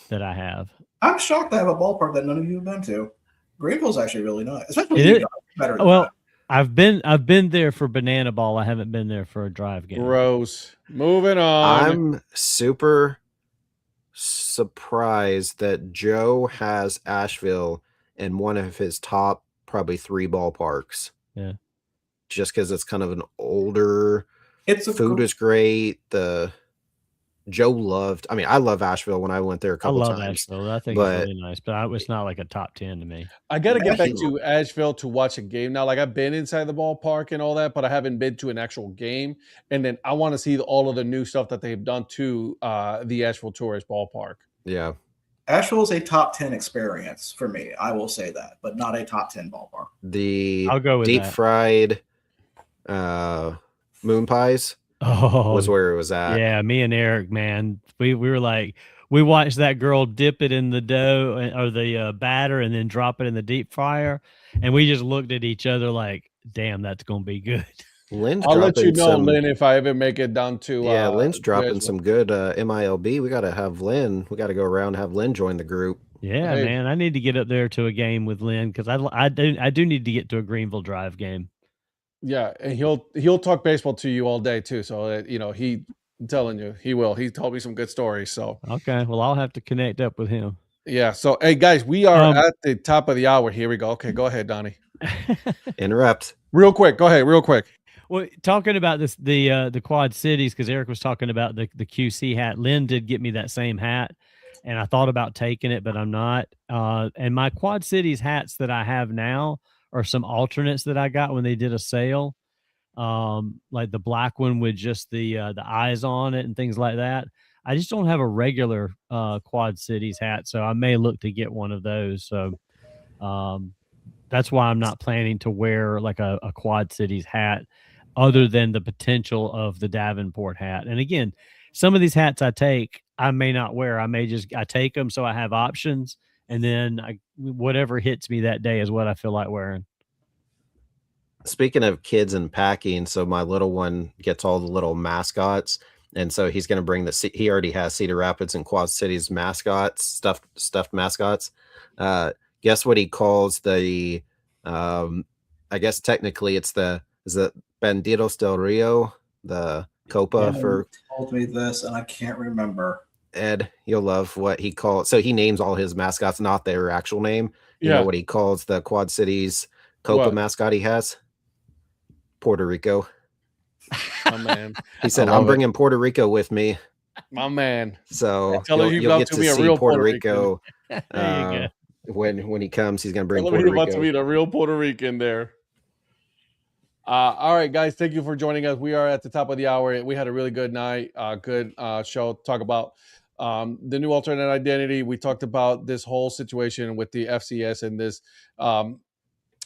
that I have. I'm shocked I have a ballpark that none of you have been to. Greenville's actually really nice, especially It you is. guys. Better than Well, that. I've been there for Banana Ball. I haven't been there for a drive game. Gross. Moving on. I'm super surprised that Joe has Asheville in one of his top probably 3 ballparks. Yeah. Just because it's kind of an older, It's food is great. Joe loved, I love Asheville when I went there a couple I love times. Asheville. I think it's really nice, but it's not like a top 10 to me. I got to get back to Asheville to watch a game now. Like I've been inside the ballpark and all that, but I haven't been to an actual game. And then I want to see all of the new stuff that they've done to the Asheville Tourist Ballpark. Yeah. Asheville is a top 10 experience for me. I will say that, but not a top 10 ballpark. I'll go with deep that. fried moon pies was where it was at. Yeah, me and Eric, man, we were like, we watched that girl dip it in the dough or the batter and then drop it in the deep fryer, and we just looked at each other like, damn, that's gonna be good. I'll let you know, Lynn, if I ever make it down to Lynn's dropping some good MILB. We got to have Lynn. We got to go around and have Lynn join the group. Yeah, man, I need to get up there to a game with Lynn because I do need to get to a Greenville Drive game. Yeah, and he'll talk baseball to you all day too. So I'm telling you, he will. He told me some good stories. So okay, well, I'll have to connect up with him. Yeah. So hey guys, we are at the top of the hour. Here we go. Okay, go ahead, Donnie. Interrupt. Real quick. Go ahead. Real quick. Well, talking about this, the Quad Cities, because Eric was talking about the QC hat. Lynn did get me that same hat, and I thought about taking it, but I'm not. And my Quad Cities hats that I have now are some alternates that I got when they did a sale, like the black one with just the eyes on it and things like that. I just don't have a regular Quad Cities hat, so I may look to get one of those. So that's why I'm not planning to wear like a Quad Cities hat, other than the potential of the Davenport hat. And again, some of these hats I take, I may not wear. I take them so I have options, and then whatever hits me that day is what I feel like wearing. Speaking of kids and packing, so my little one gets all the little mascots, and so he's going to bring he already has Cedar Rapids and Quad Cities mascots, stuffed mascots. Guess what he calls the I guess technically it's is it Bandidos del Rio, the Copa for told me this and I can't remember. Ed, you'll love what he calls. So he names all his mascots, not their actual name. You know what he calls the Quad Cities Copa mascot he has? Puerto Rico. My man. He said, I'm bringing Puerto Rico with me. My man. So you'll get to see real Puerto Rico. There you go. When he comes, he's going to bring Puerto Rico. About to meet a real Puerto Rican there. All right, guys, thank you for joining us. We are at the top of the hour. We had a really good night, good show. Talk about the new alternate identity. We talked about this whole situation with the FCS and this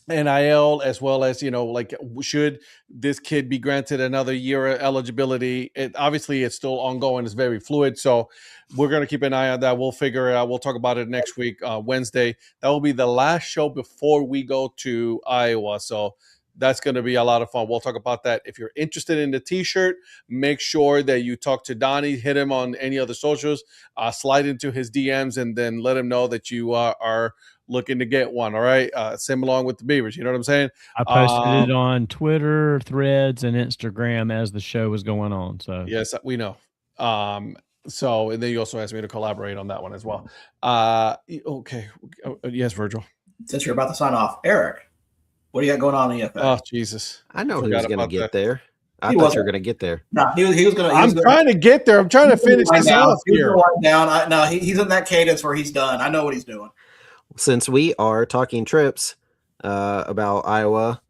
NIL, as well as, like, should this kid be granted another year of eligibility? Obviously it's still ongoing. It's very fluid. So we're going to keep an eye on that. We'll figure it out. We'll talk about it next week, Wednesday. That will be the last show before we go to Iowa. So that's going to be a lot of fun. We'll talk about that. If you're interested in the t-shirt, make sure that you talk to Donnie, hit him on any other socials, slide into his DMs, and then let him know that you are looking to get one. All right. Same along with the Beavers. You know what I'm saying? I posted it on Twitter, Threads, and Instagram as the show was going on. So yes, we know. So, and then you also asked me to collaborate on that one as well. Okay. Yes, Virgil. Since you're about to sign off, Eric, what do you got going on in the EFA? Oh, Jesus. I know he was going to get there. I He thought wasn't. you were going to get there. No, he was going to. I'm trying to get there. I'm trying to finish this off here. No, he's in that cadence where he's done. I know what he's doing. Since we are talking trips about Iowa,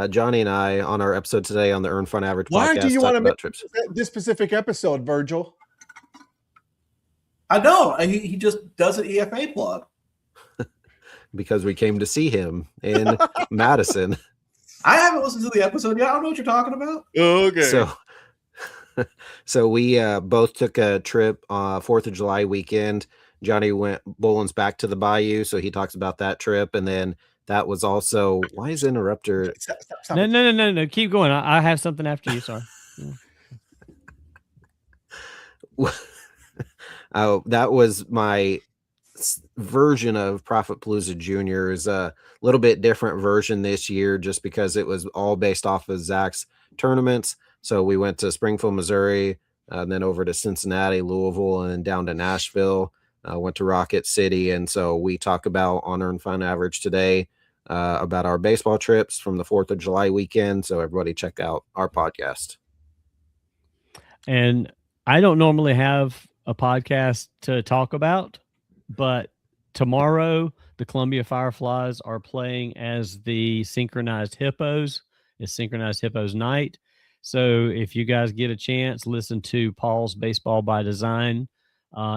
Johnny and I on our episode today on the Earn Fun Average Why podcast do you want to make trips. this specific episode, Virgil? I know. He just does an EFA plug. Because we came to see him in Madison. I haven't listened to the episode yet. I don't know what you're talking about. Okay. So we both took a trip 4th of July weekend. Johnny went Boland's back to the Bayou, so he talks about that trip. And then that was also, why is Interrupter? Stop. No. Keep going. I have something after you. Sorry. Oh, that was my version of Prophet Palooza Jr. is a little bit different version this year, just because it was all based off of Zach's tournaments. So we went to Springfield, Missouri, then over to Cincinnati, Louisville, and then down to Nashville. Went to Rocket City. And so we talk about on Earn Fun Average today about our baseball trips from the 4th of July weekend. So everybody check out our podcast. And I don't normally have a podcast to talk about, but tomorrow the Columbia Fireflies are playing as the Synchronized Hippos. It's Synchronized Hippos night. So if you guys get a chance, listen to Paul's Baseball by Design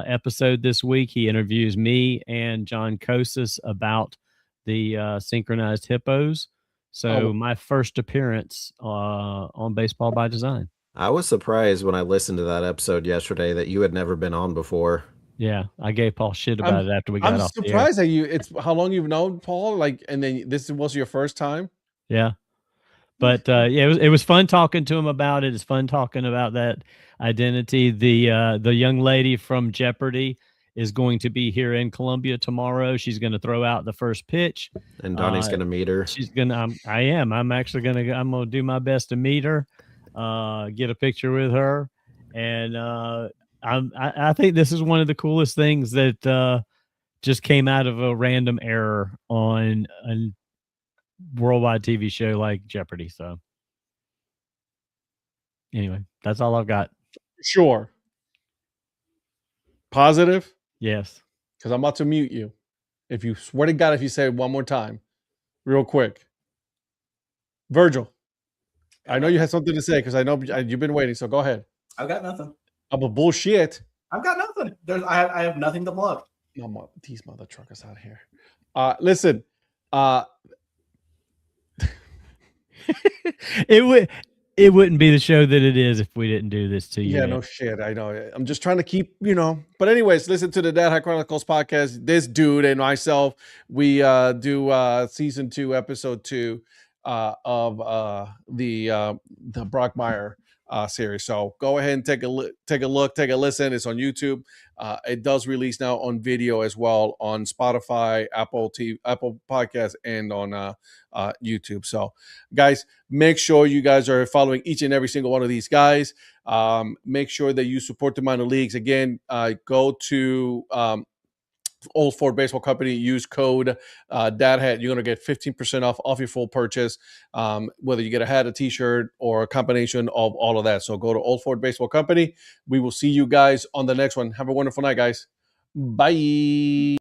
episode this week. He interviews me and John Kosis about the Synchronized Hippos. So my first appearance on Baseball by Design. I was surprised when I listened to that episode yesterday that you had never been on before. Yeah, I gave Paul shit about it after we got off. I'm surprised that it's how long you've known Paul, and then this was your first time. Yeah, but it was fun talking to him about it. It's fun talking about that identity. The young lady from Jeopardy is going to be here in Columbia tomorrow. She's going to throw out the first pitch, and Donnie's going to meet her. She's gonna. I'm actually gonna. I'm gonna do my best to meet her, get a picture with her, and I think this is one of the coolest things that just came out of a random error on a worldwide TV show like Jeopardy. So anyway, that's all I've got. Sure. Positive? Yes. Because I'm about to mute you. If you swear to God, if you say it one more time, real quick. Virgil, I know you had something to say because I know you've been waiting. So go ahead. I've got nothing. I'm a bullshit. I've got nothing. I have nothing to plug. No, these mother truckers out here. Listen. It wouldn't be the show that it is if we didn't do this to you. Yeah, no shit. I know. I'm just trying to keep, But anyways, listen to the Dad Hat Chronicles podcast. This dude and myself, we do season 2, episode 2 of the Brockmeyer series. So go ahead and take a look, take a listen. It's on YouTube. It does release now on video as well on Spotify, Apple Podcasts, and on YouTube. So guys, make sure you guys are following each and every single one of these guys. Make sure that you support the minor leagues. Again, go to Old Ford Baseball Company, use code Dad Hat. You're going to get 15% off your full purchase, whether you get a hat, a t-shirt, or a combination of all of that. So go to Old Ford Baseball Company. We will see you guys on the next one. Have a wonderful night, guys. Bye.